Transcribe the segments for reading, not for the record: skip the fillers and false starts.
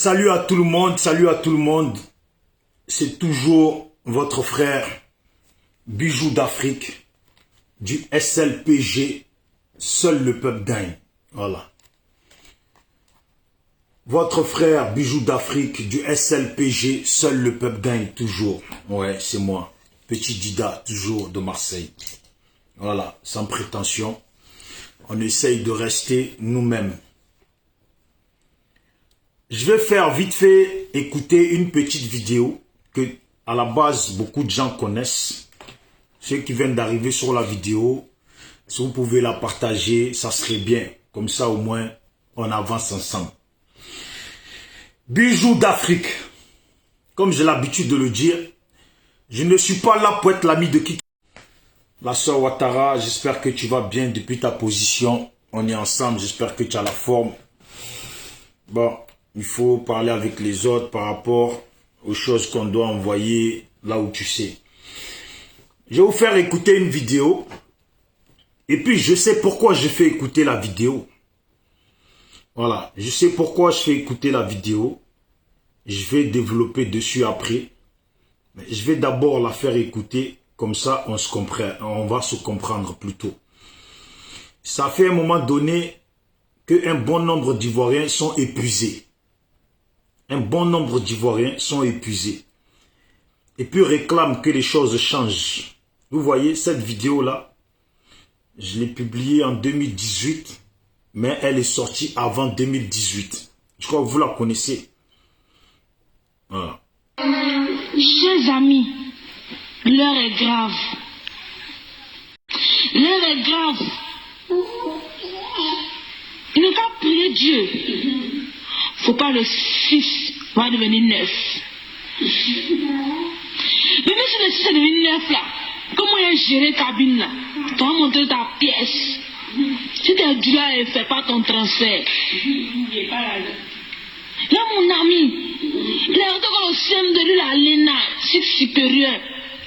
Salut à tout le monde, salut à tout le monde. C'est toujours votre frère Bijou d'Afrique du SLPG. Seul le peuple gagne. Voilà. Votre frère Bijou d'Afrique du SLPG. Seul le peuple gagne toujours. Ouais, c'est moi. Petit Dida, toujours de Marseille. Voilà, sans prétention. On essaye de rester nous-mêmes. Je vais faire vite fait écouter une petite vidéo que à la base beaucoup de gens connaissent. Ceux qui viennent d'arriver sur la vidéo, si vous pouvez la partager, ça serait bien. Comme ça au moins on avance ensemble. Bijou d'Afrique. Comme j'ai l'habitude de le dire, je ne suis pas là pour être l'ami de qui. La sœur Ouattara, j'espère que tu vas bien depuis ta position. On est ensemble, j'espère que tu as la forme. Bon. Il faut parler avec les autres par rapport aux choses qu'on doit envoyer là où tu sais. Je vais vous faire écouter une vidéo. Et puis, je sais pourquoi je fais écouter la vidéo. Voilà. Je sais pourquoi je fais écouter la vidéo. Je vais développer dessus après. Mais je vais d'abord la faire écouter. Comme ça, on se comprend. On va se comprendre plus tôt. Ça fait un moment donné qu'un bon nombre d'Ivoiriens sont épuisés. Un bon nombre d'Ivoiriens sont épuisés. Et puis réclament que les choses changent. Vous voyez, cette vidéo-là, je l'ai publiée en 2018, mais elle est sortie avant 2018. Je crois que vous la connaissez. Voilà. Chers amis, l'heure est grave. L'heure est grave. Il ne faut prier Dieu. Faut pas le 6 va devenir 9. Mais même si le 6 est devenu 9 là, comment il a géré cabine là? Tu vas montrer ta pièce. Si tu es du là et fais pas ton transfert. Là mon ami, il a retenu le CM de lui la l'ENA, cycle supérieur,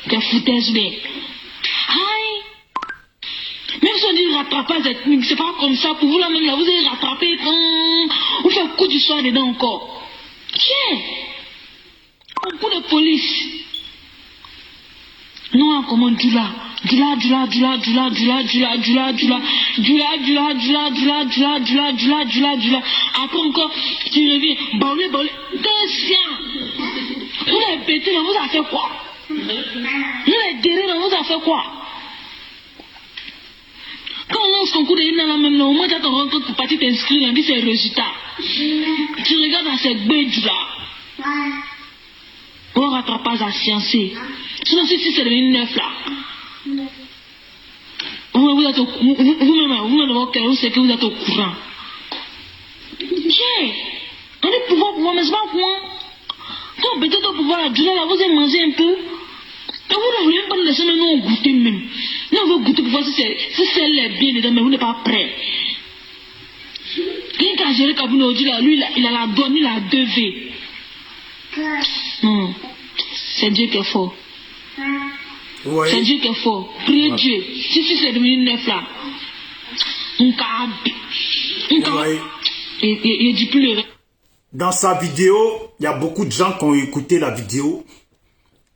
que foutaise bien. Aïe! Même si on dit rattrapage ethnique, c'est pas comme ça. Pour vous là même là, vous allez rattraper quand vous faites coup du soir dedans encore. Tiens! Un coup de police. Non, comment du là. Après encore, tu reviens. Baoulé. Qu'est-ce vous les pétés là, vous avez fait quoi? Vous les guéris là, vous avez fait quoi? Quand on lance ton coup de ligne là même, au moins tu as ton rencontre pour partir t'inscrire, on dit c'est le résultat. Tu regardes dans cette bête là. On rattrapage à sciencer. Sinon, si c'est devenu 9 là. Vous-même, vous savez que vous êtes au courant. Tiens, on est pouvoir, mais c'est pas quoi. Quand peut-être au pouvoir, là, vous avez mangé un peu. Et vous ne voulez pas nous laisser nous goûter même. Nous, on veut goûter pour voir si celle est bien dedans, mais vous n'êtes pas prêt. Quelqu'un qui a géré Kabouno dit là, lui, il a la donne, il a 2V. C'est Dieu qui est fort. Ouais. C'est Dieu qui est fort. Priez Dieu. Si c'est devenu 9 là. Il dit plus. Dans sa vidéo, il y a beaucoup de gens qui ont écouté la vidéo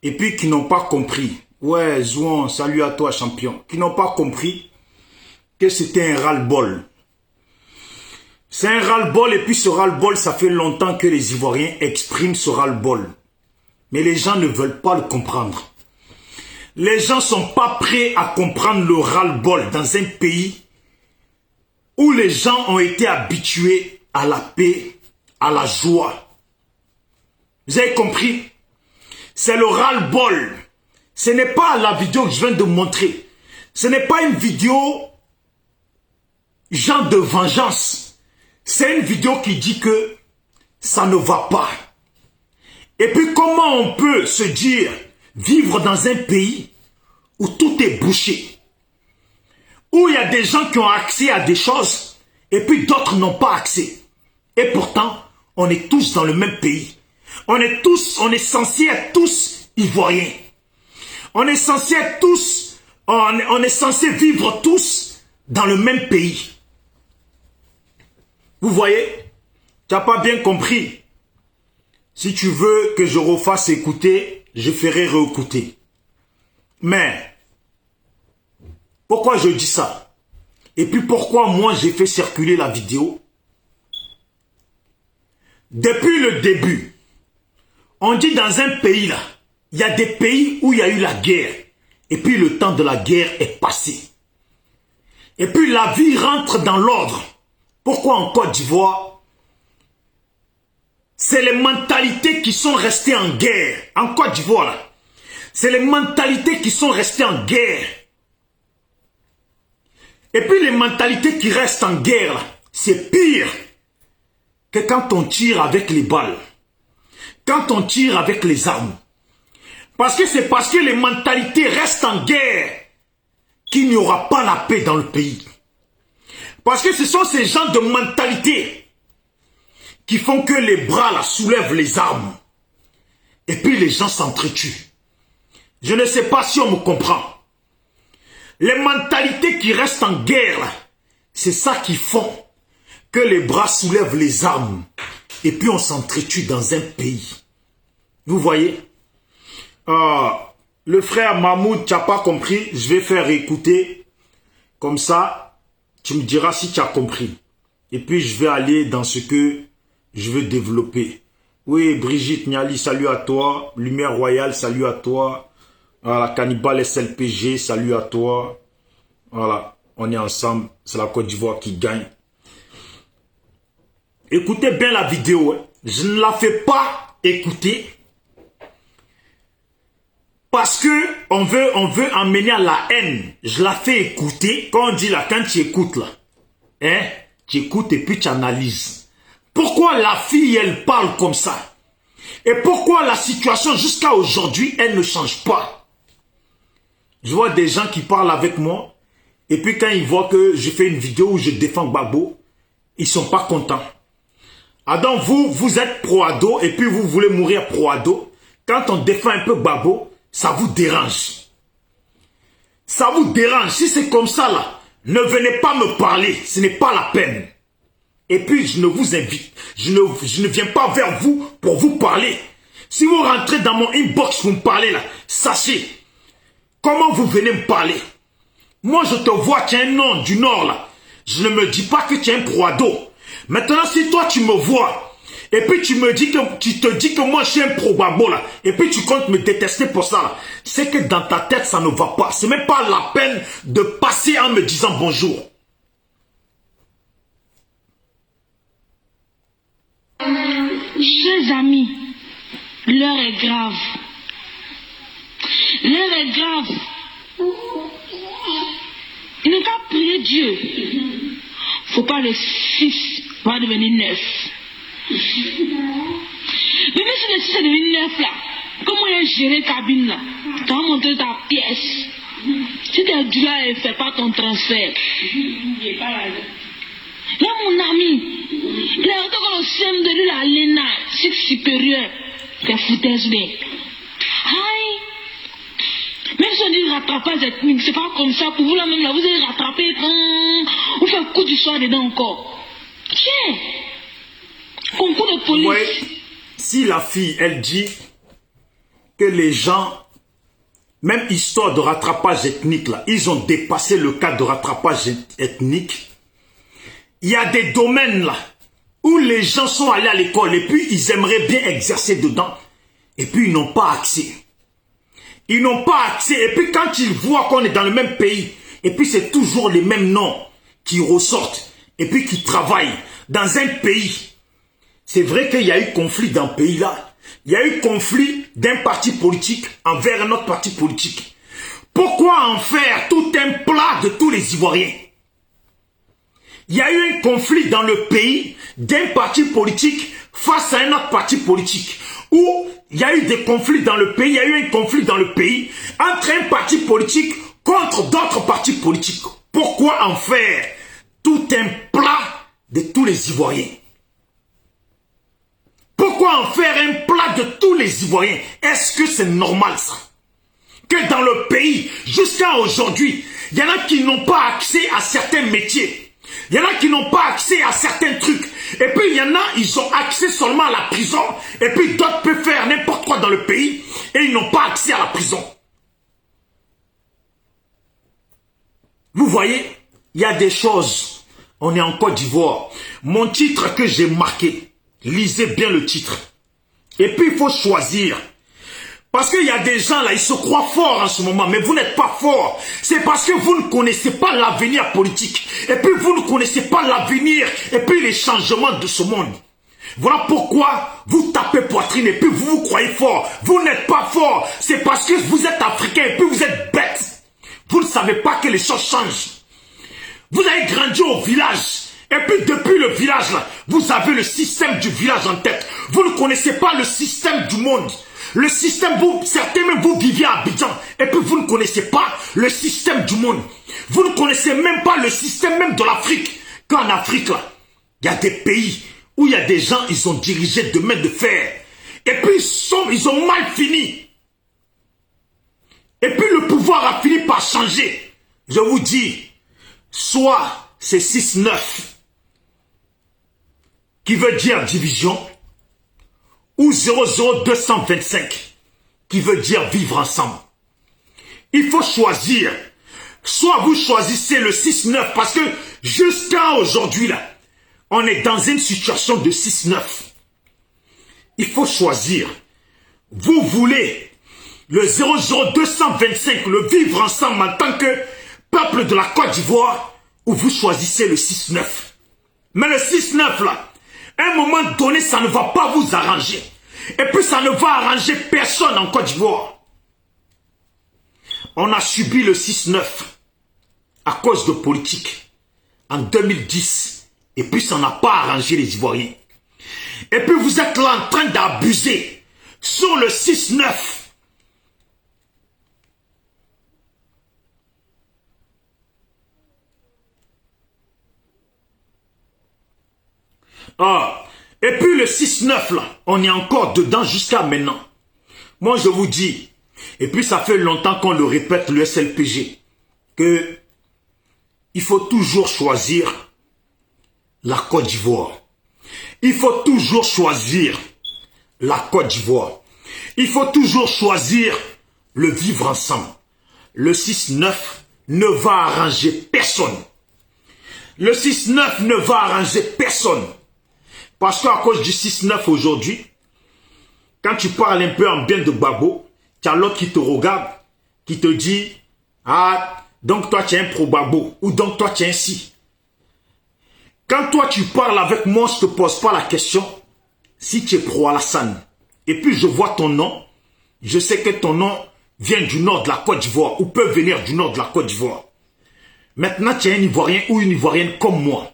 et puis qui n'ont pas compris. Ouais, Zouan, salut à toi, champion. Qui n'ont pas compris que c'était un ras-le-bol. C'est un ras-le-bol et puis ce ras-le-bol, ça fait longtemps que les Ivoiriens expriment ce ras-le-bol. Mais les gens ne veulent pas le comprendre. Les gens ne sont pas prêts à comprendre le ras-le-bol dans un pays où les gens ont été habitués à la paix, à la joie. Vous avez compris? C'est le ras-le-bol. Ce n'est pas la vidéo que je viens de montrer. Ce n'est pas une vidéo genre de vengeance. C'est une vidéo qui dit que ça ne va pas. Et puis comment on peut se dire vivre dans un pays où tout est bouché, où il y a des gens qui ont accès à des choses et puis d'autres n'ont pas accès. Et pourtant, on est tous dans le même pays. On est censé être tous ivoiriens. On est censé être tous, on est censé vivre tous dans le même pays. Vous voyez? Tu n'as pas bien compris. Si tu veux que je refasse écouter, je ferai réécouter. Mais, pourquoi je dis ça? Et puis pourquoi moi j'ai fait circuler la vidéo? Depuis le début, on dit dans un pays là, il y a des pays où il y a eu la guerre. Et puis le temps de la guerre est passé. Et puis la vie rentre dans l'ordre. Pourquoi en Côte d'Ivoire? C'est les mentalités qui sont restées en guerre. En Côte d'Ivoire là, c'est les mentalités qui sont restées en guerre. Et puis les mentalités qui restent en guerre là, c'est pire que quand on tire avec les balles. Quand on tire avec les armes. Parce que c'est parce que les mentalités restent en guerre qu'il n'y aura pas la paix dans le pays. Parce que ce sont ces gens de mentalité qui font que les bras là soulèvent les armes. Et puis les gens s'entretuent. Je ne sais pas si on me comprend. Les mentalités qui restent en guerre là, c'est ça qui font que les bras soulèvent les armes. Et puis on s'entretue dans un pays. Vous voyez? Le frère Mahmoud, tu n'as pas compris, je vais faire écouter. Comme ça, tu me diras si tu as compris. Et puis je vais aller dans ce que je veux développer. Oui, Brigitte Niali, salut à toi. Lumière Royale, salut à toi. Voilà, Cannibal SLPG, salut à toi. Voilà, on est ensemble. C'est la Côte d'Ivoire qui gagne. Écoutez bien la vidéo. Hein. Je ne la fais pas écouter. Parce que on veut emmener à la haine. Je la fais écouter. Quand on dit là, quand tu écoutes là, hein, tu écoutes et puis tu analyses. Pourquoi la fille, elle parle comme ça? Et pourquoi la situation jusqu'à aujourd'hui, elle ne change pas? Je vois des gens qui parlent avec moi. Et puis quand ils voient que je fais une vidéo où je défends Gbagbo, ils ne sont pas contents. Ah donc vous êtes pro-ado et puis vous voulez mourir pro-ado. Quand on défend un peu Gbagbo, ça vous dérange. Ça vous dérange. Si c'est comme ça là, ne venez pas me parler. Ce n'est pas la peine. Et puis je ne vous invite. Je ne viens pas vers vous pour vous parler. Si vous rentrez dans mon inbox pour me parler là, sachez comment vous venez me parler. Moi je te vois, tu es un nom du Nord là. Je ne me dis pas que tu es un pro-ado. Maintenant si toi tu me vois, et puis tu te dis que moi je suis un pro-Gbagbo là, et puis tu comptes me détester pour ça là, c'est que dans ta tête ça ne va pas. C'est même pas la peine de passer en me disant bonjour. Chers amis, l'heure est grave. L'heure est grave. Il n'est qu'à prier Dieu. Faut pas le 6 va devenir 9. Mais même si le 6 est devenu 9 là, comment il a géré cabine là? Tu vas montrer ta pièce. Si tu es du là et fais pas ton transfert. Là mon ami, il a retenu le CM de la Lena, cycle supérieur. T'es foutaise bien. Aïe. Même si on dit rattrapage ethnique, c'est pas comme ça. Pour vous là même là, vous allez rattraper quand vous faites coup du soir dedans encore. Tiens. Concours de police. Ouais, si la fille, elle dit que les gens, même histoire de rattrapage ethnique, là, ils ont dépassé le cas de rattrapage ethnique. Il y a des domaines là où les gens sont allés à l'école et puis ils aimeraient bien exercer dedans. Et puis ils n'ont pas accès. Ils n'ont pas accès. Et puis quand ils voient qu'on est dans le même pays, et puis c'est toujours les mêmes noms qui ressortent. Et puis qui travaillent dans un pays. C'est vrai qu'il y a eu conflit dans ce pays-là. Il y a eu conflit d'un parti politique envers un autre parti politique. Pourquoi en faire tout un plat de tous les Ivoiriens? Il y a eu un conflit dans le pays d'un parti politique face à un autre parti politique. Ou il y a eu des conflits dans le pays, il y a eu un conflit dans le pays entre un parti politique contre d'autres partis politiques. Pourquoi en faire tout un plat de tous les Ivoiriens? Pourquoi en faire un plat de tous les Ivoiriens? Est-ce que c'est normal ça? Que dans le pays, jusqu'à aujourd'hui, il y en a qui n'ont pas accès à certains métiers. Il y en a qui n'ont pas accès à certains trucs. Et puis il y en a, ils ont accès seulement à la prison. Et puis d'autres peuvent faire n'importe quoi dans le pays. Et ils n'ont pas accès à la prison. Vous voyez, il y a des choses. On est en Côte d'Ivoire. Mon titre que j'ai marqué, lisez bien le titre. Et puis il faut choisir. Parce qu'il y a des gens là, ils se croient forts en ce moment, mais vous n'êtes pas forts. C'est parce que vous ne connaissez pas l'avenir politique. Et puis vous ne connaissez pas l'avenir et puis les changements de ce monde. Voilà pourquoi vous tapez poitrine et puis vous vous croyez fort. Vous n'êtes pas fort. C'est parce que vous êtes africain et puis vous êtes bête. Vous ne savez pas que les choses changent. Vous avez grandi au village. Et puis depuis le village là, vous avez le système du village en tête. Vous ne connaissez pas le système du monde. Le système, certains même vous viviez à Abidjan. Et puis vous ne connaissez pas le système du monde. Vous ne connaissez même pas le système même de l'Afrique. Qu'en Afrique là, il y a des pays où il y a des gens, ils ont dirigé de main de fer. Et puis ils ont mal fini. Et puis le pouvoir a fini par changer. Je vous dis, soit c'est 6-9 qui veut dire division, ou 00225 qui veut dire vivre ensemble. Il faut choisir. Soit vous choisissez le 6-9 parce que jusqu'à aujourd'hui là, on est dans une situation de 6-9. Il faut choisir. Vous voulez le 00225, le vivre ensemble en tant que peuple de la Côte d'Ivoire, ou vous choisissez le 6-9. Mais le 6-9 là, à un moment donné, ça ne va pas vous arranger. Et puis ça ne va arranger personne en Côte d'Ivoire. On a subi le 6-9 à cause de politique en 2010. Et puis ça n'a pas arrangé les Ivoiriens. Et puis vous êtes là en train d'abuser sur le 6-9. Ah, et puis le 6-9 là, on est encore dedans jusqu'à maintenant. Moi je vous dis, et puis ça fait longtemps qu'on le répète, le SLPG, que il faut toujours choisir la Côte d'Ivoire. Il faut toujours choisir la Côte d'Ivoire. Il faut toujours choisir le vivre ensemble. Le 6-9 ne va arranger personne. Le 6-9 ne va arranger personne. Parce qu'à cause du 6-9 aujourd'hui, quand tu parles un peu en bien de Gbagbo, tu as l'autre qui te regarde, qui te dit, ah, donc toi tu es un pro-Gbagbo, ou donc toi tu es un si. Quand toi tu parles avec moi, je ne te pose pas la question si tu es pro-Alassane. Et puis je vois ton nom, je sais que ton nom vient du nord de la Côte d'Ivoire, ou peut venir du nord de la Côte d'Ivoire. Maintenant tu es un Ivoirien ou une Ivoirienne comme moi.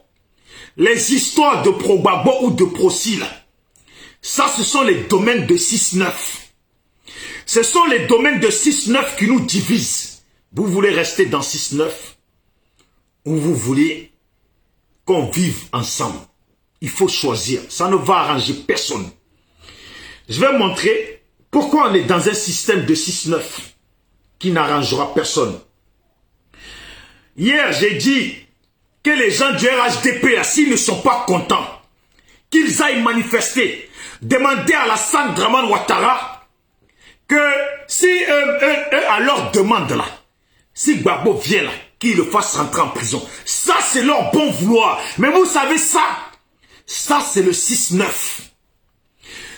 Les histoires de pro-Gbagbo ou de pro-si, ça ce sont les domaines de 6-9. Ce sont les domaines de 6-9 qui nous divisent. Vous voulez rester dans 6-9 ou vous voulez qu'on vive ensemble. Il faut choisir. Ça ne va arranger personne. Je vais montrer pourquoi on est dans un système de 6-9 qui n'arrangera personne. Hier, j'ai dit que les gens du RHDP, s'ils ne sont pas contents, qu'ils aillent manifester, demander à Alassane Dramane Ouattara que si à leur demande là, si Gbagbo vient là, qu'ils le fassent rentrer en prison. Ça, c'est leur bon vouloir. Mais vous savez ça c'est le 6-9.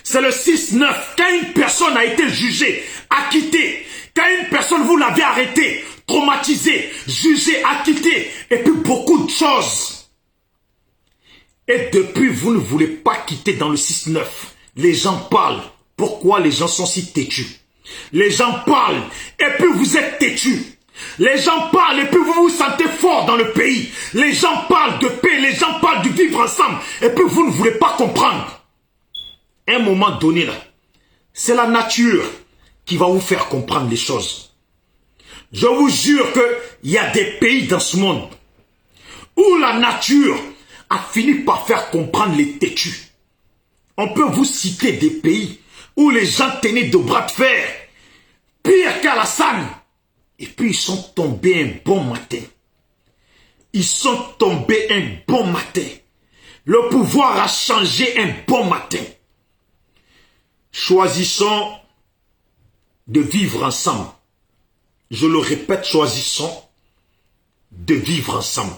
C'est le 6-9. Quand une personne a été jugée, acquittée, quand une personne, vous l'avez arrêtée, traumatisé, jugé, acquitté, et puis beaucoup de choses. Et depuis, vous ne voulez pas quitter dans le 6-9. Les gens parlent. Pourquoi les gens sont si têtus? Les gens parlent, et puis vous êtes têtus. Les gens parlent, et puis vous vous sentez fort dans le pays. Les gens parlent de paix, les gens parlent du vivre ensemble, et puis vous ne voulez pas comprendre. À un moment donné, là, c'est la nature qui va vous faire comprendre les choses. Je vous jure qu'il y a des pays dans ce monde où la nature a fini par faire comprendre les têtus. On peut vous citer des pays où les gens tenaient de bras de fer, pire qu'Alassane. Et puis ils sont tombés un bon matin. Ils sont tombés un bon matin. Le pouvoir a changé un bon matin. Choisissons de vivre ensemble. Je le répète, choisissons de vivre ensemble.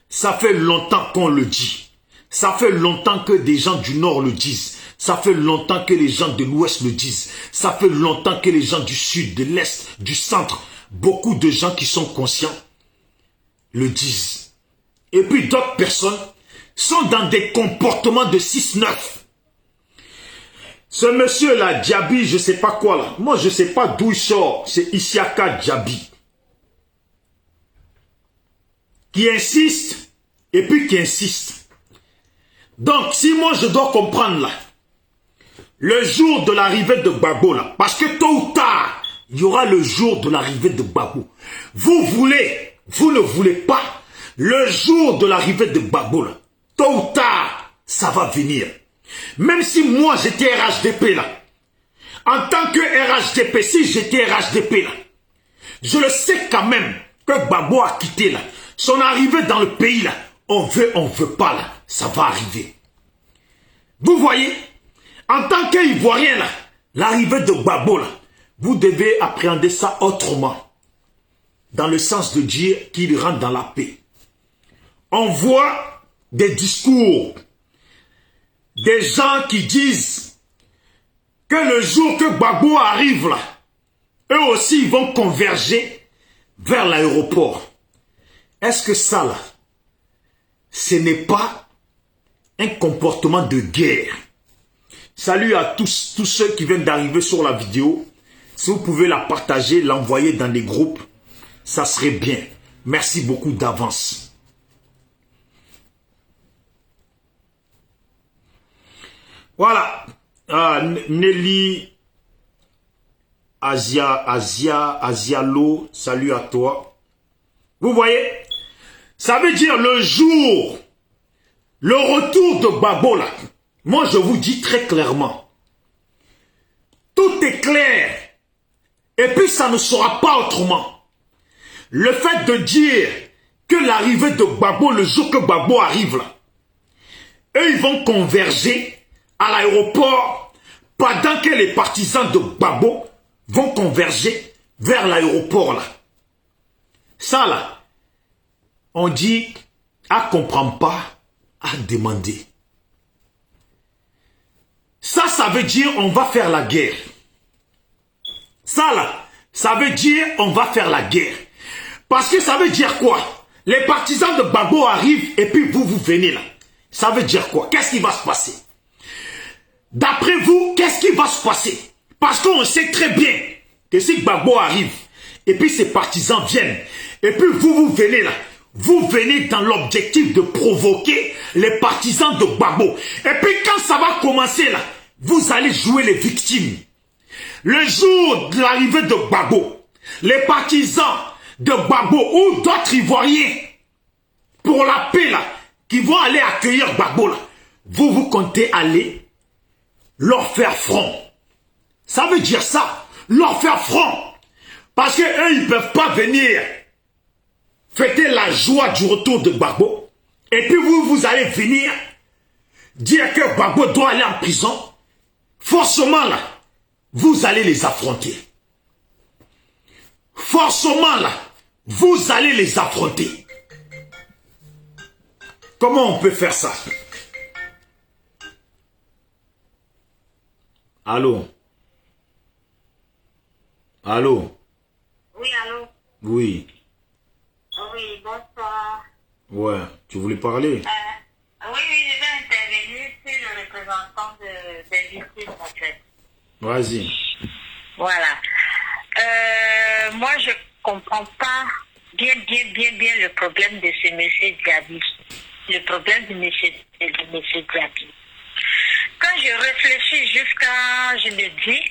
Ça fait longtemps qu'on le dit. Ça fait longtemps que des gens du Nord le disent. Ça fait longtemps que les gens de l'Ouest le disent. Ça fait longtemps que les gens du Sud, de l'Est, du Centre, beaucoup de gens qui sont conscients le disent. Et puis d'autres personnes sont dans des comportements de 6-9. Ce monsieur-là, Diaby, je ne sais pas quoi là. Moi, je ne sais pas d'où il sort. C'est Isiaka Diaby. Qui insiste et puis qui insiste. Donc, si moi je dois comprendre là, le jour de l'arrivée de Gbagbo là, parce que tôt ou tard, il y aura le jour de l'arrivée de Gbagbo. Vous voulez, vous ne voulez pas, le jour de l'arrivée de Gbagbo là, tôt ou tard, ça va venir. Même si moi j'étais RHDP là, en tant que RHDP, si j'étais RHDP là, je le sais quand même que Gbagbo a quitté là. Son arrivée dans le pays là, on veut pas là, ça va arriver. Vous voyez, en tant qu'Ivoirien là, l'arrivée de Gbagbo là, vous devez appréhender ça autrement. Dans le sens de dire qu'il rentre dans la paix. On voit des discours, des gens qui disent que le jour que Gbagbo arrive là, eux aussi ils vont converger vers l'aéroport. Est-ce que ça là, ce n'est pas un comportement de guerre? Salut à tous ceux qui viennent d'arriver sur la vidéo. Si vous pouvez la partager, l'envoyer dans des groupes, ça serait bien. Merci beaucoup d'avance. Voilà. Nelly Asialo, salut à toi. Vous voyez? Ça veut dire le jour, le retour de Gbagbo là. Moi je vous dis très clairement. Tout est clair. Et puis ça ne sera pas autrement. Le fait de dire que l'arrivée de Gbagbo, le jour que Gbagbo arrive là, eux ils vont converger à l'aéroport pendant que les partisans de Gbagbo vont converger vers l'aéroport là. Ça là, on dit, à comprendre pas, à demander. Ça veut dire on va faire la guerre. Ça là, ça veut dire on va faire la guerre. Parce que ça veut dire quoi? Les partisans de Gbagbo arrivent et puis vous venez là. Ça veut dire quoi? Qu'est-ce qui va se passer? D'après vous, qu'est-ce qui va se passer? Parce qu'on sait très bien que si Gbagbo arrive et puis ses partisans viennent et puis vous venez là. Vous venez dans l'objectif de provoquer les partisans de Gbagbo. Et puis quand ça va commencer là, vous allez jouer les victimes. Le jour de l'arrivée de Gbagbo, les partisans de Gbagbo ou d'autres Ivoiriens pour la paix là, qui vont aller accueillir Gbagbo là, vous comptez aller leur faire front. Ça veut dire ça, leur faire front. Parce qu'eux, ils ne peuvent pas venir fêter la joie du retour de Gbagbo. Et puis vous allez venir dire que Gbagbo doit aller en prison. Forcément là, vous allez les affronter. Forcément là, vous allez les affronter. Comment on peut faire ça? Allô? Allô? Oui, allô? Oui. Oui, bonsoir. Ouais, tu voulais parler? Oui, je vais intervenir sur le représentant des victimes, en fait. Vas-y. Voilà. Moi, je comprends pas bien le problème de ce monsieur Diaby. Le problème de monsieur Diaby. Quand je réfléchis jusqu'à, je me dis,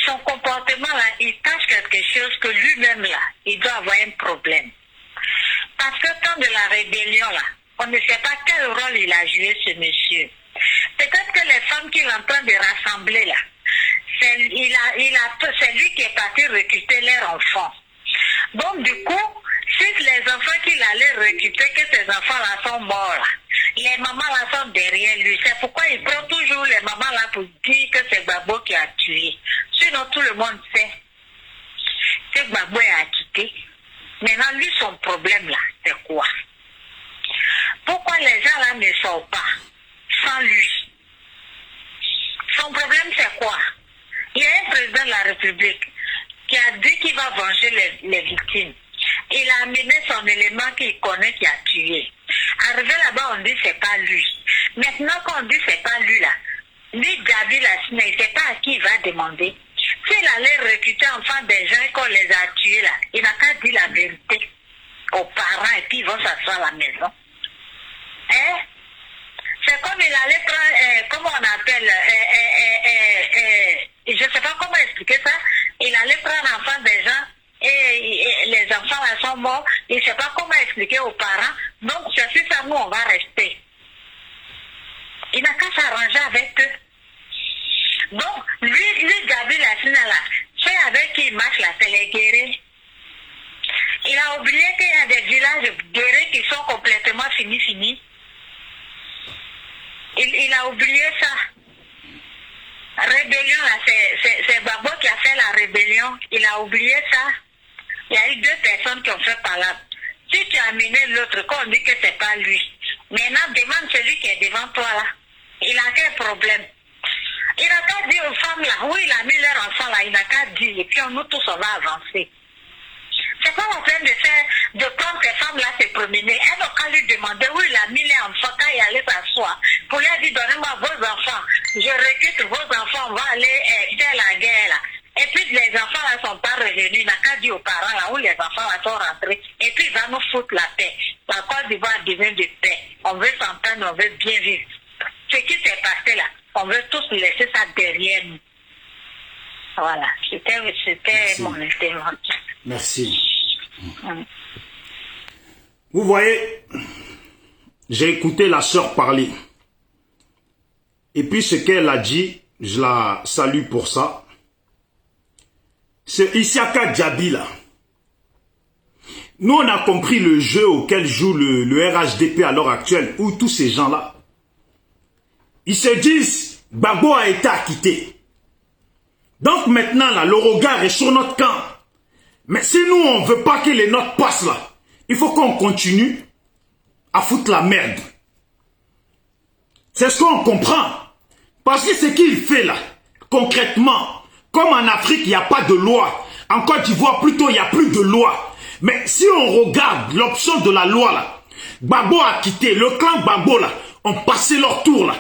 son comportement là, il cache quelque chose que lui-même là, il doit avoir un problème. Parce que temps de la rébellion là, on ne sait pas quel rôle il a joué ce monsieur. Peut-être que les femmes qu'il est en train de rassembler là, c'est lui qui est parti recruter leurs enfants. Donc du coup, si plus les enfants qu'il allait récupérer, que ces enfants-là sont morts là. Les mamans-là sont derrière lui. C'est pourquoi il prend toujours les mamans-là pour dire que c'est Gbagbo qui a tué. Sinon, tout le monde sait que Gbagbo est acquitté. Maintenant, lui, son problème là, c'est quoi? Pourquoi les gens là ne sortent pas sans lui? Son problème, c'est quoi? Il y a un président de la République qui a dit qu'il va venger les victimes. Il a amené son élément qu'il connaît qui a tué. Arrivé là-bas, on dit que c'est pas lui. Maintenant qu'on dit que c'est pas lui là, lui, Gabi Lassina, il ne sait pas à qui il va demander. S'il allait recruter enfin des gens qu'on les a tués là, il n'a qu'à dire la vérité aux parents et puis ils vont s'asseoir à la maison. Hein? C'est comme il allait prendre, comment on appelle, je ne sais pas comment expliquer ça, il allait prendre enfin des gens et les enfants là sont morts, il ne sait pas comment expliquer aux parents, donc c'est ça, nous on va rester. Il n'a qu'à s'arranger avec eux. Donc, lui Gabi Lassina là, c'est avec qui il marche là, c'est les guéris. Il a oublié qu'il y a des villages guéris qui sont complètement finis. Il a oublié ça. Rébellion là, c'est Gbagbo qui a fait la rébellion. Il a oublié ça. Il y a eu 2 personnes qui ont fait par là. Si tu as amené l'autre, qu'on dit que c'est pas lui. Maintenant, demande celui qui est devant toi là. Il a quel problème? Il n'a qu'à dire aux femmes là, oui, il a mis leur enfant là, il n'a qu'à dire, et puis nous tous on va avancer. C'est pas la peine de prendre ces femmes là se promener. Elles n'ont qu'à lui demander où il a mis les enfants quand il allait s'asseoir. Pour lui dire, donnez-moi vos enfants. Je recrute vos enfants, on va aller faire la guerre là. Et puis les enfants là sont pas revenus. Il n'a qu'à dire aux parents là où les enfants là sont rentrés. Et puis il va nous foutre la paix. La Côte d'Ivoire devient de paix. On veut s'entendre, on veut bien vivre. Ce qui s'est passé là, on veut tous laisser ça derrière nous. Voilà, c'était mon intervention. Merci. Vous voyez, j'ai écouté la sœur parler. Et puis ce qu'elle a dit, je la salue pour ça. C'est Isiaka Diaby là. Nous on a compris le jeu auquel joue le RHDP à l'heure actuelle, où tous ces gens-là, ils se disent, Gbagbo a été acquitté. Donc maintenant là, le regard est sur notre camp. Mais si nous, on ne veut pas que les notes passent là, il faut qu'on continue à foutre la merde. C'est ce qu'on comprend. Parce que ce qu'il fait là, concrètement, comme en Afrique, il n'y a pas de loi. En Côte d'Ivoire, plutôt, il n'y a plus de loi. Mais si on regarde l'option de la loi là, Gbagbo a quitté, le clan Gbagbo là, ont passé leur tour là.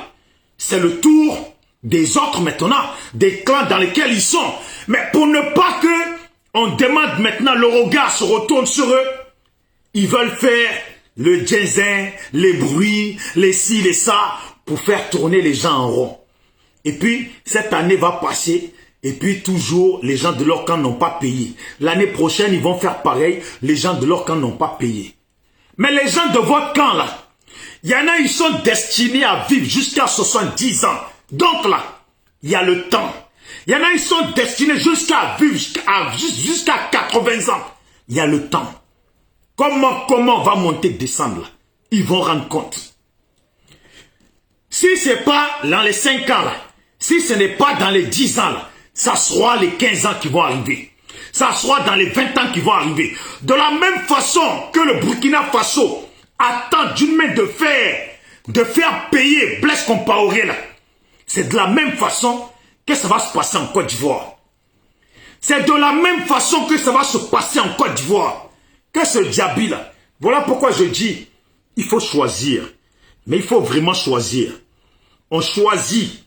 C'est le tour des autres maintenant, des clans dans lesquels ils sont. Mais pour ne pas que on demande maintenant, le regard se retourne sur eux. Ils veulent faire le ginzin, les bruits, les ci, les ça, pour faire tourner les gens en rond. Et puis, cette année va passer, et puis toujours, les gens de leur camp n'ont pas payé. L'année prochaine, ils vont faire pareil, les gens de leur camp n'ont pas payé. Mais les gens de votre camp, là, il y en a, ils sont destinés à vivre jusqu'à 70 ans. Donc là, il y a le temps. Il y en a, ils sont destinés jusqu'à vivre jusqu'à 80 ans. Il y a le temps. Comment on va monter, descendre là? Ils vont rendre compte. Si ce n'est pas dans les 5 ans là, si ce n'est pas dans les 10 ans là, ça sera les 15 ans qui vont arriver. Ça sera dans les 20 ans qui vont arriver. De la même façon que le Burkina Faso attend d'une main de faire payer Blaise Compaoré là. C'est de la même façon que ça va se passer en Côte d'Ivoire. C'est de la même façon que ça va se passer en Côte d'Ivoire. Que ce Diaby là. Voilà pourquoi je dis, il faut choisir. Mais il faut vraiment choisir. On choisit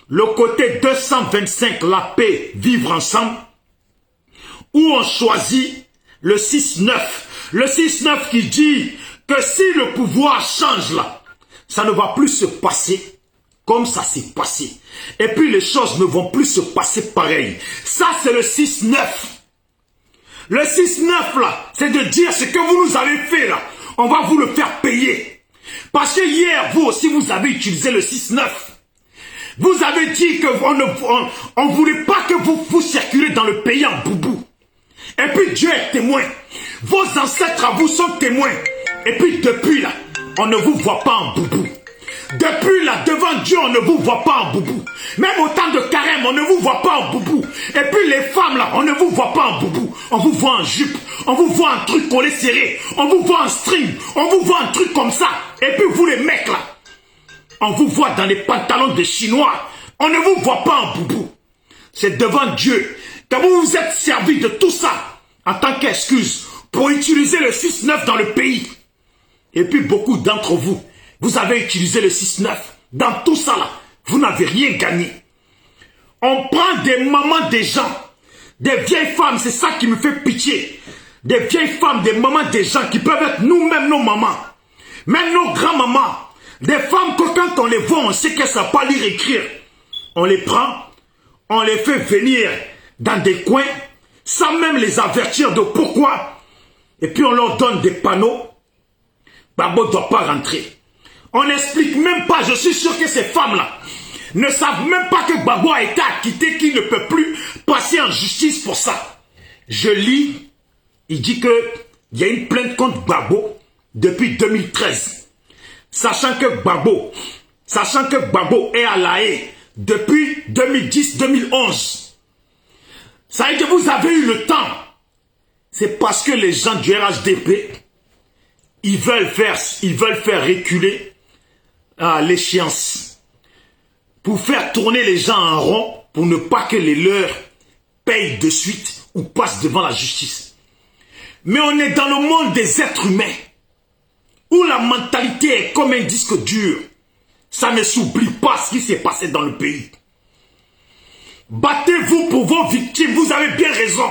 le côté 225, la paix, vivre ensemble. Ou on choisit le 6-9. Le 6-9 qui dit que si le pouvoir change là, ça ne va plus se passer comme ça s'est passé. Et puis les choses ne vont plus se passer pareil. Ça c'est le 6-9. Le 6-9 là, c'est de dire ce que vous nous avez fait là, on va vous le faire payer. Parce que hier, vous aussi, vous avez utilisé le 6-9. Vous avez dit qu'on ne voulait pas que vous circulez dans le pays en boubou. Et puis Dieu est témoin. Vos ancêtres à vous sont témoins. Et puis depuis là, on ne vous voit pas en boubou. Depuis là, devant Dieu, on ne vous voit pas en boubou. Même au temps de carême, on ne vous voit pas en boubou. Et puis les femmes là, on ne vous voit pas en boubou. On vous voit en jupe, on vous voit en truc collé serré, on vous voit en string, on vous voit en truc comme ça. Et puis vous les mecs là, on vous voit dans les pantalons de Chinois. On ne vous voit pas en boubou. C'est devant Dieu que vous vous êtes servi de tout ça en tant qu'excuse pour utiliser le 6-9 dans le pays. Et puis beaucoup d'entre vous, vous avez utilisé le 6-9. Dans tout ça là, vous n'avez rien gagné. On prend des mamans des gens, des vieilles femmes, c'est ça qui me fait pitié. Des vieilles femmes, des mamans des gens qui peuvent être nous-mêmes nos mamans. Même nos grands-mamans. Des femmes que quand on les voit, on sait qu'elles ne savent pas lire et écrire. On les prend, on les fait venir dans des coins, sans même les avertir de pourquoi. Et puis on leur donne des panneaux. Gbagbo ne doit pas rentrer. On n'explique même pas, je suis sûr que ces femmes-là ne savent même pas que Gbagbo a été acquitté, qu'il ne peut plus passer en justice pour ça. Je lis, il dit qu'il y a une plainte contre Gbagbo depuis 2013. Sachant que Gbagbo est à La Haye depuis 2010-2011. Ça veut dire que vous avez eu le temps. C'est parce que les gens du RHDP, ils veulent faire reculer l'échéance. Pour faire tourner les gens en rond, pour ne pas que les leurs payent de suite ou passent devant la justice. Mais on est dans le monde des êtres humains, où la mentalité est comme un disque dur. Ça ne s'oublie pas ce qui s'est passé dans le pays. Battez-vous pour vos victimes, vous avez bien raison.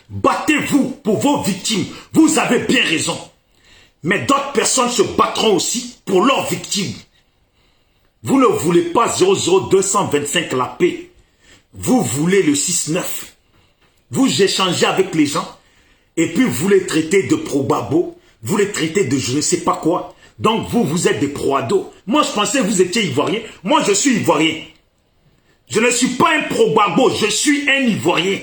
Battez-vous pour vos victimes, vous avez bien raison. Mais d'autres personnes se battront aussi pour leurs victimes. Vous ne voulez pas 00225 la paix. Vous voulez le 6-9. Vous échangez avec les gens et puis vous les traitez de pro-babo, vous les traitez de je ne sais pas quoi. Donc vous êtes des pro-ado. Moi je pensais que vous étiez ivoirien. Moi je suis ivoirien. Je ne suis pas un pro-babo, je suis un ivoirien.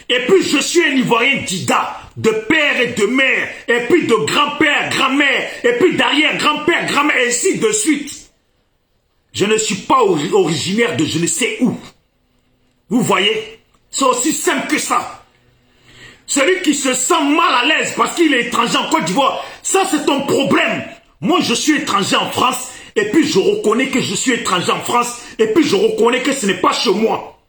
Et puis je suis un ivoirien d'Ida, de père et de mère, et puis de grand-père, grand-mère, et puis d'arrière-grand-père, grand-mère, et ainsi de suite. Je ne suis pas originaire de je ne sais où. Vous voyez? C'est aussi simple que ça. Celui qui se sent mal à l'aise parce qu'il est étranger en Côte d'Ivoire, ça c'est ton problème. Moi je suis étranger en France, et puis je reconnais que je suis étranger en France, et puis je reconnais que ce n'est pas chez moi.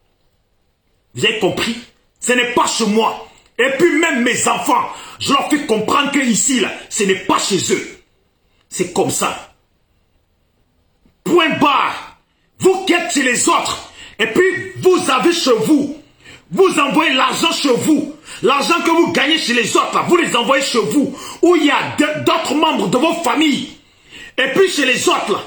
Vous avez compris? Ce n'est pas chez moi. Et puis même mes enfants, je leur fais comprendre que ici, là, ce n'est pas chez eux. C'est comme ça. Point barre. Vous qui êtes chez les autres, et puis vous avez chez vous, vous envoyez l'argent chez vous. L'argent que vous gagnez chez les autres, là, vous les envoyez chez vous, où il y a d'autres membres de vos familles. Et puis chez les autres, là,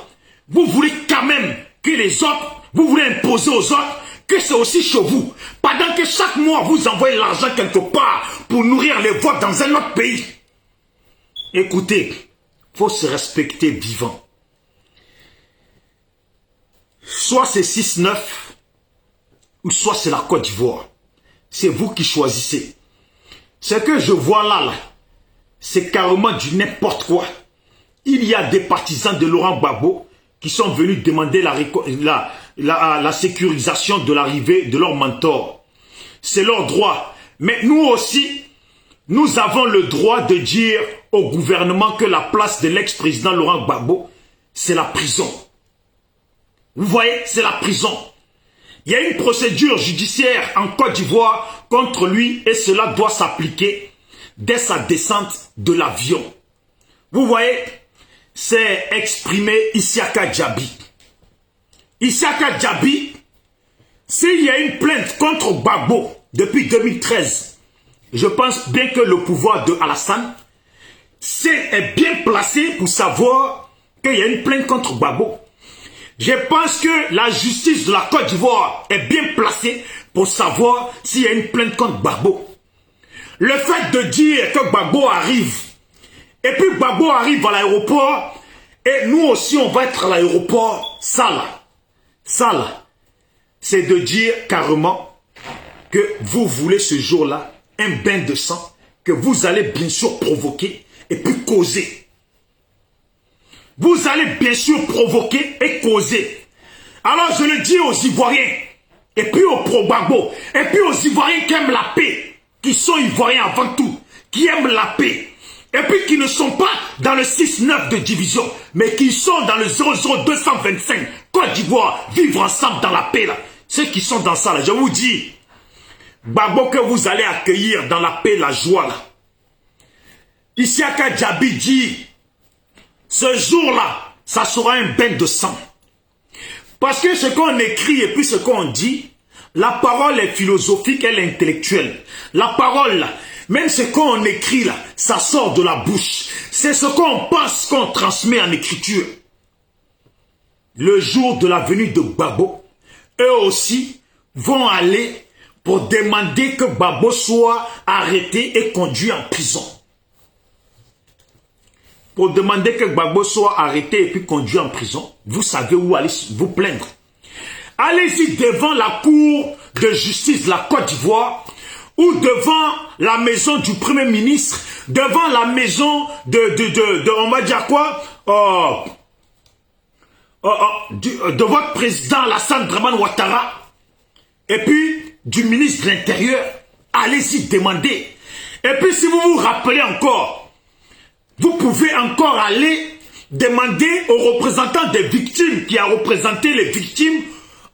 vous voulez quand même que les autres, vous voulez imposer aux autres que c'est aussi chez vous. Pendant que chaque mois, vous envoyez l'argent quelque part pour nourrir les vôtres dans un autre pays. Écoutez, il faut se respecter vivant. Soit c'est 6-9, ou soit c'est la Côte d'Ivoire. C'est vous qui choisissez. Ce que je vois là, c'est carrément du n'importe quoi. Il y a des partisans de Laurent Gbagbo qui sont venus demander la sécurisation de l'arrivée de leur mentor. C'est leur droit. Mais nous aussi, nous avons le droit de dire au gouvernement que la place de l'ex-président Laurent Gbagbo, c'est la prison. Vous voyez, c'est la prison. Il y a une procédure judiciaire en Côte d'Ivoire contre lui et cela doit s'appliquer dès sa descente de l'avion. Vous voyez, c'est exprimé Isiaka Diaby. Isiaka Diaby, s'il y a une plainte contre Gbagbo depuis 2013, je pense bien que le pouvoir de Alassane est bien placé pour savoir qu'il y a une plainte contre Gbagbo. Je pense que la justice de la Côte d'Ivoire est bien placée pour savoir s'il y a une plainte contre Gbagbo. Le fait de dire que Gbagbo arrive, et puis Gbagbo arrive à l'aéroport, et nous aussi on va être à l'aéroport, ça là, c'est de dire carrément que vous voulez ce jour-là un bain de sang que vous allez bien sûr provoquer et puis causer. Vous allez bien sûr provoquer et causer. Alors je le dis aux Ivoiriens, et puis aux pro-Gbagbo, et puis aux Ivoiriens qui aiment la paix, qui sont Ivoiriens avant tout, qui aiment la paix, et puis qui ne sont pas dans le 6-9 de division, mais qui sont dans le 00225, Côte d'Ivoire, vivre ensemble dans la paix là. Ceux qui sont dans ça là, je vous dis, Gbagbo que vous allez accueillir dans la paix, la joie là. Isiaka Jabi dit, ce jour-là, ça sera un bain de sang. Parce que ce qu'on écrit et puis ce qu'on dit, la parole est philosophique, elle est intellectuelle. La parole, là, même ce qu'on écrit là, ça sort de la bouche. C'est ce qu'on pense qu'on transmet en écriture. Le jour de la venue de Gbagbo, eux aussi vont aller pour demander que Gbagbo soit arrêté et conduit en prison. Pour demander que Gbagbo soit arrêté et puis conduit en prison, vous savez où aller vous plaindre. Allez-y devant la cour de justice de la Côte d'Ivoire ou devant la maison du Premier ministre, devant la maison de on va dire quoi, de votre président Alassane Dramane Ouattara et puis du ministre de l'Intérieur. Allez-y demander. Et puis si vous vous rappelez encore, vous pouvez encore aller demander aux représentants des victimes qui a représenté les victimes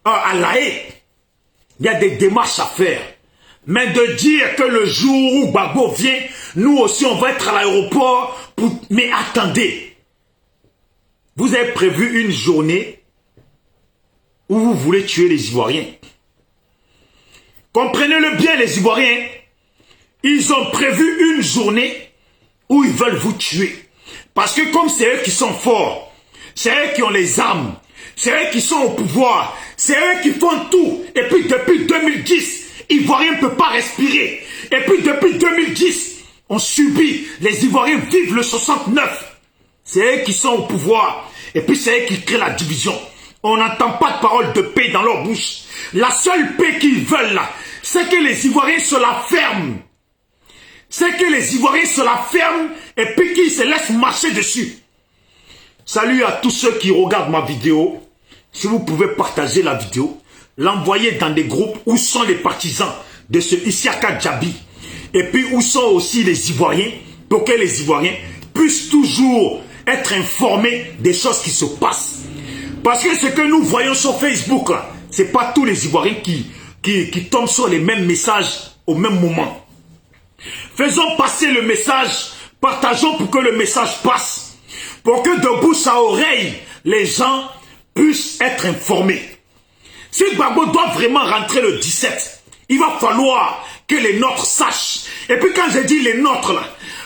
à La Haye. Il y a des démarches à faire. Mais de dire que le jour où Gbagbo vient, nous aussi on va être à l'aéroport. Mais attendez. Vous avez prévu une journée où vous voulez tuer les Ivoiriens. Comprenez-le bien les Ivoiriens. Ils ont prévu une journée où ils veulent vous tuer. Parce que comme c'est eux qui sont forts, c'est eux qui ont les armes, c'est eux qui sont au pouvoir, c'est eux qui font tout. Et puis depuis 2010, Ivoiriens ne peuvent pas respirer. Et puis depuis 2010, on subit, les Ivoiriens vivent le 69. C'est eux qui sont au pouvoir. Et puis c'est eux qui créent la division. On n'entend pas de parole de paix dans leur bouche. La seule paix qu'ils veulent là, c'est que les Ivoiriens se la ferment. C'est que les Ivoiriens se la ferment et puis qu'ils se laissent marcher dessus. Salut à tous ceux qui regardent ma vidéo. Si vous pouvez partager la vidéo, l'envoyer dans des groupes où sont les partisans de ce Isiaka Jabi. Et puis où sont aussi les Ivoiriens, pour que les Ivoiriens puissent toujours être informés des choses qui se passent. Parce que ce que nous voyons sur Facebook, ce n'est pas tous les Ivoiriens qui tombent sur les mêmes messages au même moment. Faisons passer le message, partageons pour que le message passe. Pour que de bouche à oreille, les gens puissent être informés. Si Gbagbo doit vraiment rentrer le 17, il va falloir que les nôtres sachent. Et puis quand je dis les nôtres là,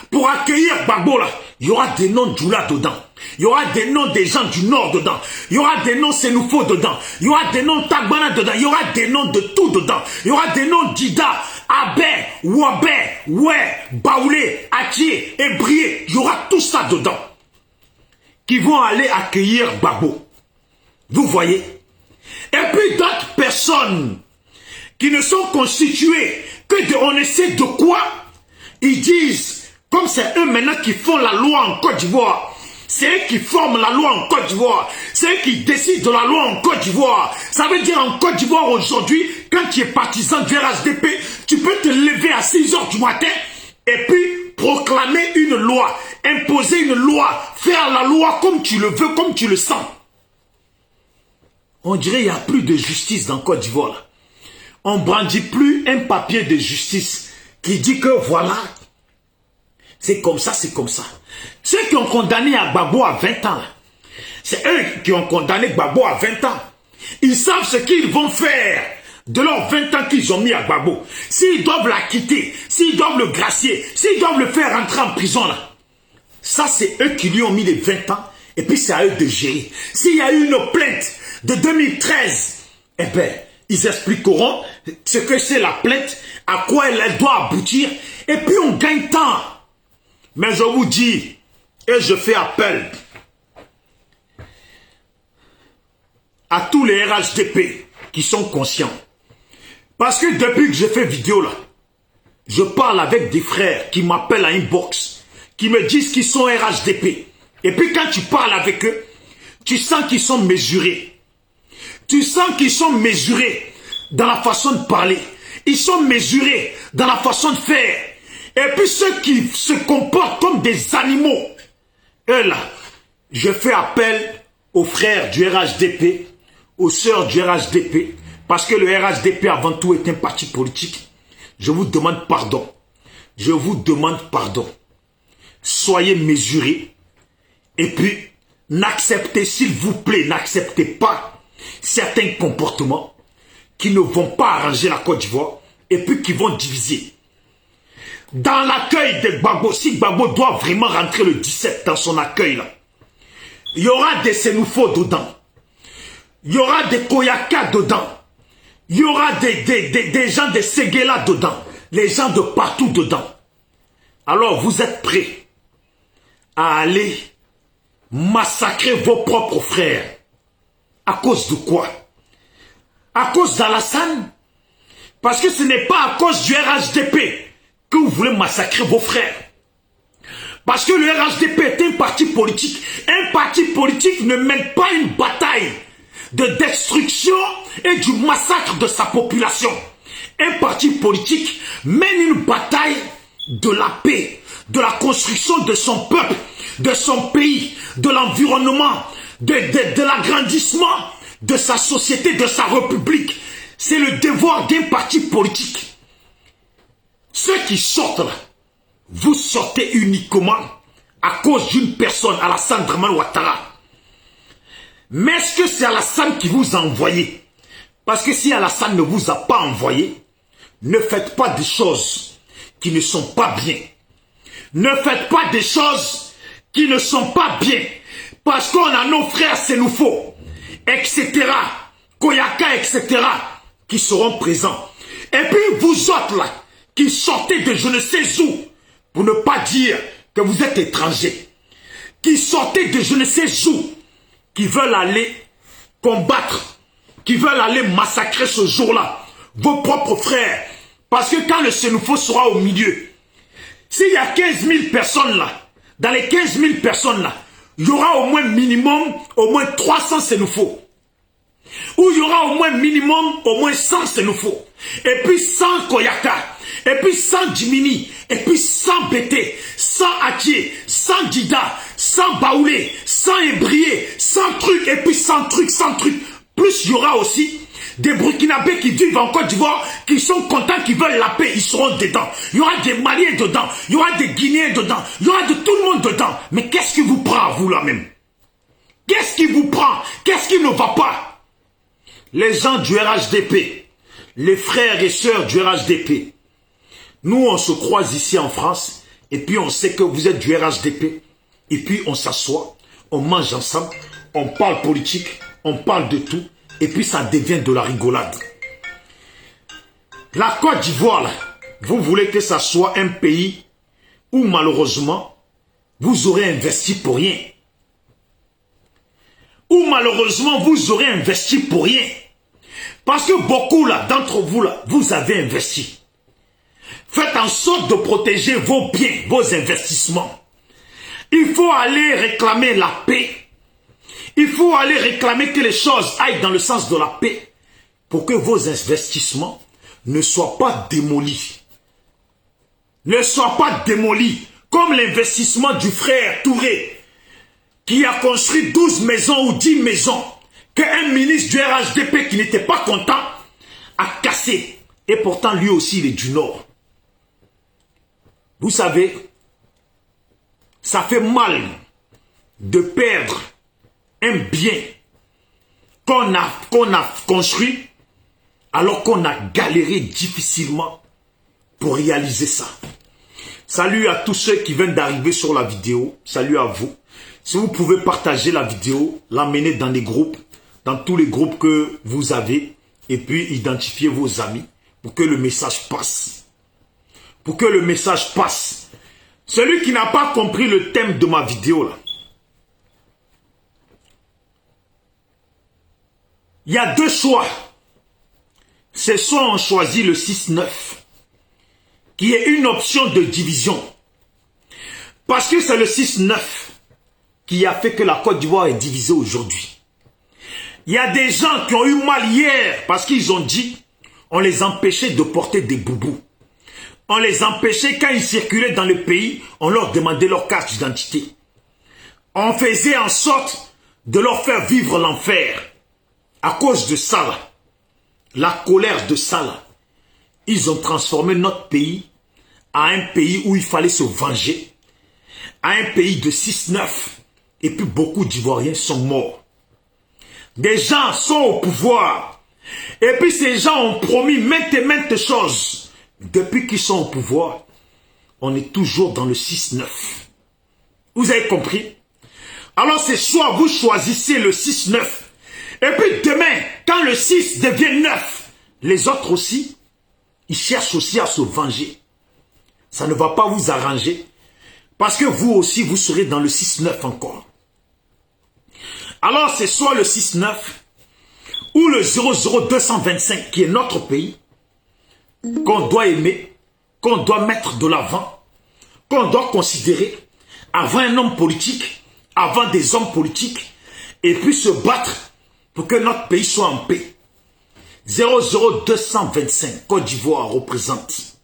pour accueillir Gbagbo là, il y aura des noms d'Oula dedans. Il y aura des noms des gens du Nord dedans. Il y aura des noms Sénoufo dedans. Il y aura des noms Tagbana dedans. Il y aura des noms de tout dedans. Il y aura des noms d'Ida, Abé, Wabé, Ouais, Baoulé, Atié, Ebrié. Il y aura tout ça dedans. Qui vont aller accueillir Gbagbo. Vous voyez? Et puis d'autres personnes qui ne sont constituées que de on ne sait de quoi, ils disent, comme c'est eux maintenant qui font la loi en Côte d'Ivoire, c'est eux qui forment la loi en Côte d'Ivoire, c'est eux qui décident de la loi en Côte d'Ivoire. Ça veut dire en Côte d'Ivoire aujourd'hui, quand tu es partisan du RHDP, tu peux te lever à 6 h du matin et puis proclamer une loi, imposer une loi, faire la loi comme tu le veux, comme tu le sens. On dirait qu'il n'y a plus de justice dans Côte d'Ivoire. On ne brandit plus un papier de justice qui dit que voilà, c'est comme ça, c'est comme ça. Ceux qui ont condamné à Gbagbo à 20 ans, c'est eux qui ont condamné Gbagbo à 20 ans. Ils savent ce qu'ils vont faire de leurs 20 ans qu'ils ont mis à Gbagbo. S'ils doivent la quitter, s'ils doivent le gracier, s'ils doivent le faire rentrer en prison là. Ça, c'est eux qui lui ont mis les 20 ans et puis c'est à eux de gérer. S'il y a eu une plainte de 2013, eh bien, ils expliqueront ce que c'est la plainte, à quoi elle doit aboutir, et puis on gagne temps. Mais je vous dis, et je fais appel à tous les RHDP qui sont conscients. Parce que depuis que j'ai fait vidéo là, Je parle avec des frères qui m'appellent à inbox, qui me disent qu'ils sont RHDP. Et puis quand tu parles avec eux, tu sens qu'ils sont mesurés. Tu sens qu'ils sont mesurés dans la façon de parler. Ils sont mesurés dans la façon de faire. Et puis ceux qui se comportent comme des animaux, eux là, je fais appel aux frères du RHDP, aux sœurs du RHDP, parce que le RHDP avant tout est un parti politique. Je vous demande pardon. Je vous demande pardon. Soyez mesurés. Et puis, n'acceptez, s'il vous plaît, n'acceptez pas certains comportements qui ne vont pas arranger la Côte d'Ivoire et puis qui vont diviser. Dans l'accueil de Gbagbo, si Gbagbo doit vraiment rentrer le 17 dans son accueil là, il y aura des Sénoufos dedans. Il y aura des Koyaka dedans. Il y aura des gens de Séguéla dedans. Les gens de partout dedans. Alors vous êtes prêts à aller massacrer vos propres frères. À cause de quoi? À cause d'Alassane? Parce que ce n'est pas à cause du RHDP que vous voulez massacrer vos frères. Parce que le RHDP est un parti politique. Un parti politique ne mène pas une bataille de destruction et du massacre de sa population. Un parti politique mène une bataille de la paix, de la construction de son peuple, de son pays, de l'environnement, de l'agrandissement de sa société, de sa république. C'est le devoir d'un parti politique. Ceux qui sortent là, vous sortez uniquement à cause d'une personne, Alassane Dramane Ouattara. Mais est-ce que c'est Alassane qui vous a envoyé? Parce que si Alassane ne vous a pas envoyé, ne faites pas des choses qui ne sont pas bien. Ne faites pas des choses qui ne sont pas bien. Parce qu'on a nos frères Sénoufos, etc., Koyaka, etc., qui seront présents. Et puis vous autres là, qui sortez de je ne sais où, pour ne pas dire que vous êtes étrangers, qui sortez de je ne sais où, qui veulent aller combattre, qui veulent aller massacrer ce jour-là, vos propres frères. Parce que quand le Sénoufo sera au milieu, s'il y a 15 000 personnes là, dans les 15 000 personnes là, il y aura au moins minimum, au moins 300 Sénoufos. Ou il y aura au moins minimum, au moins 100 Sénoufos. Et puis 100 Koyaka. Et puis 100 Djimini. Et puis 100 Bété. 100 Atié. 100 Dida. 100 Baoulé. 100 Ébrié. 100 trucs. Et puis 100 trucs, 100 trucs. Plus il y aura aussi des Burkinabés qui vivent en Côte d'Ivoire, qui sont contents, qui veulent la paix, ils seront dedans. Il y aura des Maliens dedans, il y aura des Guinéens dedans, il y aura de tout le monde dedans. Mais qu'est-ce qui vous prend, vous là même? Qu'est-ce qui vous prend? Qu'est-ce qui ne va pas? Les gens du RHDP, les frères et sœurs du RHDP, nous on se croise ici en France, et puis on sait que vous êtes du RHDP, et puis on s'assoit, on mange ensemble, on parle politique, on parle de tout, et puis ça devient de la rigolade. La Côte d'Ivoire, là, vous voulez que ça soit un pays où malheureusement, vous aurez investi pour rien. Où malheureusement, vous aurez investi pour rien. Parce que beaucoup là, d'entre vous là, vous avez investi. Faites en sorte de protéger vos biens, vos investissements. Il faut aller réclamer la paix. Il faut aller réclamer que les choses aillent dans le sens de la paix pour que vos investissements ne soient pas démolis. Ne soient pas démolis comme l'investissement du frère Touré qui a construit 12 maisons ou 10 maisons qu'un ministre du RHDP qui n'était pas content a cassé. Et pourtant lui aussi il est du Nord. Vous savez, ça fait mal de perdre un bien qu'on a construit alors qu'on a galéré difficilement pour réaliser ça. Salut à tous ceux qui viennent d'arriver sur la vidéo. Salut à vous. Si vous pouvez partager la vidéo, l'amener dans les groupes, dans tous les groupes que vous avez, et puis identifier vos amis pour que le message passe. Pour que le message passe. Celui qui n'a pas compris le thème de ma vidéo là, il y a deux choix. C'est soit on choisit le 6-9 qu'il y ait une option de division. Parce que c'est le 6-9 qui a fait que la Côte d'Ivoire est divisée aujourd'hui. Il y a des gens qui ont eu mal hier parce qu'ils ont dit on les empêchait de porter des boubous. On les empêchait quand ils circulaient dans le pays, on leur demandait leur carte d'identité. On faisait en sorte de leur faire vivre l'enfer. À cause de ça, là, la colère de ça, là, ils ont transformé notre pays à un pays où il fallait se venger, à un pays de 6-9. Et puis beaucoup d'Ivoiriens sont morts. Des gens sont au pouvoir. Et puis ces gens ont promis maintes et maintes choses. Depuis qu'ils sont au pouvoir, on est toujours dans le 6-9. Vous avez compris? Alors c'est soit vous choisissez le 6-9. Et puis demain, quand le 6 devient 9, les autres aussi, ils cherchent aussi à se venger. Ça ne va pas vous arranger. Parce que vous aussi, vous serez dans le 6-9 encore. Alors c'est soit le 6-9 ou le 00225 qui est notre pays, qu'on doit aimer, qu'on doit mettre de l'avant, qu'on doit considérer avant un homme politique, avant des hommes politiques, et puis se battre pour que notre pays soit en paix. 00225, Côte d'Ivoire représente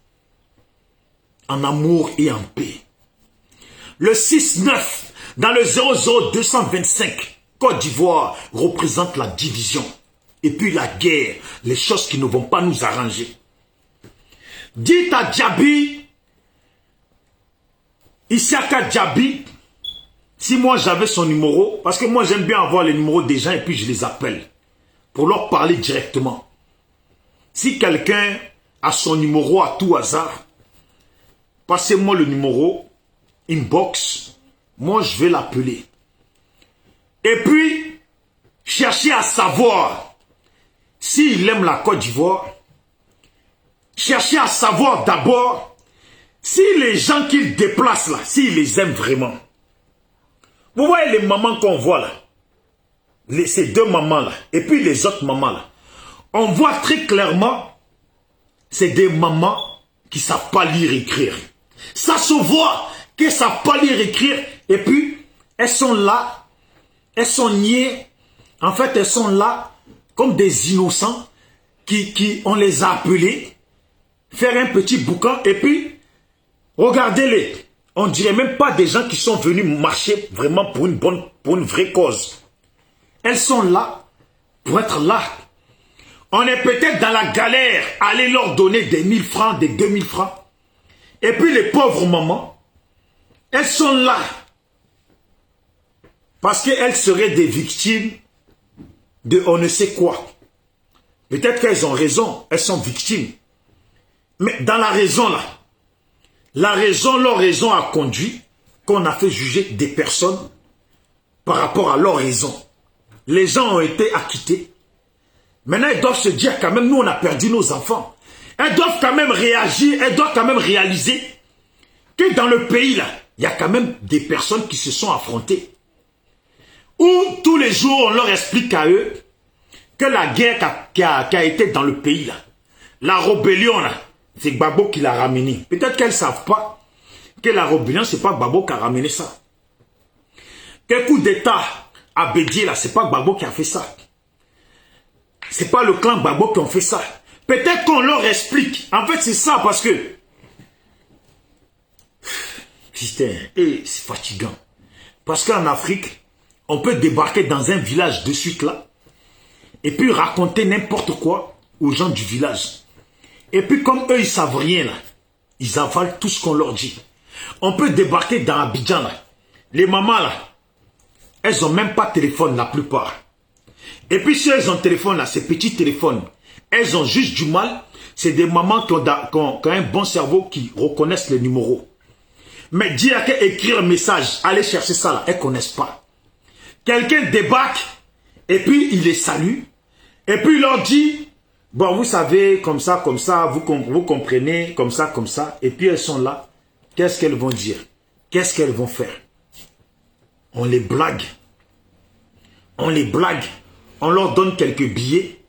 en amour et en paix. Le 6-9, dans le 00225, Côte d'Ivoire représente la division. Et puis la guerre, les choses qui ne vont pas nous arranger. Dites à Djabi, Isiaka Djabi, si moi j'avais son numéro, parce que moi j'aime bien avoir les numéros des gens et puis je les appelle, pour leur parler directement. Si quelqu'un a son numéro à tout hasard, passez-moi le numéro, inbox, moi je vais l'appeler. Et puis, cherchez à savoir s'il aime la Côte d'Ivoire. Cherchez à savoir d'abord si les gens qu'il déplace là, s'il les aime vraiment. Vous voyez les mamans qu'on voit là, ces deux mamans là, et puis les autres mamans là, on voit très clairement, c'est des mamans qui ne savent pas lire et écrire. Ça se voit qu'elles ne savent pas lire et écrire, et puis elles sont là, elles sont niées, en fait elles sont là comme des innocents on les a appelés, faire un petit boucan, et puis, regardez-les, on dirait même pas des gens qui sont venus marcher vraiment pour une vraie cause. Elles sont là pour être là. On est peut-être dans la galère, aller leur donner des 1000 francs, des 2000 francs. Et puis les pauvres mamans, elles sont là parce qu'elles seraient des victimes de on ne sait quoi. Peut-être qu'elles ont raison, elles sont victimes. Mais dans la raison là, leur raison a conduit qu'on a fait juger des personnes par rapport à leur raison. Les gens ont été acquittés. Maintenant, elles doivent se dire quand même, nous on a perdu nos enfants. Elles doivent quand même réagir, elles doivent quand même réaliser que dans le pays là, il y a quand même des personnes qui se sont affrontées. Où tous les jours on leur explique à eux que la guerre qui a été dans le pays là, la rébellion là, c'est Gbagbo qui l'a ramené. Peut-être qu'elles ne savent pas que la rébellion, c'est pas Gbagbo qui a ramené ça. Quel coup d'état à Bédié là, c'est pas Gbagbo qui a fait ça. C'est pas le clan Gbagbo qui ont fait ça. Peut-être qu'on leur explique. En fait, c'est ça parce que putain, c'est fatigant. Parce qu'en Afrique, on peut débarquer dans un village de suite là et puis raconter n'importe quoi aux gens du village. Et puis comme eux, ils savent rien là, ils avalent tout ce qu'on leur dit. On peut débarquer dans Abidjan là. Les mamans là, elles n'ont même pas de téléphone la plupart. Et puis si elles ont téléphone là, ces petits téléphones, elles ont juste du mal. C'est des mamans qui ont un bon cerveau qui reconnaissent les numéros. Mais dire qu'écrire un message, aller chercher ça là, elles ne connaissent pas. Quelqu'un débarque et puis il les salue. Et puis il leur dit, bon vous savez, comme ça, vous comprenez, comme ça. Et puis elles sont là. Qu'est-ce qu'elles vont dire? Qu'est-ce qu'elles vont faire? On les blague. On les blague. On leur donne quelques billets.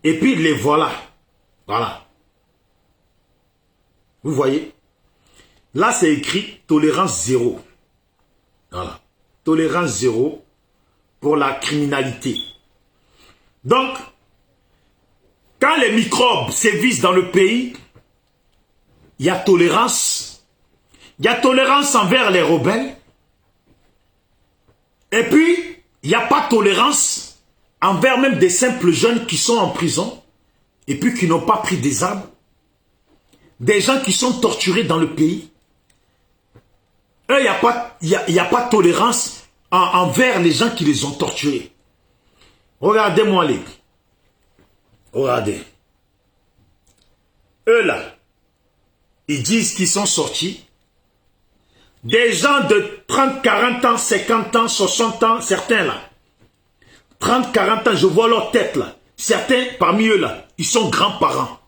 Et puis les voilà. Voilà. Vous voyez? Là, c'est écrit tolérance zéro. Voilà. Tolérance zéro pour la criminalité. Donc, quand les microbes sévissent dans le pays, il y a tolérance. Il y a tolérance envers les rebelles. Et puis, il n'y a pas tolérance envers même des simples jeunes qui sont en prison et puis qui n'ont pas pris des armes. Des gens qui sont torturés dans le pays. Eux, il n'y a pas de tolérance envers les gens qui les ont torturés. Regardez-moi les. Regardez. Eux là, ils disent qu'ils sont sortis. Des gens de 30, 40 ans, 50 ans, 60 ans, certains là. 30, 40 ans, je vois leur tête là. Certains parmi eux là, ils sont grands-parents.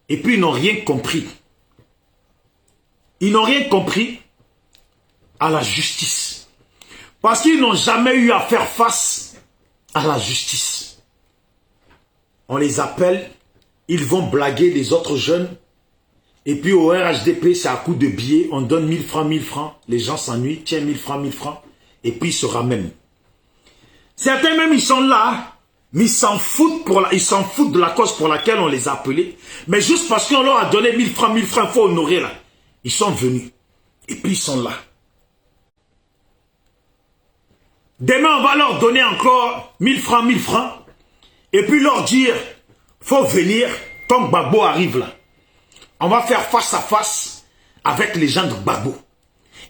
Et puis ils n'ont rien compris. Ils n'ont rien compris à la justice. Parce qu'ils n'ont jamais eu à faire face à la justice. On les appelle, ils vont blaguer les autres jeunes. Et puis au RHDP, c'est à coup de billets, on donne 1000 francs, 1000 francs. Les gens s'ennuient, tiens 1000 francs, 1000 francs. Et puis ils se ramènent. Certains même, ils sont là, mais ils s'en foutent de la cause pour laquelle on les a appelés. Mais juste parce qu'on leur a donné 1000 francs, il faut honorer là. Ils sont venus. Et puis ils sont là. Demain, on va leur donner encore 1000 francs, 1000 francs. Et puis leur dire, faut venir, quand Gbagbo arrive là. On va faire face à face avec les gens de Gbagbo.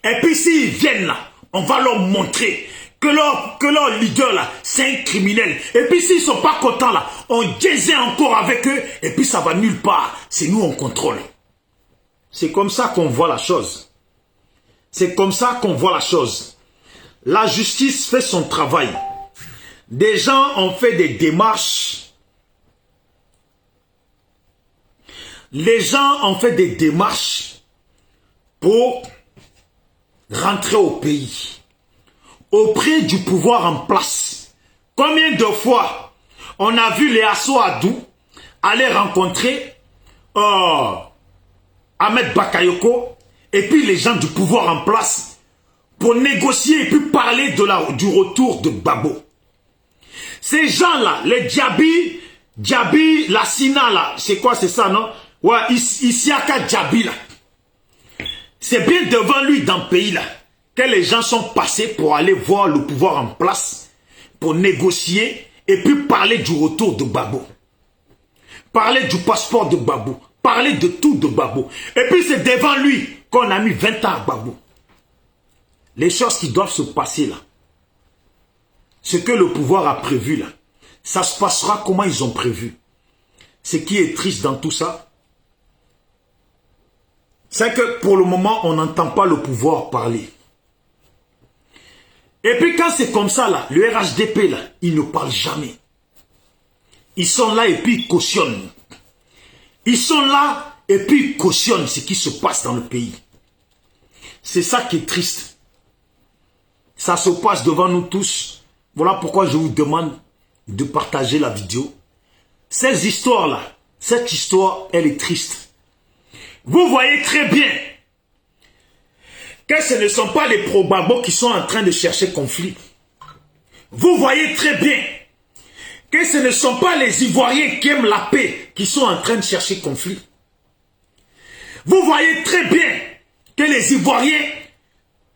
Et puis s'ils viennent là, on va leur montrer que leur leader là, c'est un criminel. Et puis s'ils ne sont pas contents là, on disait encore avec eux. Et puis ça va nulle part. C'est nous, on contrôle. C'est comme ça qu'on voit la chose. C'est comme ça qu'on voit la chose. La justice fait son travail. Des gens ont fait des démarches. Les gens ont fait des démarches pour rentrer au pays, auprès du pouvoir en place. Combien de fois on a vu les Assoadou aller rencontrer Ahmed Bakayoko et puis les gens du pouvoir en place pour négocier et puis parler du retour de Gbagbo. Ces gens-là, les Djabi, la Sina là, c'est quoi, c'est ça, non? Ouais, Isiaka Djabi là. C'est bien devant lui dans le pays là que les gens sont passés pour aller voir le pouvoir en place, pour négocier et puis parler du retour de Gbagbo. Parler du passeport de Gbagbo. Parler de tout de Gbagbo. Et puis c'est devant lui qu'on a mis 20 ans à Gbagbo. Les choses qui doivent se passer là, ce que le pouvoir a prévu là, ça se passera comment ils ont prévu. Ce qui est triste dans tout ça, c'est que pour le moment, on n'entend pas le pouvoir parler. Et puis quand c'est comme ça là, le RHDP là, ils ne parlent jamais. Ils sont là et puis ils cautionnent. Ils sont là et puis ils cautionnent ce qui se passe dans le pays. C'est ça qui est triste. Ça se passe devant nous tous. Voilà pourquoi je vous demande de partager la vidéo. Ces histoires-là, cette histoire, elle est triste. Vous voyez très bien que ce ne sont pas les pro-Gbagbo qui sont en train de chercher conflit. Vous voyez très bien que ce ne sont pas les Ivoiriens qui aiment la paix qui sont en train de chercher conflit. Vous voyez très bien que les Ivoiriens,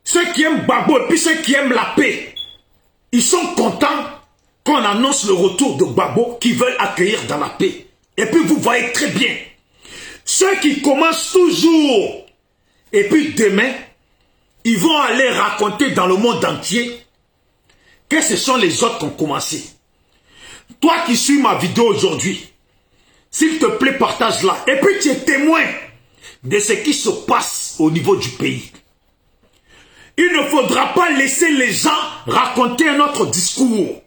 ceux qui aiment Gbagbo et puis ceux qui aiment la paix, ils sont contents qu'on annonce le retour de Gbagbo qu'ils veulent accueillir dans la paix. Et puis vous voyez très bien, ceux qui commencent toujours, et puis demain, ils vont aller raconter dans le monde entier que ce sont les autres qui ont commencé. Toi qui suis ma vidéo aujourd'hui, s'il te plaît, partage-la. Et puis tu es témoin de ce qui se passe au niveau du pays. Il ne faudra pas laisser les gens raconter un autre discours.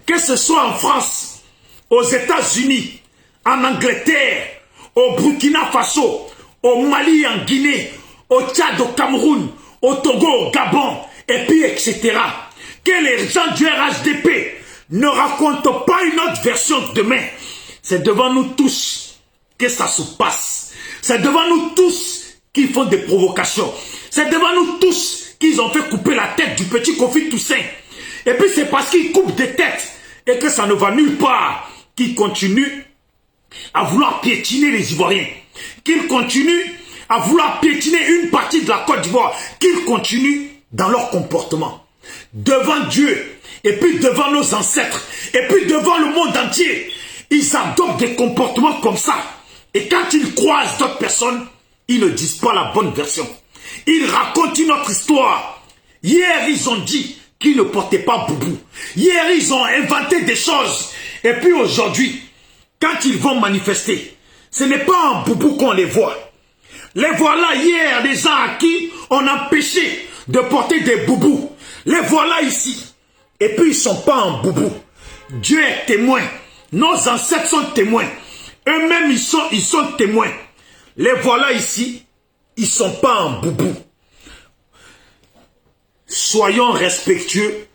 Que ce soit en France, aux États-Unis, en Angleterre, au Burkina Faso, au Mali, en Guinée, au Tchad, au Cameroun, au Togo, au Gabon, et puis etc. Que les gens du RHDP ne racontent pas une autre version demain. C'est devant nous tous que ça se passe. C'est devant nous tous qu'ils font des provocations. C'est devant nous tous qu'ils ont fait couper la tête du petit Kofi Toussaint. Et puis c'est parce qu'ils coupent des têtes et que ça ne va nulle part qu'ils continuent à vouloir piétiner les Ivoiriens. Qu'ils continuent à vouloir piétiner une partie de la Côte d'Ivoire. Qu'ils continuent dans leur comportement. Devant Dieu, et puis devant nos ancêtres, et puis devant le monde entier. Ils adoptent des comportements comme ça. Et quand ils croisent d'autres personnes, ils ne disent pas la bonne version. Ils racontent une autre histoire. Hier, ils ont dit qu'ils ne portaient pas boubou. Hier, ils ont inventé des choses. Et puis aujourd'hui, quand ils vont manifester, ce n'est pas en boubou qu'on les voit. Les voilà hier, des gens à qui on a empêché de porter des boubous. Les voilà ici. Et puis ils ne sont pas en boubou. Dieu est témoin. Nos ancêtres sont témoins. Eux-mêmes, ils sont témoins. Les voilà ici. Ils ne sont pas en boubou. Soyons respectueux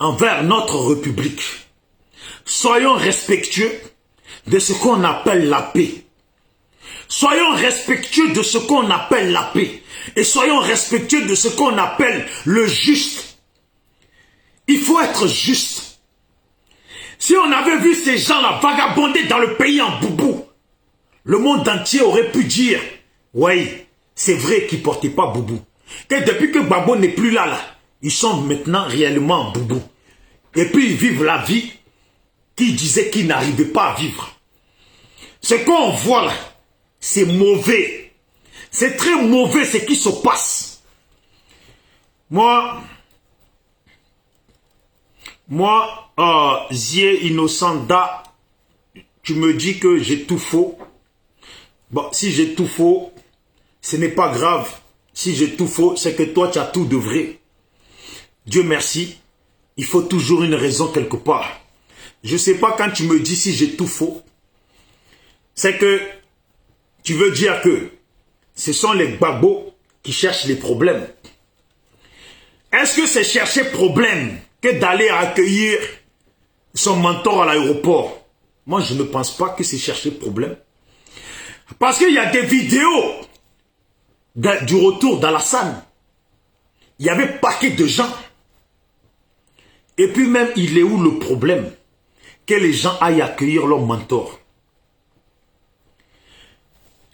envers notre République. Soyons respectueux de ce qu'on appelle la paix. Soyons respectueux de ce qu'on appelle la paix. Et soyons respectueux de ce qu'on appelle le juste. Il faut être juste. Si on avait vu ces gens-là vagabonder dans le pays en boubou, le monde entier aurait pu dire, oui, c'est vrai qu'ils ne portaient pas boubou. Que depuis que Gbagbo n'est plus là, ils sont maintenant réellement en boubou. Et puis ils vivent la vie qu'ils disaient qu'ils n'arrivaient pas à vivre. Ce qu'on voit là, c'est mauvais. C'est très mauvais ce qui se passe. Moi, Zie Innocenda, tu me dis que j'ai tout faux. Bon, si j'ai tout faux, ce n'est pas grave. Si j'ai tout faux, c'est que toi, tu as tout de vrai. Dieu merci, il faut toujours une raison quelque part. Je ne sais pas quand tu me dis si j'ai tout faux. C'est que tu veux dire que ce sont les Gbagbo qui cherchent les problèmes. Est-ce que c'est chercher problème que d'aller accueillir son mentor à l'aéroport? Moi, je ne pense pas que c'est chercher problème. Parce qu'il y a des vidéos du retour d'Alassane. Il y avait paquet de gens. Et puis même, il est où le problème? Que les gens aillent accueillir leur mentor.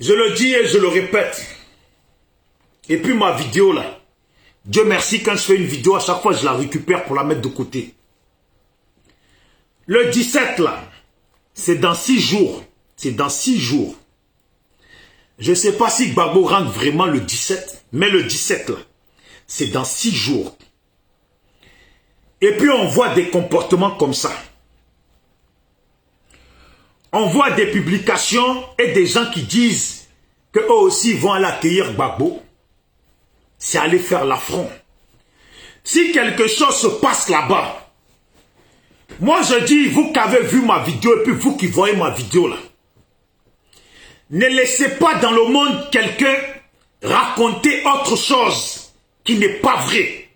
Je le dis et je le répète. Et puis ma vidéo là, Dieu merci, quand je fais une vidéo, à chaque fois je la récupère pour la mettre de côté. Le 17 là, c'est dans 6 jours. C'est dans 6 jours. Je ne sais pas si Gbagbo rentre vraiment le 17, mais le 17 là, c'est dans 6 jours. Et puis on voit des comportements comme ça. On voit des publications et des gens qui disent qu'eux aussi vont aller accueillir Gbagbo. C'est aller faire l'affront. Si quelque chose se passe là-bas, moi je dis, vous qui avez vu ma vidéo et puis vous qui voyez ma vidéo là, ne laissez pas dans le monde quelqu'un raconter autre chose qui n'est pas vrai.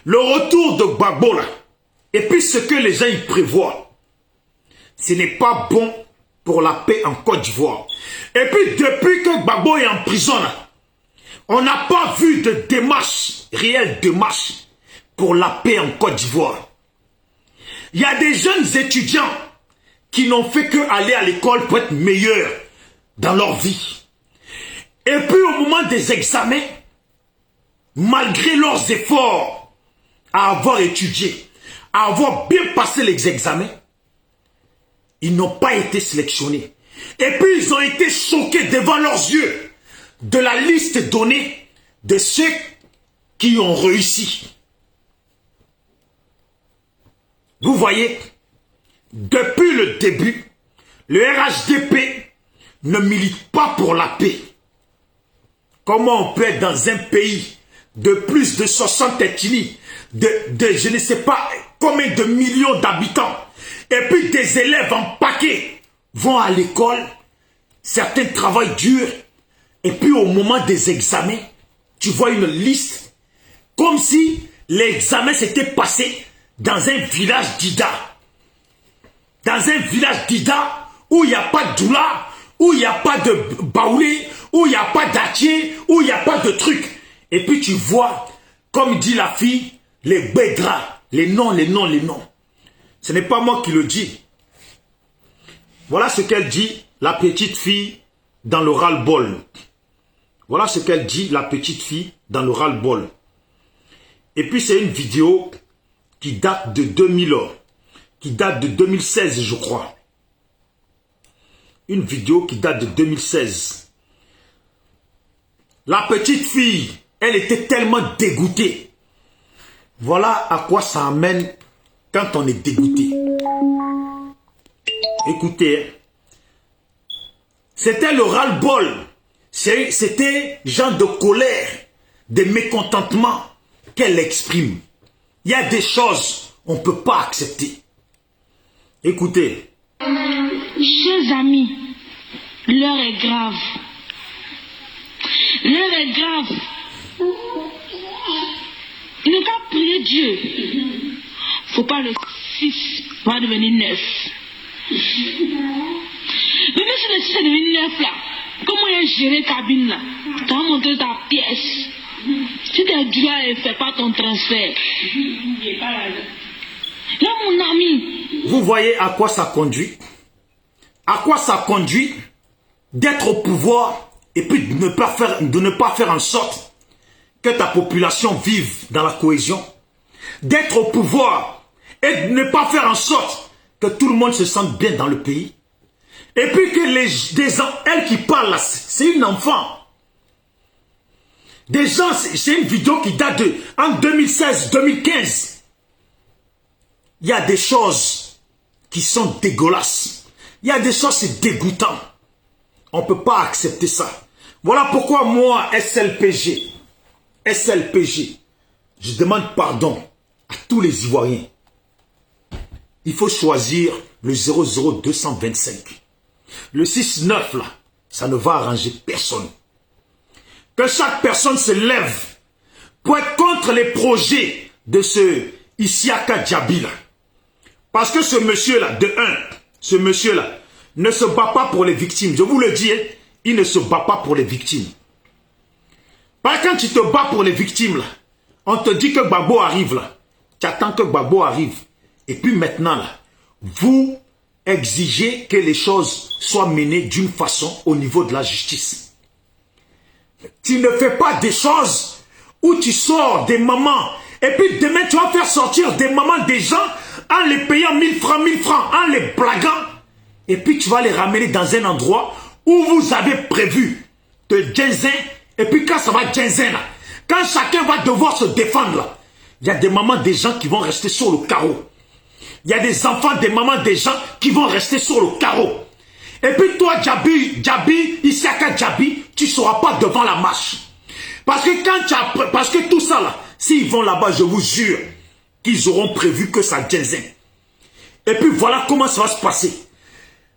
Le retour de Gbagbo là, et puis ce que les gens y prévoient, ce n'est pas bon pour la paix en Côte d'Ivoire. Et puis depuis que Gbagbo est en prison là, on n'a pas vu de démarche, réelle démarche pour la paix en Côte d'Ivoire. Il y a des jeunes étudiants qui n'ont fait qu'aller à l'école pour être meilleurs dans leur vie. Et puis au moment des examens, malgré leurs efforts à avoir étudié, à avoir bien passé les examens, ils n'ont pas été sélectionnés. Et puis ils ont été choqués devant leurs yeux de la liste donnée de ceux qui ont réussi. Vous voyez, depuis le début, le RHDP ne milite pas pour la paix. Comment on peut être dans un pays de plus de 60 ethnies, de je ne sais pas combien de millions d'habitants, et puis des élèves en paquet vont à l'école, certains travaillent dur, et puis au moment des examens, tu vois une liste, comme si l'examen s'était passé dans un village d'Ida. Dans un village d'Ida où il n'y a pas de doula, où il n'y a pas de baoulé, où il n'y a pas d'atier, où il n'y a pas de truc. Et puis tu vois, comme dit la fille, les bédras, les noms, les noms, les noms. Ce n'est pas moi qui le dis. Voilà ce qu'elle dit, la petite fille, dans le ras-le-bol. Voilà ce qu'elle dit, la petite fille, dans le ras-le-bol. Et puis c'est une vidéo qui date de 2000 ans, qui date de 2016, je crois. Une vidéo qui date de 2016. La petite fille, elle était tellement dégoûtée. Voilà à quoi ça amène quand on est dégoûté. Écoutez, c'était le ras-le-bol. C'était genre de colère, de mécontentement qu'elle exprime. Il y a des choses qu'on ne peut pas accepter. Écoutez. Chers amis, l'heure est grave. L'heure est grave. Il ne faut pas prier Dieu. Faut pas le 6 va devenir 9. Mais même si le 6 est devenu 9 là, comment il a géré cabine là? Tu as montré ta pièce. Si tu es dur et ne fais pas ton transfert. Là mon ami. Vous voyez à quoi ça conduit? À quoi ça conduit d'être au pouvoir et puis de ne pas faire en sorte que ta population vive dans la cohésion? D'être au pouvoir et de ne pas faire en sorte que tout le monde se sente bien dans le pays? Et puis que elle qui parle là, c'est une enfant. Des gens, c'est une vidéo qui date de en 2016-2015. Il y a des choses qui sont dégueulasses. Il y a des choses, c'est dégoûtant. On ne peut pas accepter ça. Voilà pourquoi moi, SLPG, je demande pardon à tous les Ivoiriens. Il faut choisir le 00225. Le 6-9 là, ça ne va arranger personne. Que chaque personne se lève pour être contre les projets de ce Isiaka Diaby là. Parce que ce monsieur-là, ce monsieur-là, ne se bat pas pour les victimes. Je vous le dis, il ne se bat pas pour les victimes. Parce que quand tu te bats pour les victimes, là, on te dit que Gbagbo arrive là. Tu attends que Gbagbo arrive. Et puis maintenant, là, vous exigez que les choses soient menées d'une façon au niveau de la justice. Tu ne fais pas des choses où tu sors des mamans. Et puis demain, tu vas faire sortir des mamans des gens en les payant 1000 francs, en les blaguant. Et puis tu vas les ramener dans un endroit où vous avez prévu de Djenzin. Et puis quand ça va Djenzin là, quand chacun va devoir se défendre là, il y a des mamans des gens qui vont rester sur le carreau. Il y a des enfants des mamans des gens qui vont rester sur le carreau. Et puis toi Diaby, Isiaka Diaby, tu ne seras pas devant la marche. Parce que tout ça là, s'ils vont là-bas, je vous jure qu'ils auront prévu que ça Djenzin. Et puis voilà comment ça va se passer.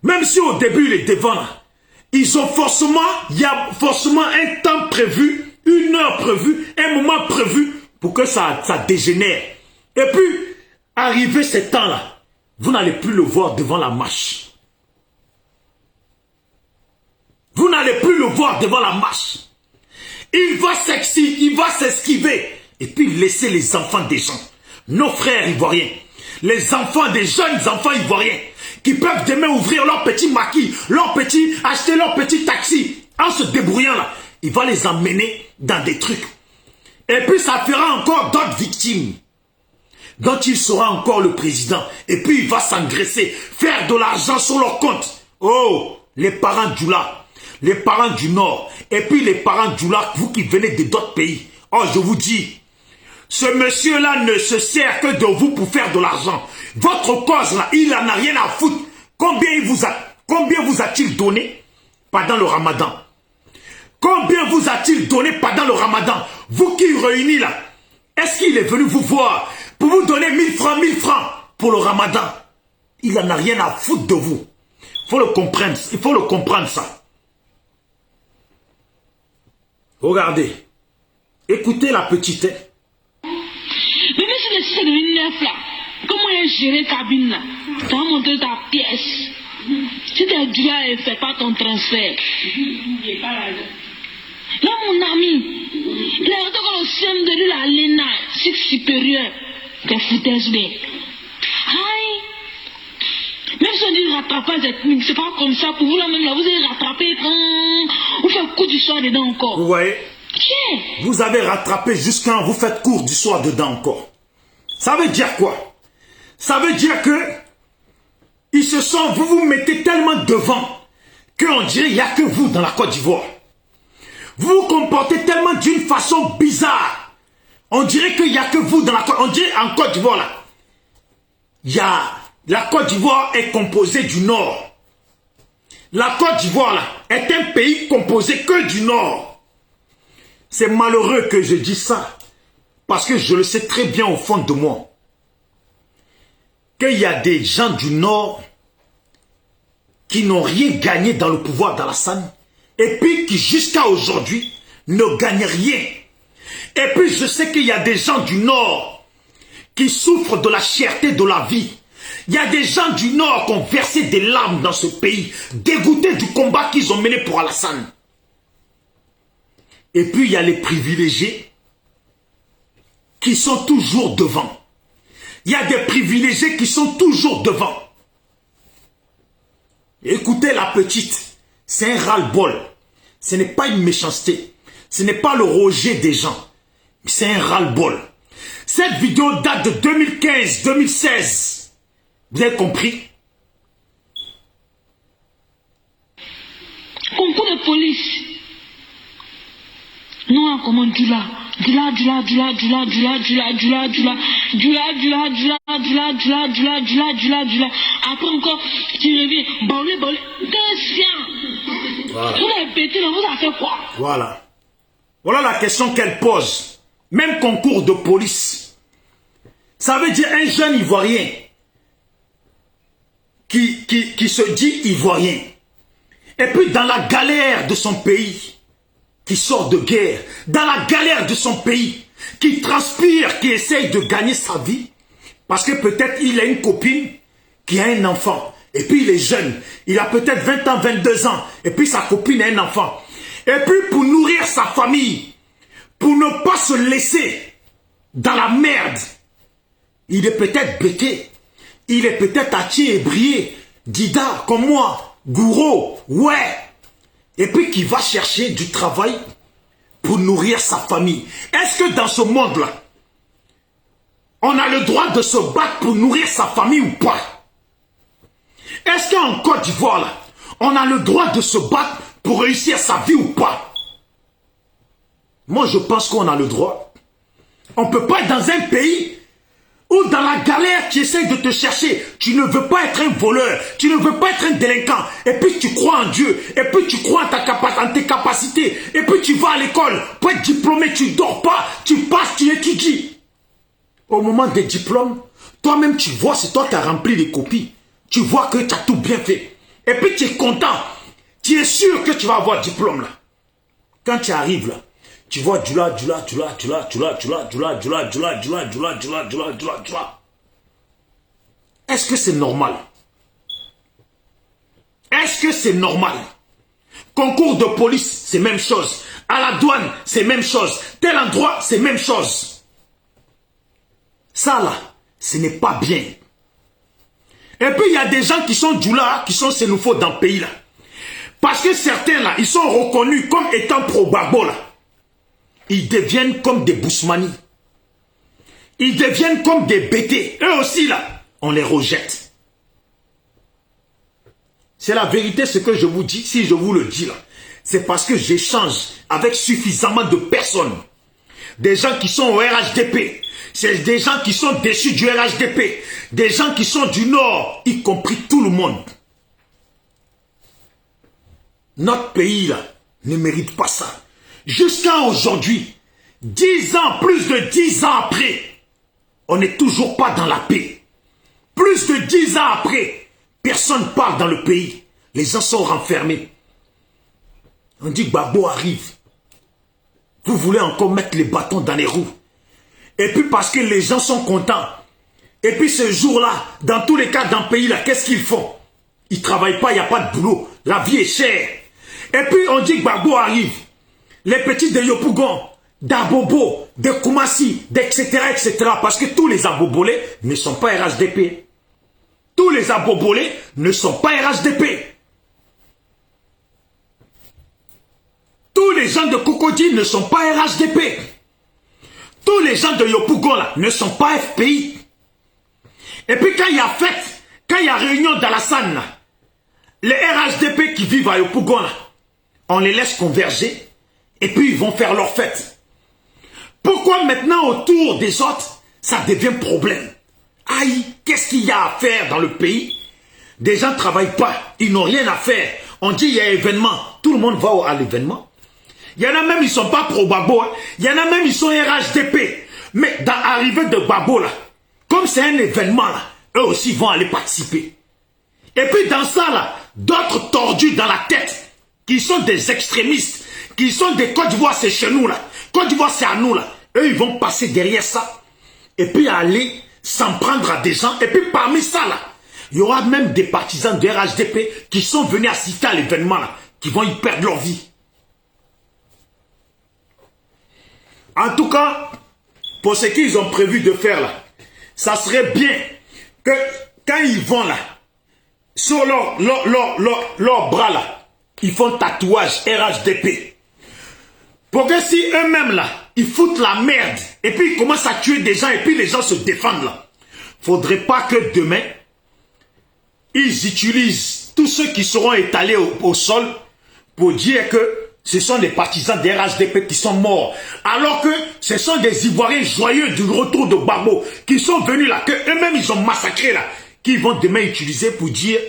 Même si au début il est devant là, ils ont forcément, il y a forcément un temps prévu, une heure prévue, un moment prévu pour que ça dégénère. Et puis, arrivé ce temps-là, vous n'allez plus le voir devant la marche. Vous n'allez plus le voir devant la marche. Il va s'esquiver et puis laisser les enfants des gens, nos frères ivoiriens, les enfants des jeunes enfants ivoiriens, qui peuvent demain ouvrir leur petit maquis, acheter leur petit taxi, en se débrouillant là. Il va les emmener dans des trucs. Et puis ça fera encore d'autres victimes, dont il sera encore le président. Et puis il va s'engraisser, faire de l'argent sur leur compte. Oh, les parents du là, les parents du Nord, et puis les parents du là, vous qui venez de d'autres pays. Oh, je vous dis, ce monsieur-là ne se sert que de vous pour faire de l'argent. Votre cause là, il n'en a rien à foutre. Combien vous a-t-il donné pendant le Ramadan? Combien vous a-t-il donné pendant le Ramadan? Vous qui réunis là, est-ce qu'il est venu vous voir pour vous donner 1000 francs pour le Ramadan? Il n'en a rien à foutre de vous. Il faut le comprendre ça. Regardez. Écoutez la petite. Mais si le 6 est devenu 9 là, comment il a géré cabine là? Tu as montré ta pièce. Si tu as dû là et fais pas ton transfert. Là, mon ami, il est rentré comme le CM de la Lena, cycle supérieur. T'es foutaise, mais. Aïe! Même si on dit rattrapage ethnique, c'est pas comme ça. Pour vous, là, même là, vous allez rattraper quand vous faites cours du soir dedans encore. Vous voyez? Tiens! Vous avez rattrapé jusqu'à vous faites cours du soir dedans encore. Ça veut dire quoi? Ça veut dire que ils se sont, vous vous mettez tellement devant qu'on dirait qu'il n'y a que vous dans la Côte d'Ivoire. Vous vous comportez tellement d'une façon bizarre. On dirait qu'il n'y a que vous dans la Côte. On dirait en Côte d'Ivoire là. La Côte d'Ivoire est composée du Nord. La Côte d'Ivoire là est un pays composé que du Nord. C'est malheureux que je dise ça. Parce que je le sais très bien au fond de moi. Qu'il y a des gens du Nord qui n'ont rien gagné dans le pouvoir d'Alassane et puis qui jusqu'à aujourd'hui ne gagnent rien. Et puis je sais qu'il y a des gens du Nord qui souffrent de la cherté de la vie. Il y a des gens du Nord qui ont versé des larmes dans ce pays, dégoûtés du combat qu'ils ont mené pour Alassane. Et puis il y a les privilégiés qui sont toujours devant. Il y a des privilégiés qui sont toujours devant. Écoutez la petite, c'est un ras-le-bol. Ce n'est pas une méchanceté. Ce n'est pas le rejet des gens. C'est un ras-le-bol. Cette vidéo date de 2015-2016. Vous avez compris? Concours de police. Non, comment du là. Après encore, tu reviens, bolé. Voilà. Vous avez pété, vous avez fait quoi? Voilà. Voilà la question qu'elle pose. Même concours de police. Ça veut dire un jeune Ivoirien qui se dit Ivoirien. Et puis dans la galère de son pays, qui sort de guerre, dans la galère de son pays, qui transpire, qui essaye de gagner sa vie, parce que peut-être il a une copine qui a un enfant, et puis il est jeune, il a peut-être 20 ans, 22 ans, et puis sa copine a un enfant. Et puis pour nourrir sa famille, pour ne pas se laisser dans la merde, il est peut-être bêté, il est peut-être Atié et Brié, Dida, comme moi, Gouraud, ouais. Et puis qui va chercher du travail pour nourrir sa famille. Est-ce que dans ce monde-là, on a le droit de se battre pour nourrir sa famille ou pas? Est-ce qu'en Côte d'Ivoire, là, on a le droit de se battre pour réussir sa vie ou pas? Moi, je pense qu'on a le droit. On ne peut pas être dans un pays où dans la galère, tu essaies de te chercher. Tu ne veux pas être un voleur. Tu ne veux pas être un délinquant. Et puis tu crois en Dieu. Et puis tu crois en tes capacités. Et puis tu vas à l'école. Pour être diplômé, tu ne dors pas. Tu passes, tu étudies. Au moment des diplômes, toi-même tu vois, c'est toi qui as rempli les copies. Tu vois que tu as tout bien fait. Et puis tu es content. Tu es sûr que tu vas avoir diplôme là. Quand tu arrives là, tu vois du là. Est-ce que c'est normal? Est-ce que c'est normal? Concours de police, c'est même chose. À la douane, c'est même chose. Tel endroit, c'est même chose. Ça là, ce n'est pas bien. Et puis il y a des gens qui sont du là, qui sont xénophobes dans le pays là. Parce que certains là, ils sont reconnus comme étant pro-Gbagbo là. Ils deviennent comme des Bousmani. Ils deviennent comme des bêtés. Eux aussi, là, on les rejette. C'est la vérité ce que je vous dis, si je vous le dis là. C'est parce que j'échange avec suffisamment de personnes. Des gens qui sont au RHDP. C'est des gens qui sont déçus du RHDP. Des gens qui sont du Nord, y compris tout le monde. Notre pays, là, ne mérite pas ça. Jusqu'à aujourd'hui, 10 ans, plus de 10 ans après, on n'est toujours pas dans la paix. Plus de 10 ans après, personne ne parle dans le pays. Les gens sont renfermés. On dit Gbagbo arrive. Vous voulez encore mettre les bâtons dans les roues. Et puis parce que les gens sont contents. Et puis ce jour-là, dans tous les cas dans le pays, là, qu'est-ce qu'ils font? Ils ne travaillent pas, il n'y a pas de boulot. La vie est chère. Et puis on dit que Gbagbo arrive. Les petits de Yopougon, d'Abobo, de Koumassi, etc., etc. Parce que tous les Abobolés ne sont pas RHDP. Tous les Abobolés ne sont pas RHDP. Tous les gens de Cocody ne sont pas RHDP. Tous les gens de Yopougon là, ne sont pas FPI. Et puis quand il y a fête, quand il y a réunion d'Alassane là, les RHDP qui vivent à Yopougon là, on les laisse converger et puis ils vont faire leur fête. Pourquoi maintenant autour des autres, ça devient problème? Aïe, qu'est-ce qu'il y a à faire dans le pays? Des gens ne travaillent pas, ils n'ont rien à faire. On dit il y a événement, tout le monde va à l'événement. Il y en a même, ils ne sont pas pro-Gbagbo. Hein. Il y en a même, ils sont RHDP. Mais dans l'arrivée de Gbagbo, là, comme c'est un événement, là, eux aussi vont aller participer. Et puis dans ça, là, d'autres tordus dans la tête, qui sont des extrémistes, qui sont des Côte d'Ivoire, c'est chez nous, là. Côte d'Ivoire, c'est à nous, là. Eux, ils vont passer derrière ça. Et puis aller s'en prendre à des gens. Et puis parmi ça, là, il y aura même des partisans de RHDP qui sont venus assister à l'événement, là, qui vont y perdre leur vie. En tout cas, pour ce qu'ils ont prévu de faire là, ça serait bien que quand ils vont là, sur leur bras là, ils font tatouage RHDP. Pour que si eux-mêmes là, ils foutent la merde, et puis ils commencent à tuer des gens, et puis les gens se défendent là. Faudrait pas que demain, ils utilisent tous ceux qui seront étalés au sol pour dire que ce sont des partisans des RHDP qui sont morts. Alors que ce sont des Ivoiriens joyeux du retour de Gbagbo qui sont venus là, que eux-mêmes ils ont massacré là, qu'ils vont demain utiliser pour dire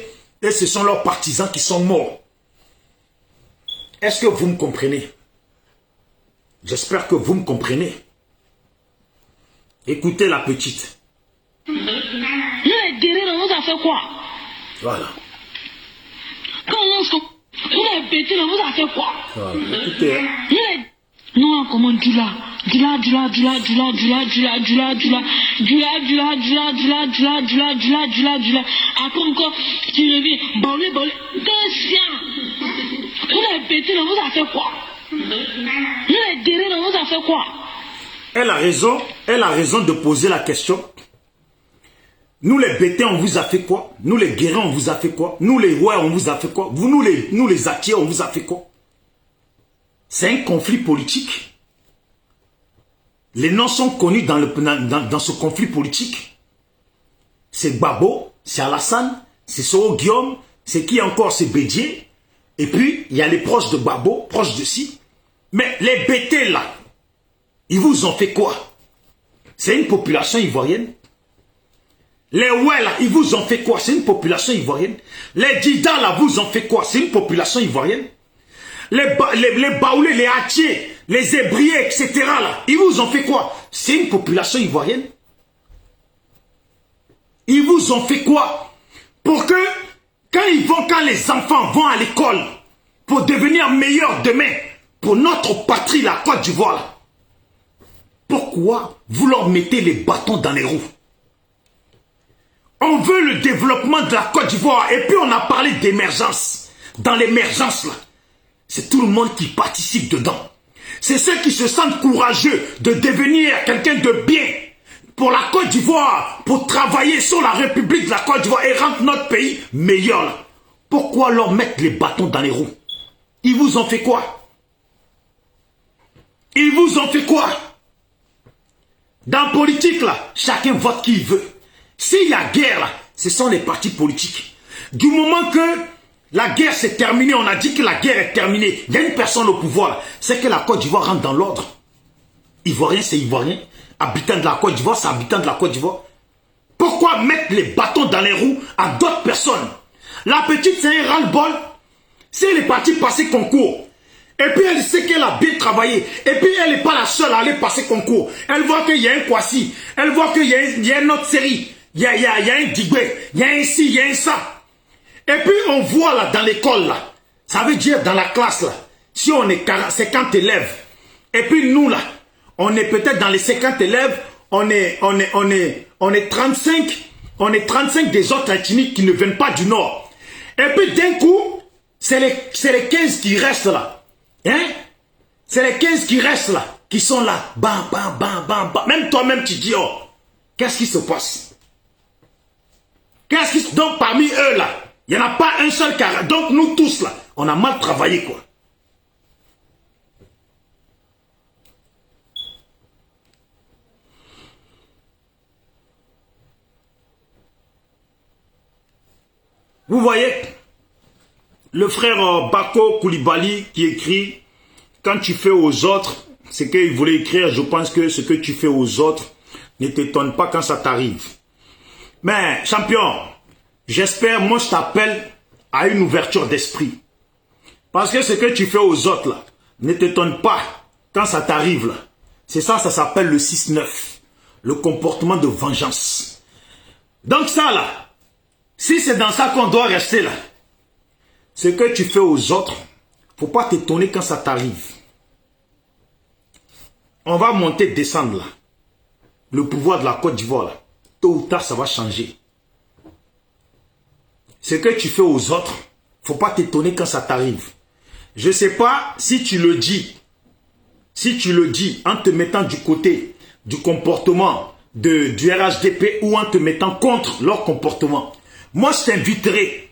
que ce sont leurs partisans qui sont morts. Est-ce que vous me comprenez? J'espère que vous me comprenez. Écoutez la petite. Nous les guerriers, on vous a fait quoi? Voilà. Quand vous les bêtés, on vous a fait quoi? Voilà. Écoutez. Non, comment Dula. Après encore, tu reviens. Baoulé. Vous les bêtés, on vous a fait quoi? Nous les guerriers, on vous a fait quoi? Elle a raison de poser la question. Nous les bêtés, on vous a fait quoi? Nous les guerriers, on vous a fait quoi? Nous les rois, on vous a fait quoi? Vous, nous les atiers, on vous a fait quoi? C'est un conflit politique. Les noms sont connus dans ce conflit politique. C'est Gbagbo, c'est Alassane, c'est Soro Guillaume, c'est qui encore? C'est Bédié. Et puis, il y a les proches de Gbagbo, proches de si. Mais les bêtés là, ils vous ont fait quoi? C'est une population ivoirienne. Les ouais là, ils vous ont fait quoi? C'est une population ivoirienne. Les Dida là, vous ont fait quoi? C'est une population ivoirienne. Les Baoulés, les Hatiers, les Ébriés, etc. là, ils vous ont fait quoi? C'est une population ivoirienne. Ils vous ont fait quoi? Pour que, quand les enfants vont à l'école, pour devenir meilleurs demain, pour notre patrie, la Côte d'Ivoire, pourquoi vous leur mettez les bâtons dans les roues? On veut le développement de la Côte d'Ivoire, et puis on a parlé d'émergence. Dans l'émergence là, c'est tout le monde qui participe dedans. C'est ceux qui se sentent courageux de devenir quelqu'un de bien pour la Côte d'Ivoire, pour travailler sur la République de la Côte d'Ivoire et rendre notre pays meilleur. Là. Pourquoi leur mettre les bâtons dans les roues? Ils vous ont fait quoi? Ils vous ont fait quoi? Dans la politique, là, chacun vote qui il veut. S'il y a guerre, là, ce sont les partis politiques. Du moment que la guerre s'est terminée, on a dit que la guerre est terminée, il y a une personne au pouvoir, c'est que la Côte d'Ivoire rentre dans l'ordre. Ivoirien, c'est Ivoirien. Habitant de la Côte d'Ivoire, c'est habitant de la Côte d'Ivoire. Pourquoi mettre les bâtons dans les roues à d'autres personnes? La petite, c'est un ras-le-bol. Si elle est partie passer concours, et puis elle sait qu'elle a bien travaillé, et puis elle n'est pas la seule à aller passer concours. Elle voit qu'il y a un Kwasi, elle voit qu'il y a une autre série, il y a un Digwe, il y a un ci, il y a un ça. Et puis on voit là dans l'école là, ça veut dire dans la classe là, si on est 50 élèves, et puis nous là, on est peut-être dans les 50 élèves, on est 35 des autres ethniques qui ne viennent pas du nord. Et puis d'un coup, c'est les 15 qui restent là. Hein? C'est les 15 qui restent là, qui sont là. Bam, bam, bam, bam, bam. Même toi-même, tu dis, oh, qu'est-ce qui se passe? Donc parmi eux là, il n'y en a pas un seul carré. Donc nous tous là, on a mal travaillé quoi. Vous voyez, le frère Bako Koulibaly qui écrit, quand tu fais aux autres, ce qu'il voulait écrire, je pense que ce que tu fais aux autres ne t'étonne pas quand ça t'arrive. Mais, champion, j'espère, moi je t'appelle à une ouverture d'esprit. Parce que ce que tu fais aux autres là, ne t'étonne pas quand ça t'arrive là. C'est ça, ça s'appelle le 6-9. Le comportement de vengeance. Donc ça là, si c'est dans ça qu'on doit rester là, ce que tu fais aux autres, faut pas t'étonner quand ça t'arrive. On va monter, descendre là. Le pouvoir de la Côte d'Ivoire là, tôt ou tard ça va changer. Ce que tu fais aux autres, faut pas t'étonner quand ça t'arrive. Je sais pas si tu le dis. Si tu le dis en te mettant du côté du comportement du RHDP ou en te mettant contre leur comportement. Moi, je t'inviterai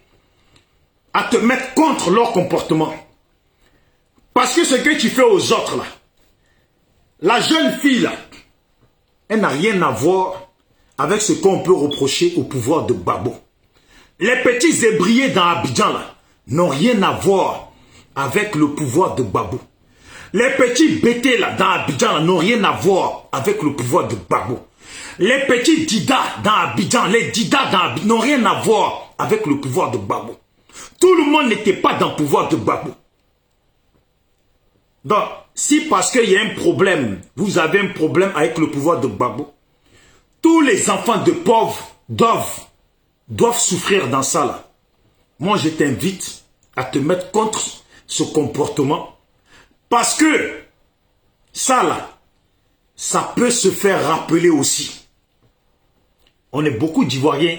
à te mettre contre leur comportement. Parce que ce que tu fais aux autres, là, la jeune fille, là, elle n'a rien à voir avec ce qu'on peut reprocher au pouvoir de Gbagbo. Les petits zébriers dans Abidjan, là, n'ont rien à voir avec le pouvoir de Gbagbo. Les petits bêtés, là, dans Abidjan, là, n'ont rien à voir avec le pouvoir de Gbagbo. Les petits didas dans Abidjan, les didas dans Abidjan n'ont rien à voir avec le pouvoir de Gbagbo. Tout le monde n'était pas dans le pouvoir de Gbagbo. Donc, si parce qu'il y a un problème, vous avez un problème avec le pouvoir de Gbagbo, tous les enfants de pauvres doivent souffrir dans ça là. Moi, je t'invite à te mettre contre ce comportement parce que ça là, ça peut se faire rappeler aussi. On est beaucoup d'Ivoiriens.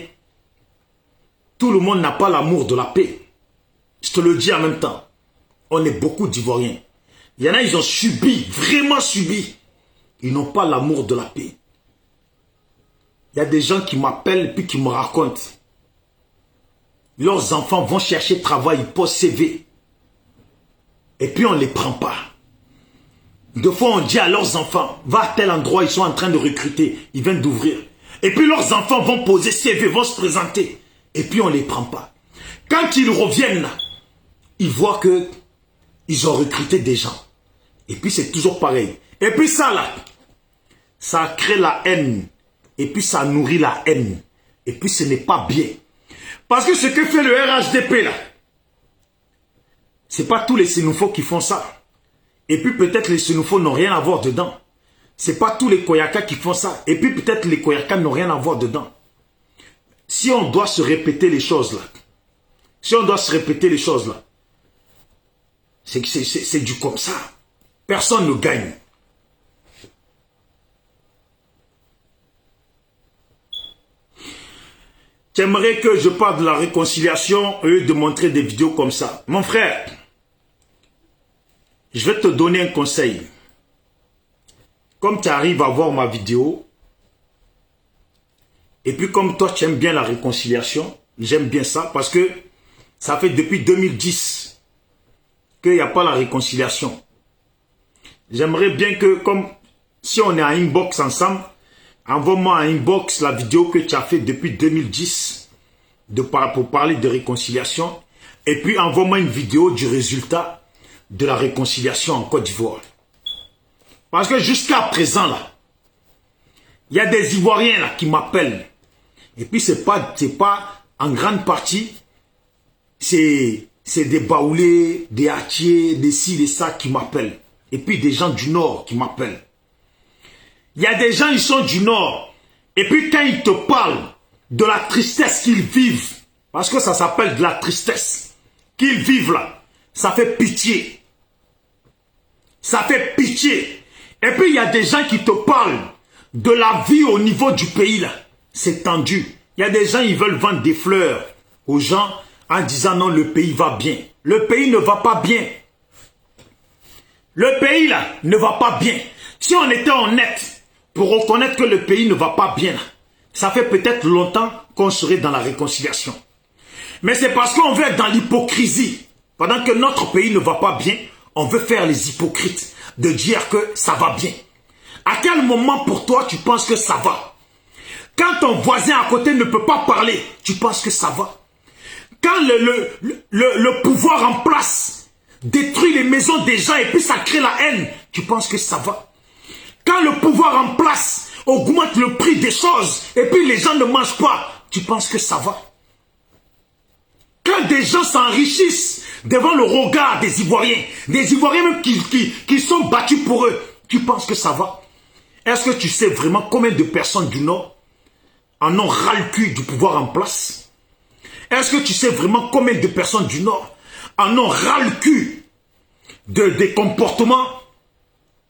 Tout le monde n'a pas l'amour de la paix. Je te le dis en même temps. On est beaucoup d'Ivoiriens. Il y en a, ils ont subi, vraiment subi. Ils n'ont pas l'amour de la paix. Il y a des gens qui m'appellent et puis qui me racontent. Leurs enfants vont chercher travail, ils posent CV. Et puis on ne les prend pas. Deux fois on dit à leurs enfants, va à tel endroit, ils sont en train de recruter, ils viennent d'ouvrir. Et puis leurs enfants vont poser CV, vont se présenter. Et puis on ne les prend pas. Quand ils reviennent là, ils voient que ils ont recruté des gens. Et puis c'est toujours pareil. Et puis ça là, ça crée la haine. Et puis ça nourrit la haine. Et puis ce n'est pas bien. Parce que ce que fait le RHDP là, c'est pas tous les Sénoufos qui font ça. Et puis peut-être les Sénoufos n'ont rien à voir dedans. C'est pas tous les Koyaka qui font ça. Et puis peut-être les Koyaka n'ont rien à voir dedans. Si on doit se répéter les choses là, c'est du comme ça. Personne ne gagne. J'aimerais que je parle de la réconciliation et de montrer des vidéos comme ça. Mon frère, je vais te donner un conseil. Comme tu arrives à voir ma vidéo, et puis comme toi tu aimes bien la réconciliation, j'aime bien ça parce que ça fait depuis 2010 qu'il n'y a pas la réconciliation. J'aimerais bien que, comme si on est en inbox ensemble, envoie-moi en inbox la vidéo que tu as fait depuis 2010 pour parler de réconciliation. Et puis envoie-moi une vidéo du résultat de la réconciliation en Côte d'Ivoire. Parce que jusqu'à présent, là, il y a des Ivoiriens là, qui m'appellent. Et puis c'est pas en grande partie, c'est des Baoulés, des Hatiers, des ci, des ça qui m'appellent. Et puis des gens du Nord qui m'appellent. Il y a des gens, ils sont du Nord. Et puis quand ils te parlent de la tristesse qu'ils vivent, parce que ça s'appelle de la tristesse, qu'ils vivent là, ça fait pitié. Ça fait pitié. Et puis il y a des gens qui te parlent de la vie au niveau du pays là. C'est tendu. Il y a des gens, ils veulent vendre des fleurs aux gens en disant non, le pays va bien. Le pays ne va pas bien. Le pays là ne va pas bien. Si on était honnête pour reconnaître que le pays ne va pas bien, ça fait peut-être longtemps qu'on serait dans la réconciliation. Mais c'est parce qu'on veut être dans l'hypocrisie. Pendant que notre pays ne va pas bien, on veut faire les hypocrites, de dire que ça va bien. À quel moment pour toi tu penses que ça va? Quand ton voisin à côté ne peut pas parler, tu penses que ça va? Quand le pouvoir en place détruit les maisons des gens et puis ça crée la haine, tu penses que ça va? Quand le pouvoir en place augmente le prix des choses et puis les gens ne mangent pas, tu penses que ça va? Quand des gens s'enrichissent devant le regard des Ivoiriens même qui sont battus pour eux, tu penses que ça va? Est-ce que tu sais vraiment combien de personnes du Nord en ont ras le cul du pouvoir en place? Est-ce que tu sais vraiment combien de personnes du Nord en ont ras le cul des comportements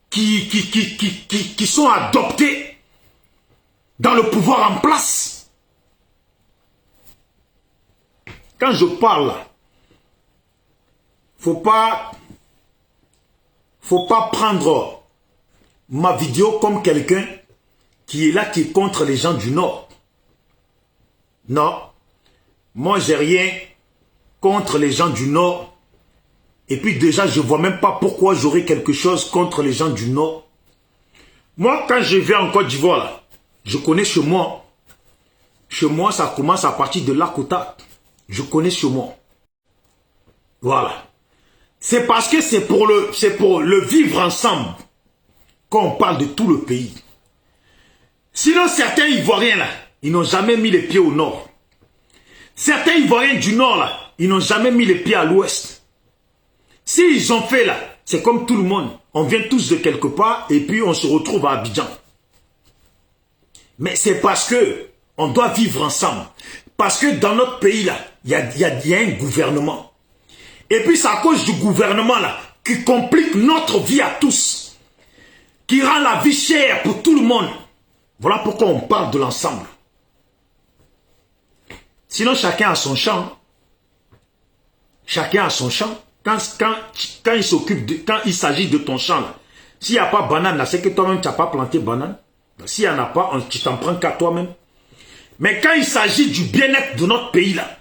qui sont adoptés dans le pouvoir en place? Quand je parle, faut pas prendre ma vidéo comme quelqu'un qui est là, qui est contre les gens du Nord. Non, moi j'ai rien contre les gens du Nord. Et puis déjà, je vois même pas pourquoi j'aurais quelque chose contre les gens du Nord. Moi, quand je vais en Côte d'Ivoire, je connais chez moi. Chez moi, ça commence à partir de Lakota. Je connais chez moi. Voilà. C'est parce que c'est pour le vivre ensemble qu'on parle de tout le pays. Sinon, certains Ivoiriens là, ils n'ont jamais mis les pieds au nord. Certains Ivoiriens du nord là, ils n'ont jamais mis les pieds à l'ouest. S'ils ont fait là, c'est comme tout le monde. On vient tous de quelque part et puis on se retrouve à Abidjan. Mais c'est parce que on doit vivre ensemble. Parce que dans notre pays là, il y a un gouvernement. Et puis c'est à cause du gouvernement là qui complique notre vie à tous. Qui rend la vie chère pour tout le monde. Voilà pourquoi on parle de l'ensemble. Sinon chacun a son champ. Chacun a son champ. Quand il s'occupe de, quand il s'agit de ton champ là, s'il n'y a pas banane là, c'est que toi-même tu n'as pas planté banane. S'il n'y en a pas, tu t'en prends qu'à toi-même. Mais quand il s'agit du bien-être de notre pays là,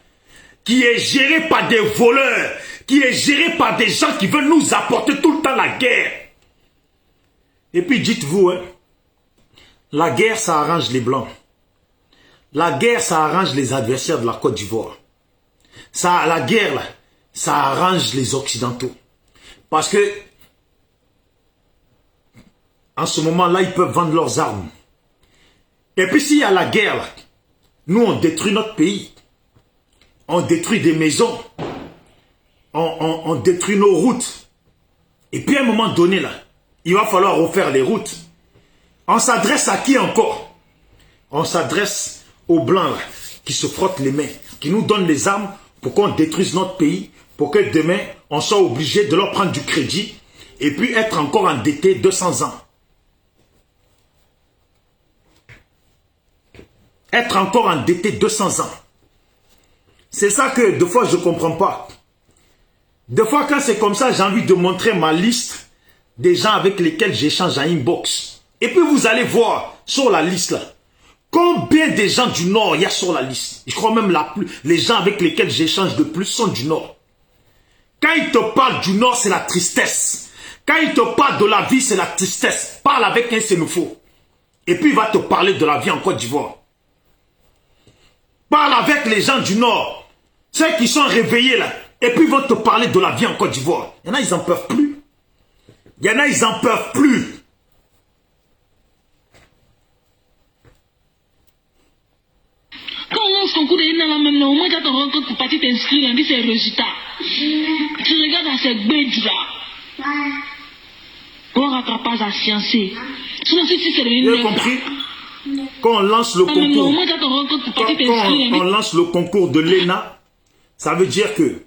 qui est géré par des voleurs, qui est géré par des gens qui veulent nous apporter tout le temps la guerre. Et puis dites-vous, hein, la guerre ça arrange les Blancs. La guerre ça arrange les adversaires de la Côte d'Ivoire. La guerre là, ça arrange les Occidentaux. Parce que en ce moment-là, ils peuvent vendre leurs armes. Et puis s'il y a la guerre là, nous, on détruit notre pays. On détruit des maisons. On détruit nos routes. Et puis à un moment donné, là, il va falloir refaire les routes. On s'adresse à qui encore? On s'adresse aux Blancs là, qui se frottent les mains, qui nous donnent les armes pour qu'on détruise notre pays, pour que demain, on soit obligé de leur prendre du crédit et puis être encore endetté 200 ans. Être encore endetté 200 ans. C'est ça que, des fois, je ne comprends pas. Des fois, quand c'est comme ça, j'ai envie de montrer ma liste des gens avec lesquels j'échange en inbox. Et puis, vous allez voir sur la liste, là, combien de gens du Nord il y a sur la liste. Je crois même les gens avec lesquels j'échange de plus sont du Nord. Quand ils te parlent du Nord, c'est la tristesse. Quand ils te parlent de la vie, c'est la tristesse. Parle avec un Sénoufo. Et puis, il va te parler de la vie en Côte d'Ivoire. Parle avec les gens du Nord, ceux qui sont réveillés là, et puis ils vont te parler de la vie en Côte d'Ivoire. Il y en a, ils n'en peuvent plus. Il y en a, ils n'en peuvent plus. Quand on lance ton coup de haine là même, au moins tu as ton rencontre pour partir t'inscrire, on dit c'est le résultat. Tu regardes à ces bêtes là. Pour rattrapage à sciencer. Sinon, si c'est le. Vous avez compris? Quand on lance le concours, quand on lance le concours de l'ENA, ça veut dire que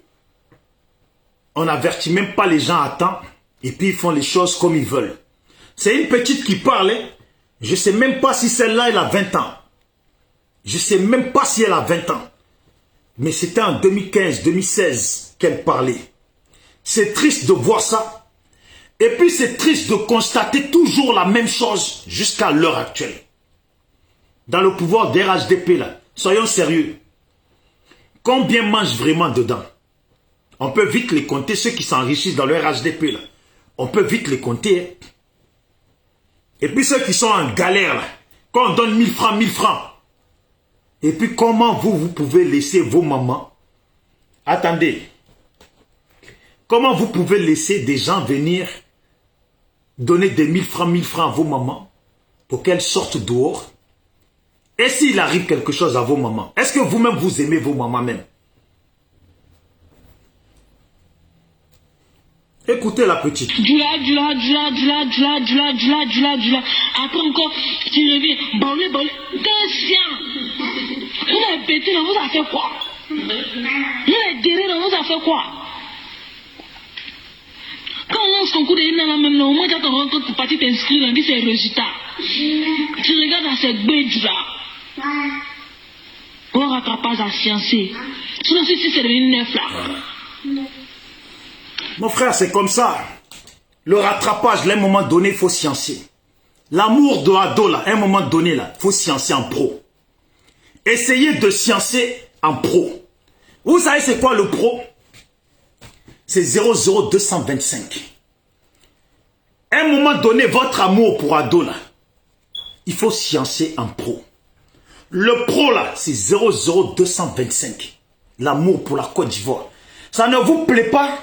on n'avertit même pas les gens à temps et puis ils font les choses comme ils veulent. C'est une petite qui parle, hein. Je ne sais même pas si celle-là elle a 20 ans. Je ne sais même pas si elle a 20 ans. Mais c'était en 2015, 2016 qu'elle parlait. C'est triste de voir ça. Et puis c'est triste de constater toujours la même chose jusqu'à l'heure actuelle. Dans le pouvoir des RHDP là, soyons sérieux. Combien mangent vraiment dedans? On peut vite les compter, ceux qui s'enrichissent dans le RHDP là. On peut vite les compter. Hein. Et puis ceux qui sont en galère là, quand on donne 1000 francs, 1000 francs. Et puis comment vous pouvez laisser vos mamans? Attendez. Comment vous pouvez laisser des gens venir donner des 1000 francs à vos mamans pour qu'elles sortent dehors? Et s'il arrive quelque chose à vos mamans, est-ce que vous-même vous aimez vos mamans même? Écoutez la petite. Après encore, tu reviens. Bolé. Vous avez pété, vous avez fait quoi? Vous avez guéri, vous avez fait quoi? Quand on lance ton coup de haine, même au moins, quand on rencontre pour partir t'inscrire, on dit c'est résultat. Tu regardes à cette bête là. On rattrapage à sciencer. Sinon, si c'est devenu neuf là. Mon frère, c'est comme ça. Le rattrapage, à un moment donné, il faut sciencer. L'amour de ado, là, à un moment donné, là, il faut sciencer en pro. Essayez de sciencer en pro. Vous savez c'est quoi le pro? C'est 00225. À un moment donné, votre amour pour ado, là, il faut sciencer en pro. Le pro, là, c'est 00225. L'amour pour la Côte d'Ivoire. Ça ne vous plaît pas?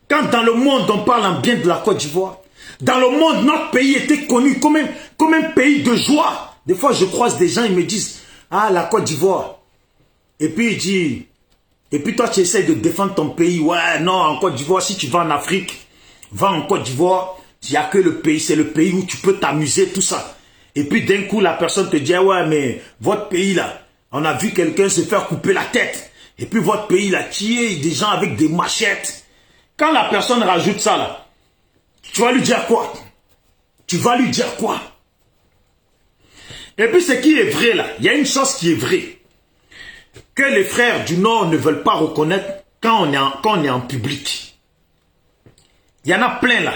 Quand dans le monde, on parle en bien de la Côte d'Ivoire, dans le monde, notre pays était connu comme un pays de joie. Des fois, je croise des gens, ils me disent, ah, la Côte d'Ivoire. Et puis, il dit, et puis toi, tu essaies de défendre ton pays. Ouais, non, en Côte d'Ivoire, si tu vas en Afrique, va en Côte d'Ivoire, il n'y a que le pays, c'est le pays où tu peux t'amuser, tout ça. Et puis, d'un coup, la personne te dit, ah ouais, mais votre pays, là, on a vu quelqu'un se faire couper la tête. Et puis, votre pays, là, tuer des gens avec des machettes. Quand la personne rajoute ça là, tu vas lui dire quoi? Tu vas lui dire quoi? Et puis ce qui est vrai là, il y a une chose qui est vraie. Que les frères du Nord ne veulent pas reconnaître quand on est en public. Il y en a plein là.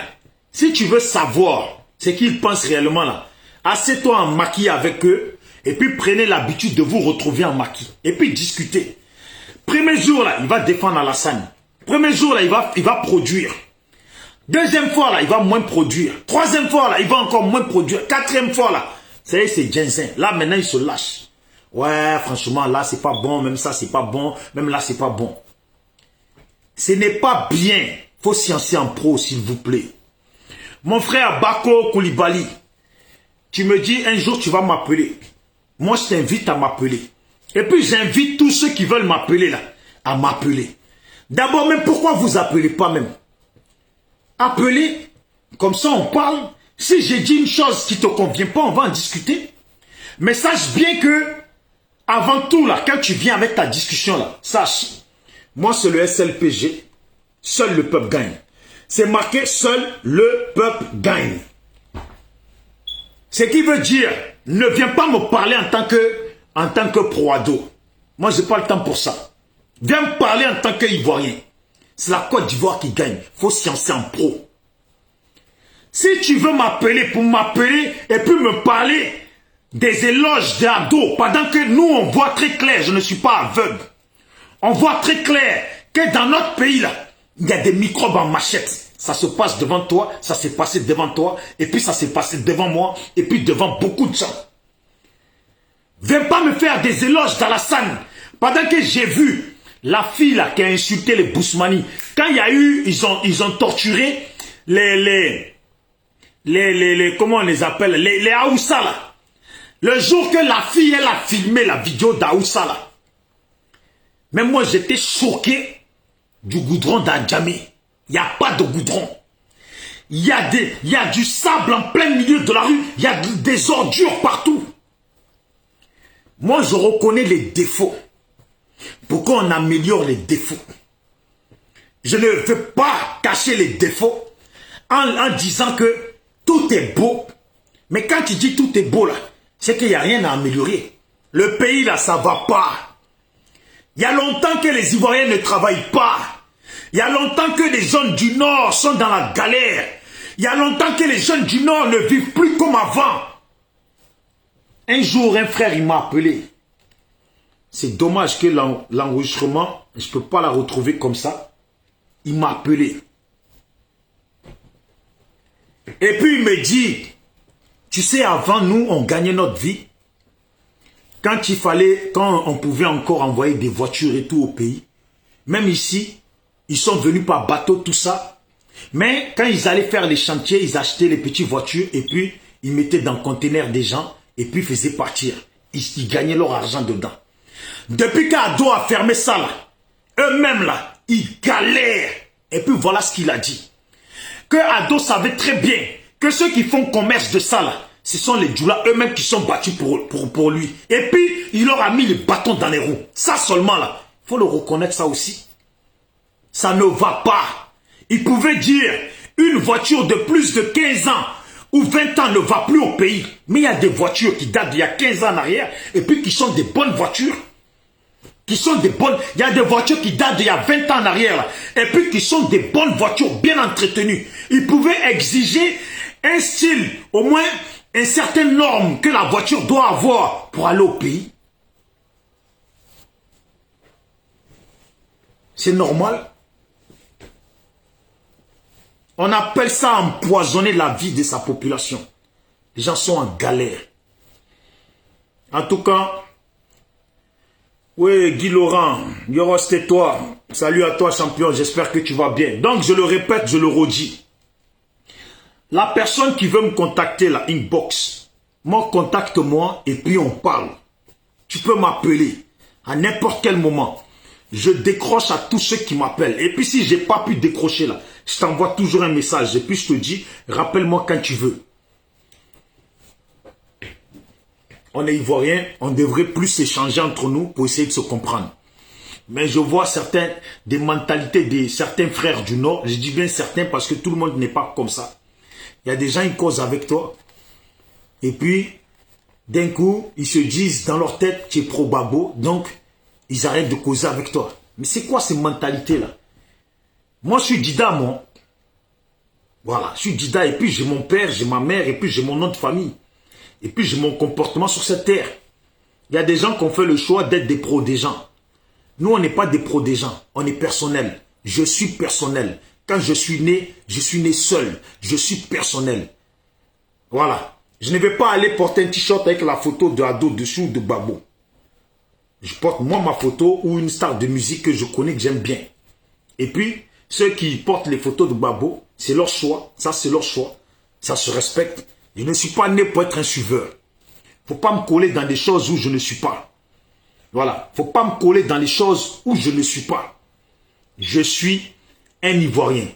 Si tu veux savoir ce qu'ils pensent réellement là, assieds-toi en maquis avec eux et puis prenez l'habitude de vous retrouver en maquis. Et puis discutez. Premier jour là, il va défendre Alassane. Premier jour, là, il va produire. Deuxième fois, là, il va moins produire. Troisième fois, là, il va encore moins produire. Quatrième fois, là, c'est Jensen. Là, maintenant, il se lâche. Ouais, franchement, là, c'est pas bon. Même ça, c'est pas bon. Même là, c'est pas bon. Ce n'est pas bien. Faut sciencer en pro, s'il vous plaît. Mon frère Bako Koulibaly, tu me dis, un jour, tu vas m'appeler. Moi, je t'invite à m'appeler. Et puis, j'invite tous ceux qui veulent m'appeler, là, à m'appeler. D'abord, même pourquoi vous appelez pas même? Appelez, comme ça on parle. Si j'ai dit une chose qui ne te convient pas, on va en discuter. Mais sache bien que, avant tout là, quand tu viens avec ta discussion là, sache, moi c'est le SLPG, seul le peuple gagne. C'est marqué, seul le peuple gagne. Ce qui veut dire, ne viens pas me parler en tant que pro-ado. Moi, je n'ai pas le temps pour ça. Viens me parler en tant qu'Ivoirien. C'est la Côte d'Ivoire qui gagne. Il faut sciencer en pro. Si tu veux m'appeler pour m'appeler et puis me parler des éloges d'ado, pendant que nous, on voit très clair, je ne suis pas aveugle. On voit très clair que dans notre pays, là, il y a des microbes en machette. Ça se passe devant toi, ça s'est passé devant toi, et puis ça s'est passé devant moi, et puis devant beaucoup de gens. Viens pas me faire des éloges d'Alassane. Pendant que j'ai vu la fille là qui a insulté les Bousmani, quand il y a eu, ils ont torturé comment on les appelle, les Aoussa là. Le jour que la fille, elle a filmé la vidéo d'Aoussa là, même moi j'étais choqué du goudron d'Adjamé. Il n'y a pas de goudron. Il y a du sable en plein milieu de la rue. Il y a des ordures partout. Moi je reconnais les défauts. Pourquoi on améliore les défauts? Je ne veux pas cacher les défauts en disant que tout est beau. Mais quand tu dis tout est beau là, c'est qu'il n'y a rien à améliorer. Le pays là, ça ne va pas. Il y a longtemps que les Ivoiriens ne travaillent pas. Il y a longtemps que les jeunes du Nord sont dans la galère. Il y a longtemps que les jeunes du Nord ne vivent plus comme avant. Un jour, un frère, il m'a appelé. C'est dommage que l'enregistrement, je ne peux pas la retrouver comme ça. Il m'a appelé. Et puis il me dit, tu sais, avant nous, on gagnait notre vie. Quand on pouvait encore envoyer des voitures et tout au pays, même ici, ils sont venus par bateau, tout ça. Mais quand ils allaient faire les chantiers, ils achetaient les petites voitures et puis ils mettaient dans le conteneur des gens et puis faisaient partir. Ils gagnaient leur argent dedans. Depuis qu'Ado a fermé ça là, eux-mêmes là, ils galèrent. Et puis voilà ce qu'il a dit. Que Ado savait très bien que ceux qui font commerce de ça là, ce sont les Djoula eux-mêmes qui sont battus pour lui. Et puis, il leur a mis les bâtons dans les roues. Ça seulement là, il faut le reconnaître ça aussi. Ça ne va pas. Il pouvait dire, une voiture de plus de 15 ans ou 20 ans ne va plus au pays. Mais il y a des voitures qui datent d'il y a 15 ans en arrière et puis qui sont des bonnes voitures. Il y a des voitures qui datent d'il y a 20 ans en arrière là, et puis qui sont des bonnes voitures bien entretenues. Il pouvait exiger un style, au moins une certaine norme que la voiture doit avoir pour aller au pays. C'est normal. On appelle ça empoisonner la vie de sa population. Les gens sont en galère. En tout cas, oui, Guy Laurent, Yoros, c'était toi. Salut à toi, champion, j'espère que tu vas bien. Donc, je le répète, je le redis. La personne qui veut me contacter, la inbox, moi, contacte-moi et puis on parle. Tu peux m'appeler à n'importe quel moment. Je décroche à tous ceux qui m'appellent. Et puis, si je n'ai pas pu décrocher là, je t'envoie toujours un message. Et puis, je te dis, rappelle-moi quand tu veux. On est Ivoiriens, on devrait plus s'échanger entre nous pour essayer de se comprendre. Mais je vois des mentalités de certains frères du Nord. Je dis bien certains parce que tout le monde n'est pas comme ça. Il y a des gens qui causent avec toi. Et puis, d'un coup, ils se disent dans leur tête, tu es pro-babo. Donc, ils arrêtent de causer avec toi. Mais c'est quoi ces mentalités-là? Moi, je suis Dida, moi. Voilà, je suis Dida. Et puis, j'ai mon père, j'ai ma mère, et puis j'ai mon nom de famille. Et puis j'ai mon comportement sur cette terre. Il y a des gens qui ont fait le choix d'être des pros des gens. Nous, on n'est pas des pros des gens. On est personnel. Je suis personnel. Quand je suis né seul. Je suis personnel. Voilà. Je ne vais pas aller porter un t-shirt avec la photo de Ado dessus ou de Babo. Je porte moi ma photo ou une star de musique que je connais, que j'aime bien. Et puis, ceux qui portent les photos de Babo, c'est leur choix. Ça, c'est leur choix. Ça se respecte. Je ne suis pas né pour être un suiveur. Faut pas me coller dans des choses où je ne suis pas. Voilà. Faut pas me coller dans les choses où je ne suis pas. Je suis un Ivoirien.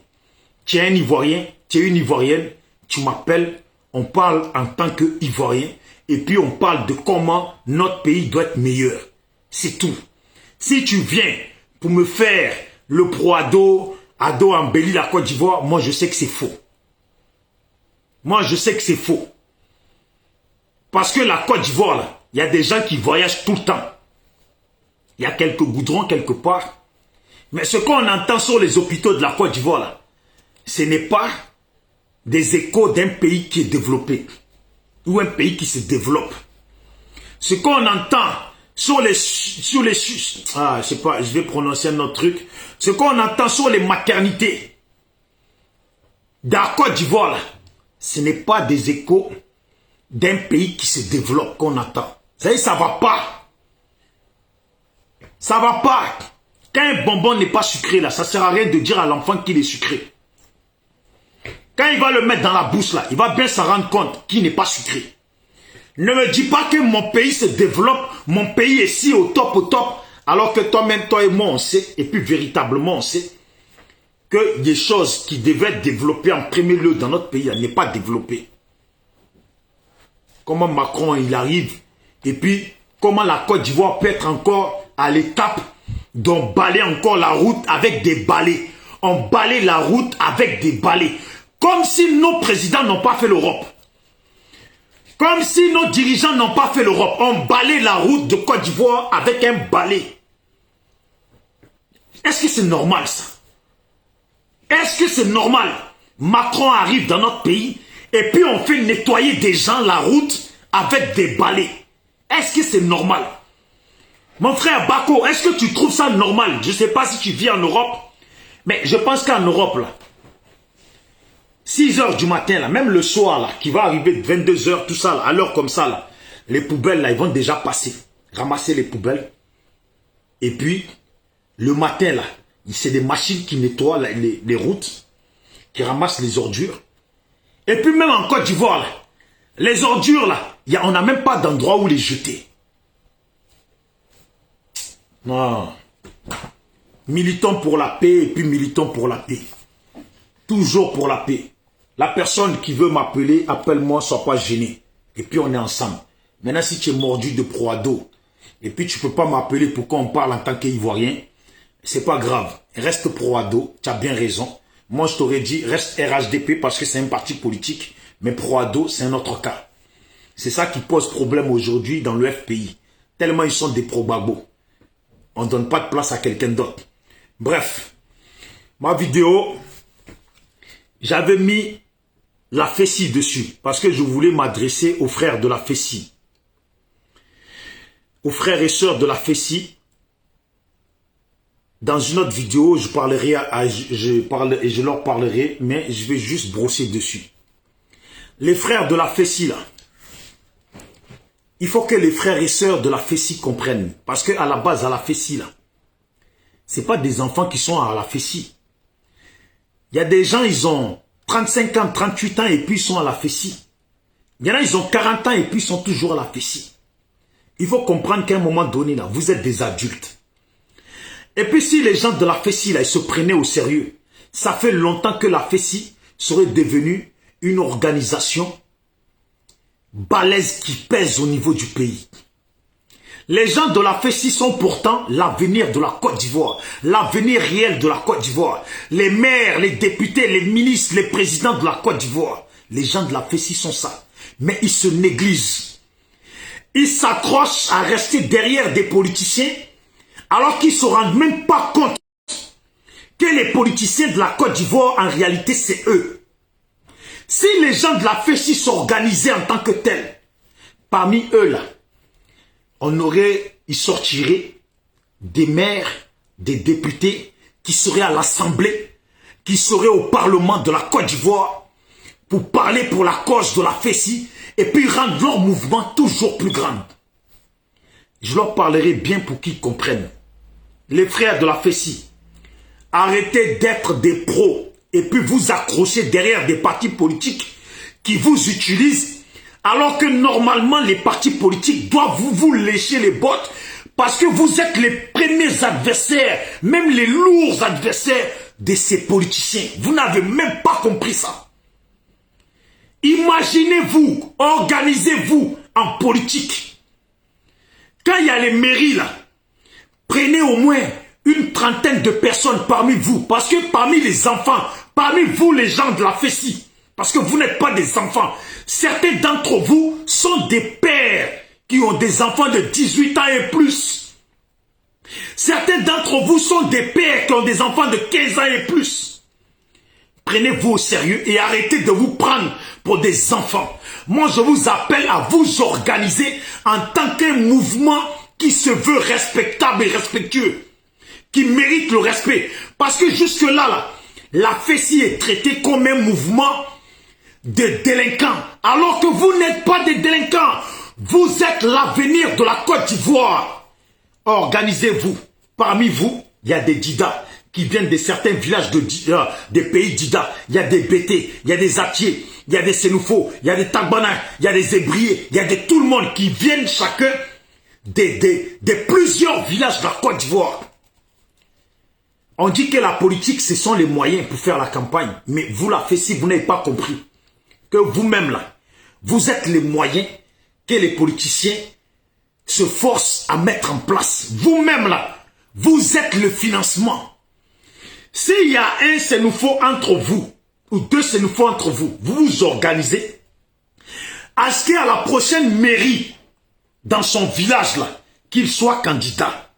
Tu es un Ivoirien, tu es une Ivoirienne, tu m'appelles, on parle en tant qu'Ivoirien, et puis on parle de comment notre pays doit être meilleur. C'est tout. Si tu viens pour me faire le pro-Ado, Ado embellit la Côte d'Ivoire, moi je sais que c'est faux. Moi, je sais que c'est faux. Parce que la Côte d'Ivoire, là, il y a des gens qui voyagent tout le temps. Il y a quelques goudrons quelque part. Mais ce qu'on entend sur les hôpitaux de la Côte d'Ivoire, là, ce n'est pas des échos d'un pays qui est développé. Ou un pays qui se développe. Ce qu'on entend sur les... Ah, je sais pas, je vais prononcer un autre truc. Ce qu'on entend sur les maternités de la Côte d'Ivoire, là, ce n'est pas des échos d'un pays qui se développe qu'on attend. Vous savez, ça ne va pas. Ça ne va pas. Quand un bonbon n'est pas sucré, là, ça ne sert à rien de dire à l'enfant qu'il est sucré. Quand il va le mettre dans la bouche, là, il va bien s'en rendre compte qu'il n'est pas sucré. Ne me dis pas que mon pays se développe, mon pays est si au top, alors que toi-même, toi et moi, on sait, et puis véritablement, on sait, que des choses qui devaient être développées en premier lieu dans notre pays n'est pas développées. Comment Macron il arrive et puis comment la Côte d'Ivoire peut être encore à l'étape d'emballer encore la route avec des balais. On balaye la route avec des balais. Comme si nos présidents n'ont pas fait l'Europe. Comme si nos dirigeants n'ont pas fait l'Europe. On balaye la route de Côte d'Ivoire avec un balai. Est-ce que c'est normal ça? Est-ce que c'est normal? Macron arrive dans notre pays et puis on fait nettoyer des gens la route avec des balais. Est-ce que c'est normal? Mon frère Bako, est-ce que tu trouves ça normal? Je ne sais pas si tu vis en Europe, mais je pense qu'en Europe, là, 6 h du matin, là, même le soir, là, qui va arriver 22 h, tout ça, là, à l'heure comme ça, là, les poubelles, là, ils vont déjà passer, ramasser les poubelles. Et puis, le matin, là, c'est des machines qui nettoient là, les routes, qui ramassent les ordures. Et puis même en Côte d'Ivoire, les ordures, là, on n'a même pas d'endroit où les jeter. Non. Militons pour la paix et puis militons pour la paix. Toujours pour la paix. La personne qui veut m'appeler, appelle-moi, sois pas gêné. Et puis on est ensemble. Maintenant, si tu es mordu de Proado, et puis tu peux pas m'appeler pour qu'on parle en tant qu'Ivoirien, c'est pas grave. Reste Proado, tu as bien raison. Moi, je t'aurais dit, reste RHDP parce que c'est un parti politique, mais Proado, c'est un autre cas. C'est ça qui pose problème aujourd'hui dans le FPI. Tellement ils sont des probabos. On ne donne pas de place à quelqu'un d'autre. Bref, ma vidéo, j'avais mis la Fessi dessus parce que je voulais m'adresser aux frères de la Fessi. Aux frères et sœurs de la Fessi. Dans une autre vidéo, je leur parlerai, mais je vais juste brosser dessus. Les frères de la Fessi, là, il faut que les frères et sœurs de la Fessi comprennent. Parce qu'à la base, à la Fessi, là, ce n'est pas des enfants qui sont à la Fessi. Il y a des gens, ils ont 35 ans, 38 ans et puis ils sont à la Fessi. Il y en a, ils ont 40 ans et puis ils sont toujours à la Fessi. Il faut comprendre qu'à un moment donné, là, vous êtes des adultes. Et puis si les gens de la Fessi, là, ils se prenaient au sérieux, ça fait longtemps que la Fessi serait devenue une organisation balèze qui pèse au niveau du pays. Les gens de la Fessi sont pourtant l'avenir de la Côte d'Ivoire, l'avenir réel de la Côte d'Ivoire. Les maires, les députés, les ministres, les présidents de la Côte d'Ivoire, les gens de la Fessi sont ça. Mais ils se négligent. Ils s'accrochent à rester derrière des politiciens alors qu'ils ne se rendent même pas compte que les politiciens de la Côte d'Ivoire, en réalité, c'est eux. Si les gens de la Fessi s'organisaient en tant que tels, parmi eux là, ils sortiraient des maires, des députés qui seraient à l'Assemblée, qui seraient au Parlement de la Côte d'Ivoire pour parler pour la cause de la Fessi et puis rendre leur mouvement toujours plus grand. Je leur parlerai bien pour qu'ils comprennent. Les frères de la Fessi, arrêtez d'être des pros et puis vous accrocher derrière des partis politiques qui vous utilisent alors que normalement les partis politiques doivent vous lécher les bottes parce que vous êtes les premiers adversaires, même les lourds adversaires de ces politiciens. Vous n'avez même pas compris ça. Imaginez-vous, organisez-vous en politique. Quand il y a les mairies là, prenez au moins une trentaine de personnes parmi vous. Parce que parmi les enfants, parmi vous les gens de la Fessi, parce que vous n'êtes pas des enfants, certains d'entre vous sont des pères qui ont des enfants de 18 ans et plus. Certains d'entre vous sont des pères qui ont des enfants de 15 ans et plus. Prenez-vous au sérieux et arrêtez de vous prendre pour des enfants. Moi, je vous appelle à vous organiser en tant qu'un mouvement qui se veut respectable et respectueux, qui mérite le respect. Parce que jusque-là, là, la Fessi est traitée comme un mouvement de délinquants, alors que vous n'êtes pas des délinquants. Vous êtes l'avenir de la Côte d'Ivoire. Organisez-vous. Parmi vous, il y a des Dida qui viennent de certains villages des pays Dida. Il y a des Bété, il y a des Atiers, il y a des Sénoufos, il y a des Tagbana, il y a des Ébriés, il y a de tout le monde qui viennent chacun de plusieurs villages de la Côte d'Ivoire. On dit que la politique, ce sont les moyens pour faire la campagne. Mais vous la faites si vous n'avez pas compris. Que vous-même là, vous êtes les moyens que les politiciens se forcent à mettre en place. Vous-même là, vous êtes le financement. S'il y a un Sénoufo entre vous, ou deux Sénoufo entre vous, vous vous organisez. Achetez à la prochaine mairie, dans son village là, qu'il soit candidat.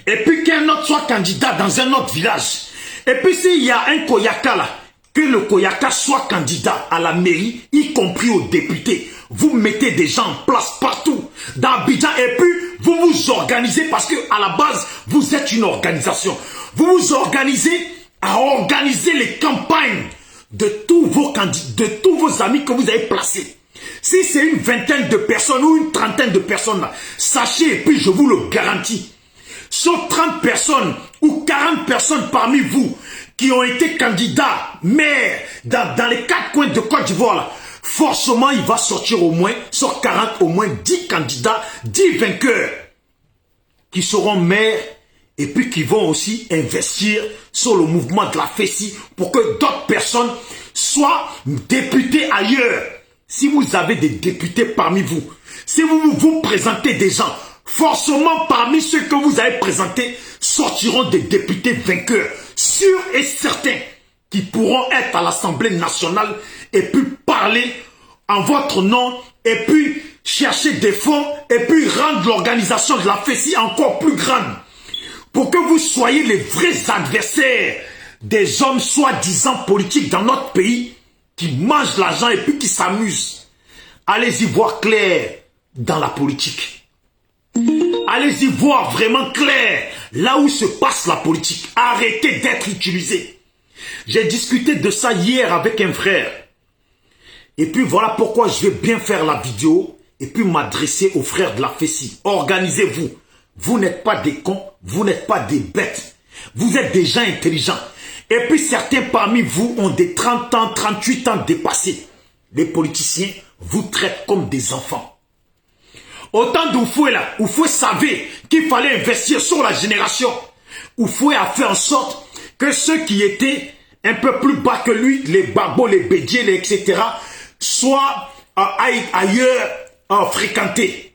et puis qu'un autre soit candidat dans un autre village. Et puis s'il y a un Koyaka là, que le Koyaka soit candidat à la mairie, y compris aux députés. Vous mettez des gens en place partout, dans Abidjan, et puis vous vous organisez parce que à la base, vous êtes une organisation. Vous vous organisez à organiser les campagnes de tous vos candidats, de tous vos amis que vous avez placés. Si c'est une vingtaine de personnes ou une trentaine de personnes là, sachez, et puis je vous le garantis, sur 30 personnes ou 40 personnes parmi vous qui ont été candidats maires dans les 4 coins de Côte d'Ivoire là, forcément il va sortir au moins, sur 40, au moins 10 candidats, 10 vainqueurs qui seront maires et puis qui vont aussi investir sur le mouvement de la FESI pour que d'autres personnes soient députées ailleurs. Si vous avez des députés parmi vous, si vous présentez des gens, forcément parmi ceux que vous avez présentés sortiront des députés vainqueurs, sûrs et certains, qui pourront être à l'Assemblée nationale et puis parler en votre nom et puis chercher des fonds et puis rendre l'organisation de la FESI encore plus grande. Pour que vous soyez les vrais adversaires des hommes soi-disant politiques dans notre pays qui mangent l'argent et puis qui s'amusent. Allez-y voir clair dans la politique. Allez-y voir vraiment clair là où se passe la politique. Arrêtez d'être utilisé. J'ai discuté de ça hier avec un frère. Et puis voilà pourquoi je vais bien faire la vidéo et puis m'adresser aux frères de la FESI. Organisez-vous. Vous n'êtes pas des cons, vous n'êtes pas des bêtes. Vous êtes des gens intelligents. Et puis certains parmi vous ont des 30 ans, 38 ans dépassés. Les politiciens vous traitent comme des enfants. Autant d'Oufoué là, Oufoué savait qu'il fallait investir sur la génération. Oufoué a fait en sorte que ceux qui étaient un peu plus bas que lui, les Babos, les Bédiers, les etc., soient ailleurs fréquentés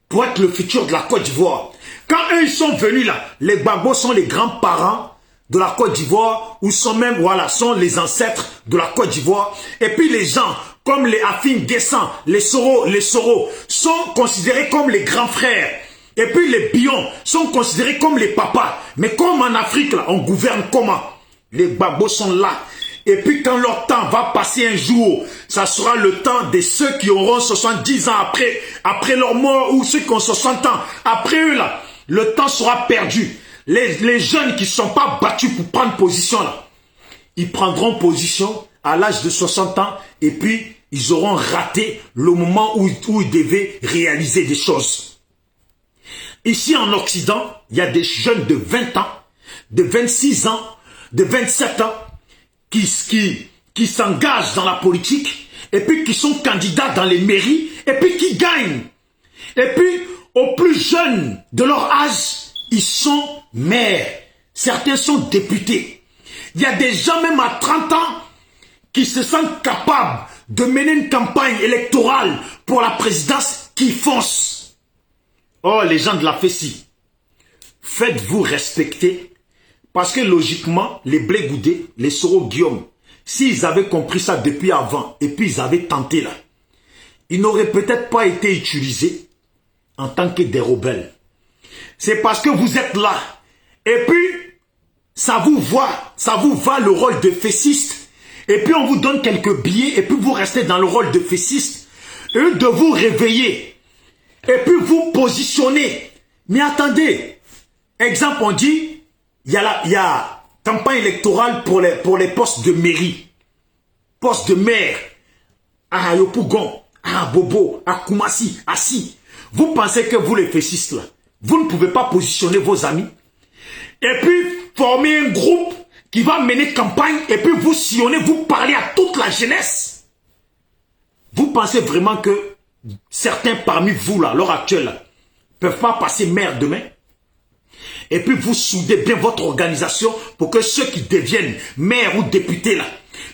pour être le futur de la Côte d'Ivoire. Quand eux ils sont venus là, les Babos sont les grands-parents de la Côte d'Ivoire, ou sont même, voilà, sont les ancêtres de la Côte d'Ivoire. Et puis les gens, comme les Afin Guessan, les Soro, sont considérés comme les grands frères. Et puis les Bions sont considérés comme les papas. Mais comme en Afrique, là, on gouverne comment? Les Babos sont là. Et puis quand leur temps va passer un jour, ça sera le temps de ceux qui auront 70 ans après leur mort, ou ceux qui ont 60 ans. Après eux, là, le temps sera perdu. Les jeunes qui ne sont pas battus pour prendre position là, ils prendront position à l'âge de 60 ans et puis ils auront raté le moment où ils devaient réaliser des choses. Ici en Occident, il y a des jeunes de 20 ans, de 26 ans, de 27 ans qui s'engagent dans la politique et puis qui sont candidats dans les mairies et puis qui gagnent. Et puis aux plus jeunes de leur âge, ils sont maires, certains sont députés. Il y a des gens même à 30 ans qui se sentent capables de mener une campagne électorale pour la présidence qui foncent. Oh, les gens de la FESI, faites-vous respecter parce que logiquement, les Blé Goudé, les Soro Guillaume, s'ils avaient compris ça depuis avant et puis ils avaient tenté là, ils n'auraient peut-être pas été utilisés en tant que des rebelles. C'est parce que vous êtes là. Et puis, ça vous va le rôle de fessiste. Et puis, on vous donne quelques billets. Et puis, vous restez dans le rôle de fessiste. Et de vous réveiller. Et puis, vous positionner. Mais attendez. Exemple, on dit, il y a campagne électorale pour les postes de mairie. Postes de maire. À Yopougon, à Bobo, à Koumassi, à Si. Vous pensez que vous, les fessistes, là, vous ne pouvez pas positionner vos amis et puis former un groupe qui va mener campagne et puis vous sillonnez, vous parlez à toute la jeunesse. Vous pensez vraiment que certains parmi vous, là, à l'heure actuelle, ne peuvent pas passer maire demain? Et puis vous soudez bien votre organisation pour que ceux qui deviennent maires ou députés, là,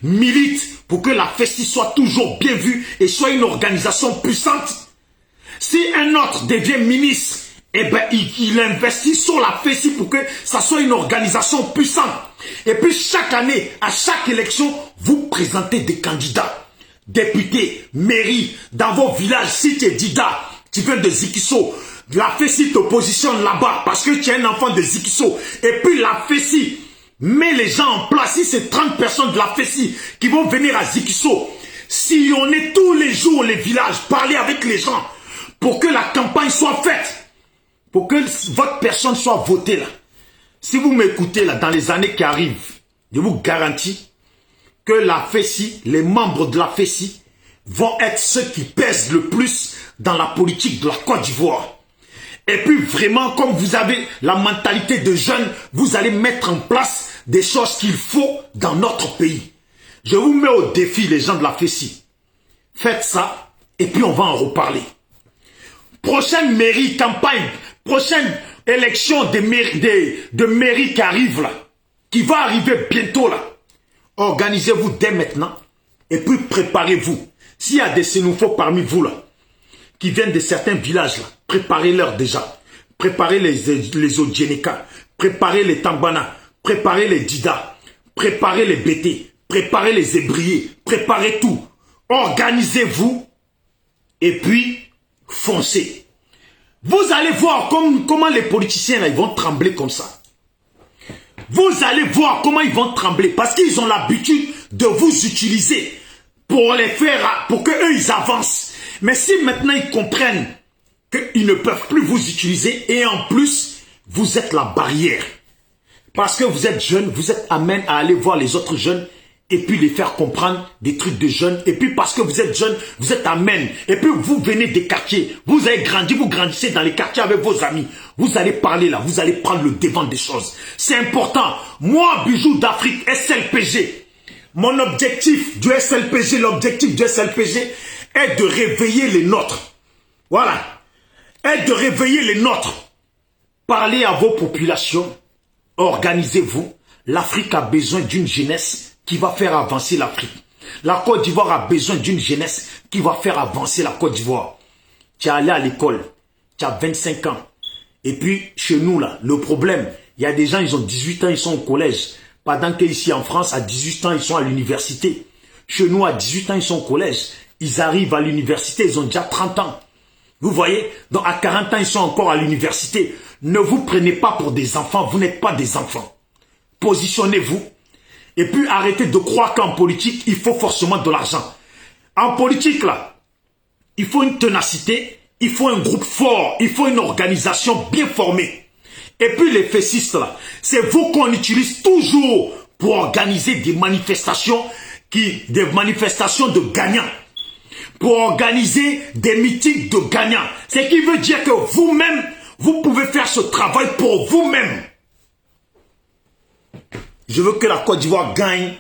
militent pour que la FESI soit toujours bien vue et soit une organisation puissante. Si un autre devient ministre, eh ben, il investit sur la FESI pour que ça soit une organisation puissante. Et puis chaque année, à chaque élection, vous présentez des candidats, députés, mairies, dans vos villages. Si tu es Dida, tu viens de Zikiso, La Fessi te positionne là-bas parce que tu es un enfant de Zikiso. Et puis la Fessi met les gens en place. Si c'est 30 personnes de la Fessi qui vont venir à Zikiso, si on est tous les jours les villages, parler avec les gens pour que la campagne soit faite, pour que votre personne soit votée là. Si vous m'écoutez là, dans les années qui arrivent, je vous garantis que la Fessi, les membres de la Fessi, vont être ceux qui pèsent le plus dans la politique de la Côte d'Ivoire. Et puis vraiment, comme vous avez la mentalité de jeunes, vous allez mettre en place des choses qu'il faut dans notre pays. Je vous mets au défi, les gens de la Fessi. Faites ça, et puis on va en reparler. Prochaine mairie, campagne, prochaine élection de mairie qui arrive là, qui va arriver bientôt là. Organisez-vous dès maintenant, et puis préparez-vous. S'il y a des sénoufos parmi vous là, qui viennent de certains villages là, préparez-leur déjà. Préparez les Odjeneka, préparez les Tambana, préparez les Dida, préparez les Bété, préparez les Ébriés, préparez tout. Organisez-vous et puis foncez. Vous allez voir comment les politiciens là, ils vont trembler comme ça. Vous allez voir comment ils vont trembler parce qu'ils ont l'habitude de vous utiliser pour les faire, pour qu'eux ils avancent. Mais si maintenant ils comprennent qu'ils ne peuvent plus vous utiliser et en plus, vous êtes la barrière. Parce que vous êtes jeune, vous êtes amène à aller voir les autres jeunes et puis les faire comprendre des trucs de jeunes. Et puis parce que vous êtes jeune, vous êtes amène. Et puis vous venez des quartiers, vous avez grandi, vous grandissez dans les quartiers avec vos amis. Vous allez parler là, vous allez prendre le devant des choses. C'est important. Moi, Bijou d'Afrique, SLPG, mon objectif du SLPG, l'objectif du SLPG est de réveiller les nôtres. Voilà. Est de réveiller les nôtres. Parlez à vos populations. Organisez-vous. L'Afrique a besoin d'une jeunesse qui va faire avancer l'Afrique. La Côte d'Ivoire a besoin d'une jeunesse qui va faire avancer la Côte d'Ivoire. Tu es allé à l'école. Tu as 25 ans. Et puis, chez nous, là, le problème, il y a des gens, ils ont 18 ans, ils sont au collège. Pendant qu'ici en France, à 18 ans, ils sont à l'université. Chez nous, à 18 ans, ils sont au collège. Ils arrivent à l'université, ils ont déjà 30 ans. Vous voyez? Donc à 40 ans, ils sont encore à l'université. Ne vous prenez pas pour des enfants, vous n'êtes pas des enfants. Positionnez-vous. Et puis arrêtez de croire qu'en politique, il faut forcément de l'argent. En politique, là, il faut une ténacité, il faut un groupe fort, il faut une organisation bien formée. Et puis les fessistes, là, c'est vous qu'on utilise toujours pour organiser des manifestations de gagnants. Pour organiser des meetings de gagnants. Ce qui veut dire que vous-même, vous pouvez faire ce travail pour vous-même. Je veux que la Côte d'Ivoire gagne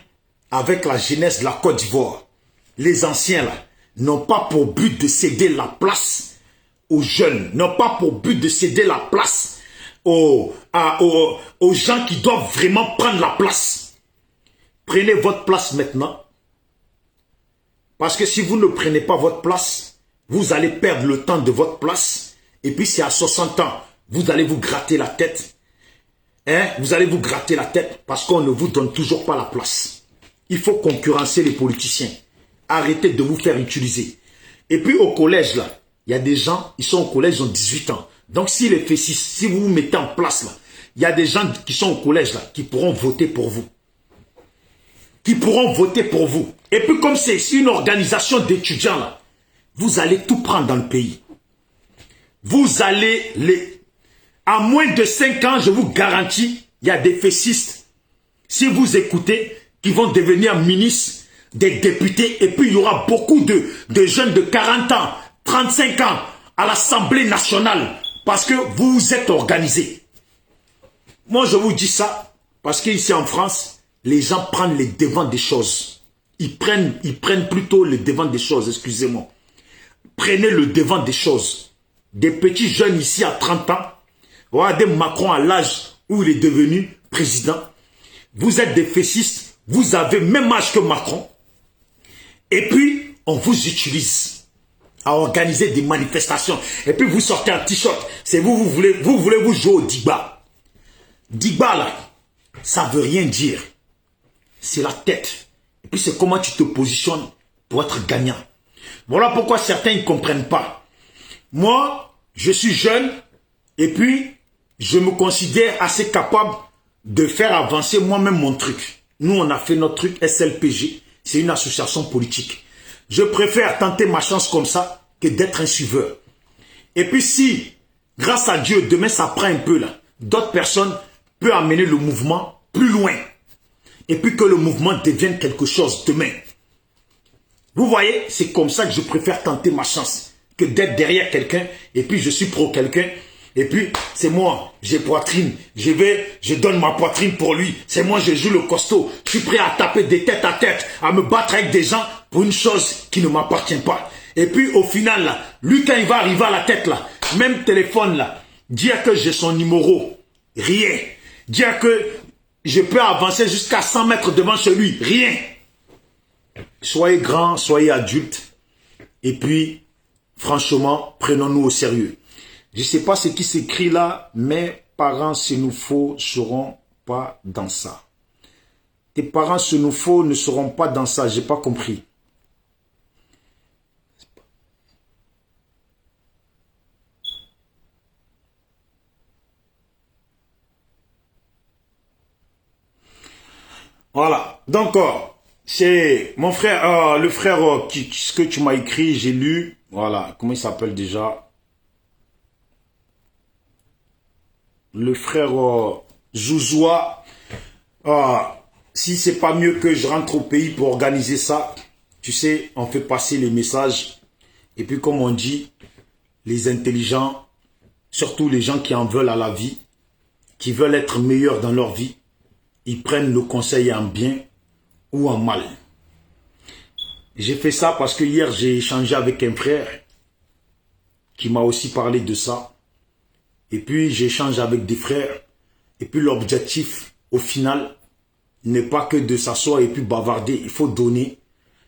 avec la jeunesse de la Côte d'Ivoire. Les anciens, là, n'ont pas pour but de céder la place aux jeunes, n'ont pas pour but de céder la place aux gens qui doivent vraiment prendre la place. Prenez votre place maintenant. Parce que si vous ne prenez pas votre place, vous allez perdre le temps de votre place. Et puis si à 60 ans, vous allez vous gratter la tête. Vous allez vous gratter la tête parce qu'on ne vous donne toujours pas la place. Il faut concurrencer les politiciens. Arrêtez de vous faire utiliser. Et puis au collège, là, il y a des gens, ils sont au collège, ils ont 18 ans. Donc si les fessistes, si vous vous mettez en place, là, il y a des gens qui sont au collège, là, qui pourront voter pour vous. Qui pourront voter pour vous. Et puis comme c'est une organisation d'étudiants là, vous allez tout prendre dans le pays. Vous allez à moins de 5 ans, je vous garantis, il y a des fessistes, si vous écoutez, qui vont devenir ministres, des députés, et puis il y aura beaucoup de jeunes de 40 ans, 35 ans à l'Assemblée nationale, parce que vous vous êtes organisés. Moi je vous dis ça, parce qu'ici en France, les gens prennent les devants des choses. Ils prennent plutôt le devant des choses, excusez-moi. Prenez le devant des choses. Des petits jeunes ici à 30 ans, regardez Macron à l'âge où il est devenu président. Vous êtes des fessistes, vous avez même âge que Macron. Et puis, on vous utilise à organiser des manifestations. Et puis, vous sortez un t-shirt. C'est vous voulez vous jouer au Digba. Digba, là, ça veut rien dire. C'est la tête. Et puis c'est comment tu te positionnes pour être gagnant. Voilà pourquoi certains ne comprennent pas. Moi, je suis jeune et puis je me considère assez capable de faire avancer moi-même mon truc. Nous, on a fait notre truc SLPG. C'est une association politique. Je préfère tenter ma chance comme ça que d'être un suiveur. Et puis si, grâce à Dieu, demain ça prend un peu là, d'autres personnes peuvent amener le mouvement plus loin. Et puis que le mouvement devienne quelque chose demain. Vous voyez, c'est comme ça que je préfère tenter ma chance que d'être derrière quelqu'un et puis je suis pro quelqu'un. Et puis, c'est moi, j'ai poitrine, je donne ma poitrine pour lui. C'est moi, je joue le costaud. Je suis prêt à taper des têtes à tête, à me battre avec des gens pour une chose qui ne m'appartient pas. Et puis, au final, là, lui, quand il va arriver à la tête, là, même téléphone, là, dire que j'ai son numéro, rien. Dire que je peux avancer jusqu'à 100 mètres devant chez lui, rien. Soyez grands, soyez adultes. Et puis, franchement, prenons-nous au sérieux. Je ne sais pas ce qui s'écrit là, mais parents sénoufaux ne seront pas dans ça. Tes parents sénoufaux ne seront pas dans ça, je n'ai pas compris. Voilà, donc c'est mon frère, le frère ce que tu m'as écrit, j'ai lu, voilà, comment il s'appelle déjà? Le frère Zouzoua, si c'est pas mieux que je rentre au pays pour organiser ça, tu sais, on fait passer les messages. Et puis comme on dit, les intelligents, surtout les gens qui en veulent à la vie, qui veulent être meilleurs dans leur vie, ils prennent le conseil en bien ou en mal. J'ai fait ça parce que hier j'ai échangé avec un frère qui m'a aussi parlé de ça. Et puis, j'échange avec des frères. Et puis, l'objectif, au final, n'est pas que de s'asseoir et puis bavarder. Il faut donner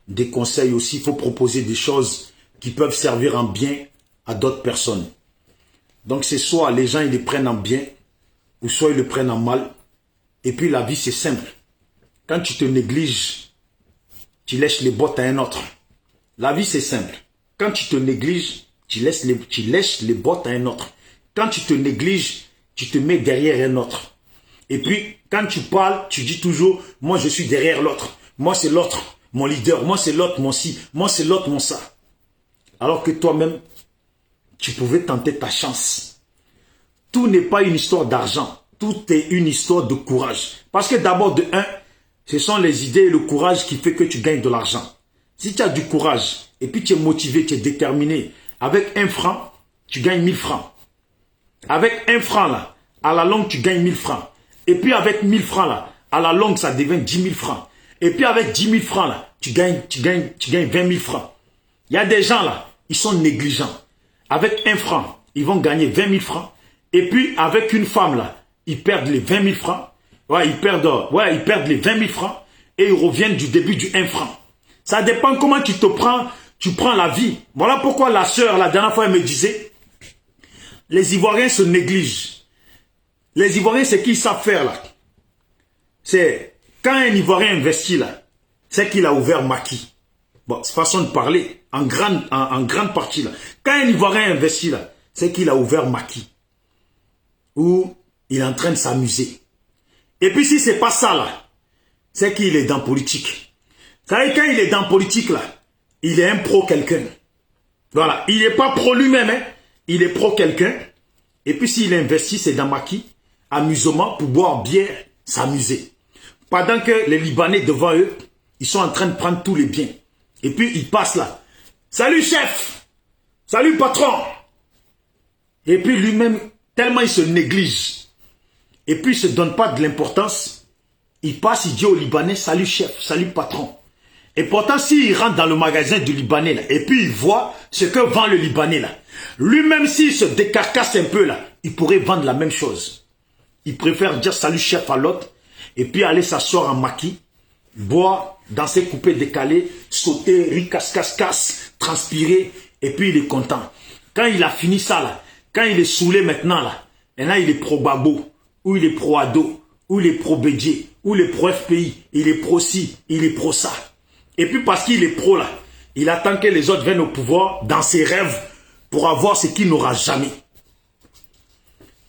des conseils aussi. Il faut proposer des choses qui peuvent servir en bien à d'autres personnes. Donc, c'est soit les gens, ils les prennent en bien, ou soit ils le prennent en mal. Et puis, la vie, c'est simple. Quand tu te négliges, tu lèches les bottes à un autre. La vie, c'est simple. Quand tu te négliges, tu lèches les bottes à un autre. Quand tu te négliges, tu te mets derrière un autre. Et puis, quand tu parles, tu dis toujours, moi je suis derrière l'autre. Moi c'est l'autre, mon leader. Moi c'est l'autre, mon ci. Moi c'est l'autre, mon ça. Alors que toi-même, tu pouvais tenter ta chance. Tout n'est pas une histoire d'argent. Tout est une histoire de courage. Parce que d'abord, de un, ce sont les idées et le courage qui fait que tu gagnes de l'argent. Si tu as du courage, et puis tu es motivé, tu es déterminé, avec 1 franc, tu gagnes 1000 francs. Avec 1 franc là, à la longue tu gagnes 1000 francs. Et puis avec 1000 francs là, à la longue ça devient 10 000 francs. Et puis avec 10 000 francs là, tu gagnes 20 000 francs. Il y a des gens là, ils sont négligents. Avec 1 franc, ils vont gagner 20 000 francs. Et puis avec une femme là, ils perdent les 20 000 francs. Ouais, ils perdent les 20 000 francs. Et ils reviennent du début du 1 franc. Ça dépend comment tu prends la vie. Voilà pourquoi la sœur, la dernière fois, elle me disait, les Ivoiriens se négligent. Les Ivoiriens, c'est qu'ils savent faire là. C'est quand un Ivoirien investit là, c'est qu'il a ouvert maquis. Bon, c'est façon de parler, en grande partie là. Quand un Ivoirien investit là, c'est qu'il a ouvert maquis. Ou il est en train de s'amuser. Et puis si c'est pas ça là, c'est qu'il est dans politique. Quand il est dans politique là, il est un pro quelqu'un. Voilà, il n'est pas pro lui-même, hein. Il est pro quelqu'un. Et puis s'il investit, c'est dans maquis, amusement pour boire bière, s'amuser. Pendant que les Libanais devant eux, ils sont en train de prendre tous les biens. Et puis ils passent là. Salut chef! Salut patron! Et puis lui-même, tellement il se néglige. Et puis il ne se donne pas de l'importance. Il passe, il dit au Libanais, salut chef, salut patron. Et pourtant, s'il rentre dans le magasin du Libanais, là, et puis il voit ce que vend le Libanais, là, lui-même, s'il se décarcasse un peu, là, il pourrait vendre la même chose. Il préfère dire salut chef à l'autre, et puis aller s'asseoir en maquis, boire, danser coupé décalé, sauter, rire, casse, transpirer, et puis il est content. Quand il a fini ça, là, quand il est saoulé maintenant, là, et là, il est pro-babo, ou il est pro-ado, ou il est pro-bédier, ou il est pro-FPI, il est pro-ci, il est pro-ça. Et puis parce qu'il est pro là, il attend que les autres viennent au pouvoir dans ses rêves pour avoir ce qu'il n'aura jamais.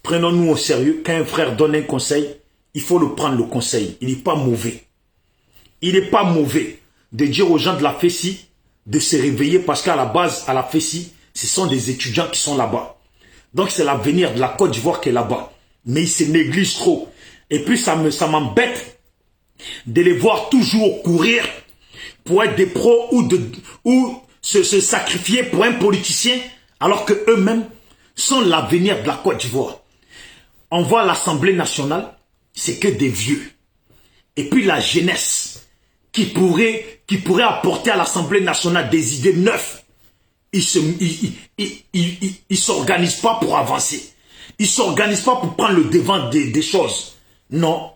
Prenons-nous au sérieux. Quand un frère donne un conseil, il faut le prendre le conseil. Il n'est pas mauvais. Il n'est pas mauvais de dire aux gens de la FESI de se réveiller parce qu'à la base, à la FESI, ce sont des étudiants qui sont là-bas. Donc c'est l'avenir de la Côte d'Ivoire qui est là-bas. Mais ils se négligent trop. Et puis ça m'embête de les voir toujours courir pour être des pros ou se sacrifier pour un politicien alors que eux-mêmes sont l'avenir de la Côte d'Ivoire. On voit l'Assemblée nationale, c'est que des vieux. Et puis la jeunesse qui pourrait apporter à l'Assemblée nationale des idées neuves. Ils ne s'organisent pas pour avancer. Ils ne s'organisent pas pour prendre le devant des choses. Non.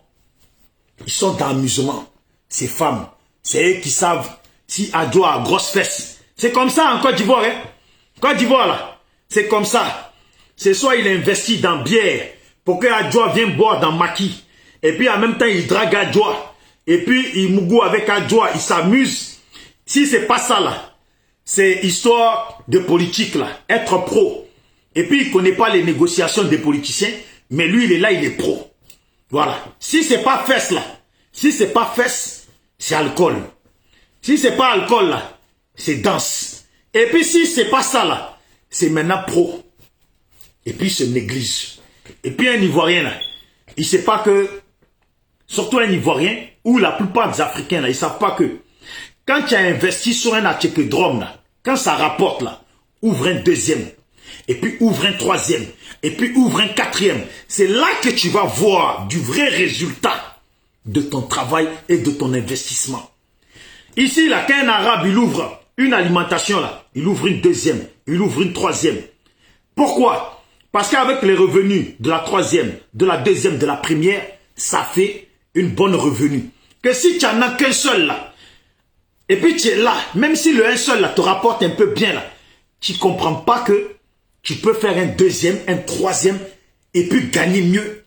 Ils sont dans l'amusement. Ces femmes, c'est eux qui savent si Adjo a grosse fesse. C'est comme ça en Côte d'Ivoire. Hein? Côte d'Ivoire, là, c'est comme ça. C'est soit il investit dans bière pour que Adjo vienne boire dans Maki. Et puis en même temps, il drague Adjo. Et puis il mougou avec Adjo, il s'amuse. Si c'est pas ça, là, c'est histoire de politique, là. Être pro. Et puis il ne connaît pas les négociations des politiciens. Mais lui, il est là, il est pro. Voilà. Si c'est pas fesse, là. Si c'est pas fesse, c'est alcool. Si c'est pas alcool, là, c'est danse. Et puis si c'est pas ça, là, c'est maintenant pro. Et puis il se néglige. Et puis un Ivoirien, là, il sait pas que, surtout un Ivoirien, ou la plupart des Africains, là, ils savent pas que, quand tu as investi sur un Atchékédrome, là, quand ça rapporte, là, ouvre un deuxième. Et puis ouvre un troisième. Et puis ouvre un quatrième. C'est là que tu vas voir du vrai résultat de ton travail et de ton investissement. Ici, là, quand un arabe, il ouvre une alimentation, là, il ouvre une deuxième, il ouvre une troisième. Pourquoi? Parce qu'avec les revenus de la troisième, de la deuxième, de la première, ça fait une bonne revenu. Que si tu n'en as qu'un seul, là, et puis tu es là, même si le un seul, là, te rapporte un peu bien, là, tu ne comprends pas que tu peux faire un deuxième, un troisième, et puis gagner mieux.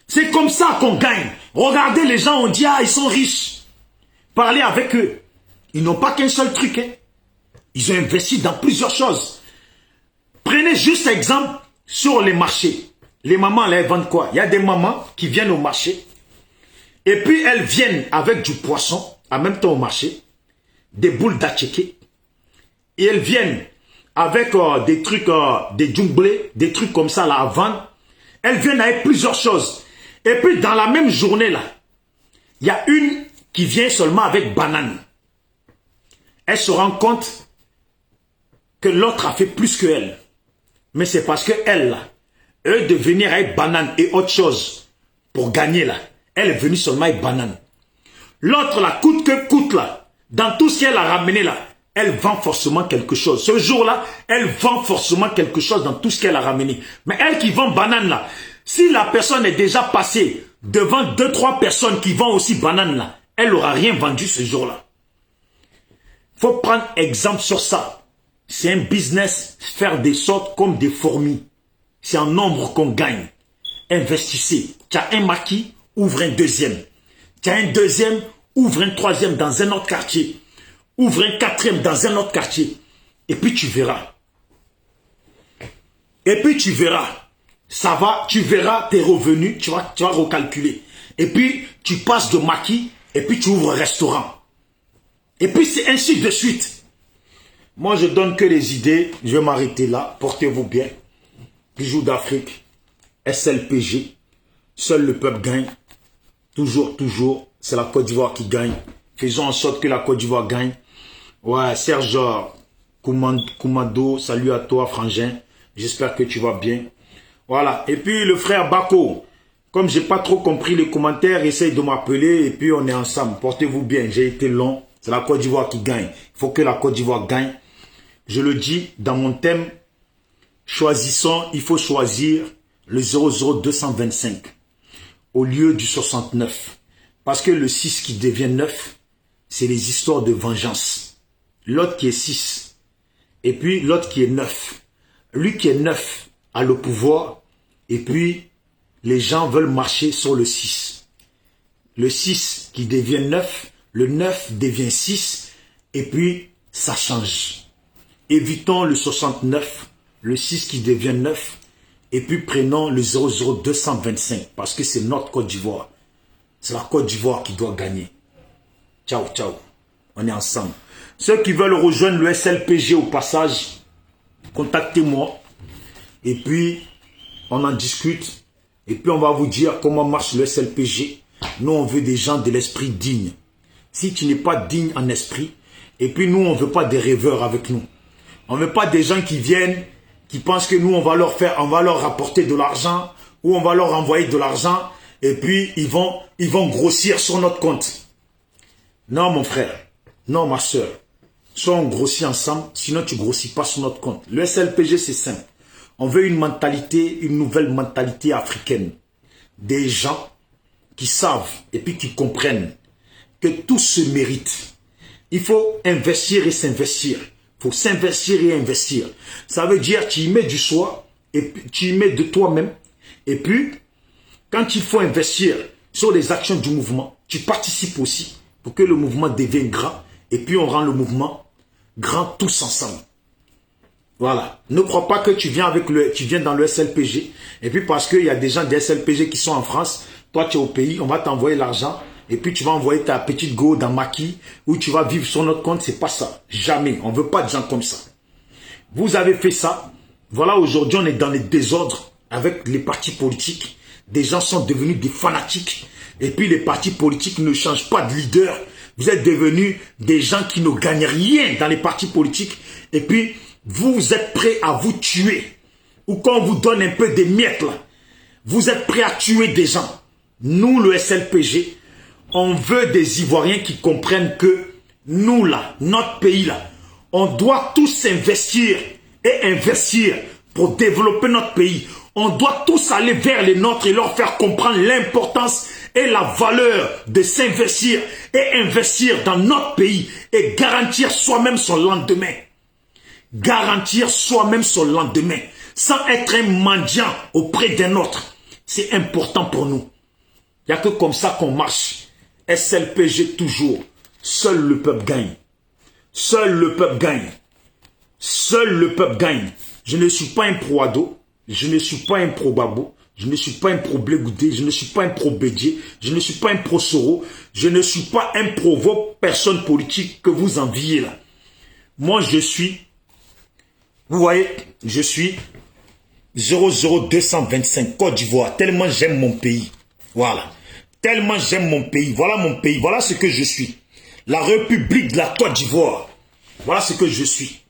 C'est comme ça qu'on gagne. Regardez les gens, on dit, ah, ils sont riches. Parlez avec eux. Ils n'ont pas qu'un seul truc. Hein. Ils ont investi dans plusieurs choses. Prenez juste exemple sur les marchés. Les mamans, là, elles vendent quoi? Il y a des mamans qui viennent au marché. Et puis, elles viennent avec du poisson, en même temps au marché. Des boules d'atchéké. Et elles viennent avec des trucs, des djumblés, des trucs comme ça là à vendre. Elles viennent avec plusieurs choses. Et puis dans la même journée là, il y a une qui vient seulement avec banane. Elle se rend compte que l'autre a fait plus que elle. Mais c'est parce que elle là, eux de venir avec banane et autre chose pour gagner là, elle est venue seulement avec banane. L'autre là, coûte que coûte là, dans tout ce qu'elle a ramené là, elle vend forcément quelque chose. Ce jour-là, elle vend forcément quelque chose dans tout ce qu'elle a ramené. Mais elle qui vend banane là, si la personne est déjà passée devant 2-3 personnes qui vendent aussi banane là, elle n'aura rien vendu ce jour-là. Il faut prendre exemple sur ça. C'est un business, faire des sortes comme des fourmis. C'est en nombre qu'on gagne. Investissez. Tu as un maquis, ouvre un deuxième. Tu as un deuxième, ouvre un troisième dans un autre quartier. Ouvre un quatrième dans un autre quartier. Et puis tu verras. Et puis tu verras. Ça va, tu verras tes revenus, tu vas recalculer. Et puis tu passes de maquis et puis tu ouvres un restaurant. Et puis c'est ainsi de suite. Moi je donne que les idées. Je vais m'arrêter là. Portez-vous bien. Bijoux d'Afrique. SLPG. Seul le peuple gagne. Toujours, toujours. C'est la Côte d'Ivoire qui gagne. Faisons en sorte que la Côte d'Ivoire gagne. Ouais, Serge Koumando, salut à toi, frangin. J'espère que tu vas bien. Voilà. Et puis le frère Bako, comme j'ai pas trop compris les commentaires, essaye de m'appeler et puis on est ensemble. Portez-vous bien. J'ai été long. C'est la Côte d'Ivoire qui gagne. Il faut que la Côte d'Ivoire gagne. Je le dis dans mon thème. Choisissons, il faut choisir le 00225 au lieu du 69. Parce que le 6 qui devient 9, c'est les histoires de vengeance. L'autre qui est 6. Et puis l'autre qui est 9. Lui qui est 9 a le pouvoir. Et puis les gens veulent marcher sur le 6. Le 6 qui devient 9. Le 9 devient 6. Et puis ça change. Évitons le 69 le 6 qui devient 9, et puis prenons le 00225, parce que c'est notre Côte d'Ivoire. C'est la Côte d'Ivoire qui doit gagner. Ciao, ciao. On est ensemble. Ceux qui veulent rejoindre le SLPG au passage, contactez-moi. Et puis, on en discute. Et puis, on va vous dire comment marche le SLPG. Nous, on veut des gens de l'esprit digne. Si tu n'es pas digne en esprit, et puis nous, on ne veut pas des rêveurs avec nous. On ne veut pas des gens qui viennent, qui pensent que nous, on va leur rapporter de l'argent, ou on va leur envoyer de l'argent, et puis ils vont grossir sur notre compte. Non, mon frère. Non, ma soeur. Soit on grossit ensemble, sinon tu ne grossis pas sur notre compte. Le SLPG, c'est simple. On veut une mentalité, une nouvelle mentalité africaine. Des gens qui savent et puis qui comprennent que tout se mérite. Il faut investir et s'investir. Il faut s'investir et investir. Ça veut dire tu y mets du soi, et puis tu y mets de toi-même. Et puis, quand il faut investir sur les actions du mouvement, tu participes aussi pour que le mouvement devienne grand. Et puis on rend le mouvement grand tous ensemble. Voilà. Ne crois pas que tu viens dans le SLPG. Et puis parce qu'il y a des gens des SLPG qui sont en France, toi tu es au pays, on va t'envoyer l'argent. Et puis tu vas envoyer ta petite go dans Maki, où tu vas vivre sur notre compte. C'est pas ça. Jamais. On ne veut pas de gens comme ça. Vous avez fait ça. Voilà, aujourd'hui on est dans les désordres avec les partis politiques. Des gens sont devenus des fanatiques. Et puis les partis politiques ne changent pas de leader. Vous êtes devenus des gens qui ne gagnent rien dans les partis politiques. Et puis, vous êtes prêts à vous tuer. Ou quand on vous donne un peu des miettes, là, vous êtes prêts à tuer des gens. Nous, le SLPG, on veut des Ivoiriens qui comprennent que nous, là, notre pays, là, on doit tous s'investir et investir pour développer notre pays. On doit tous aller vers les nôtres et leur faire comprendre l'importance et la valeur de s'investir et investir dans notre pays et garantir soi-même son lendemain. Garantir soi-même son lendemain sans être un mendiant auprès d'un autre. C'est important pour nous. Il n'y a que comme ça qu'on marche. SLPG toujours. Seul le peuple gagne. Seul le peuple gagne. Seul le peuple gagne. Je ne suis pas un pro-ado. Je ne suis pas un pro-babo. Je ne suis pas un pro-Blé-Goudé, je ne suis pas un pro-Bédier, je ne suis pas un pro-Soro, je ne suis pas un pro-vos personnes politiques que vous enviez là. Moi, je suis, vous voyez, je suis 00225 Côte d'Ivoire, tellement j'aime mon pays. Voilà. Tellement j'aime mon pays. Voilà mon pays. Voilà ce que je suis. La République de la Côte d'Ivoire. Voilà ce que je suis.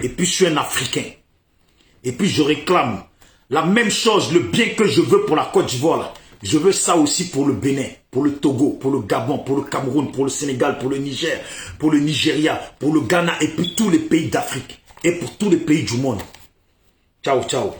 Et puis, je suis un Africain. Et puis, je réclame la même chose, le bien que je veux pour la Côte d'Ivoire, je veux ça aussi pour le Bénin, pour le Togo, pour le Gabon, pour le Cameroun, pour le Sénégal, pour le Niger, pour le Nigeria, pour le Ghana et puis tous les pays d'Afrique et pour tous les pays du monde. Ciao, ciao.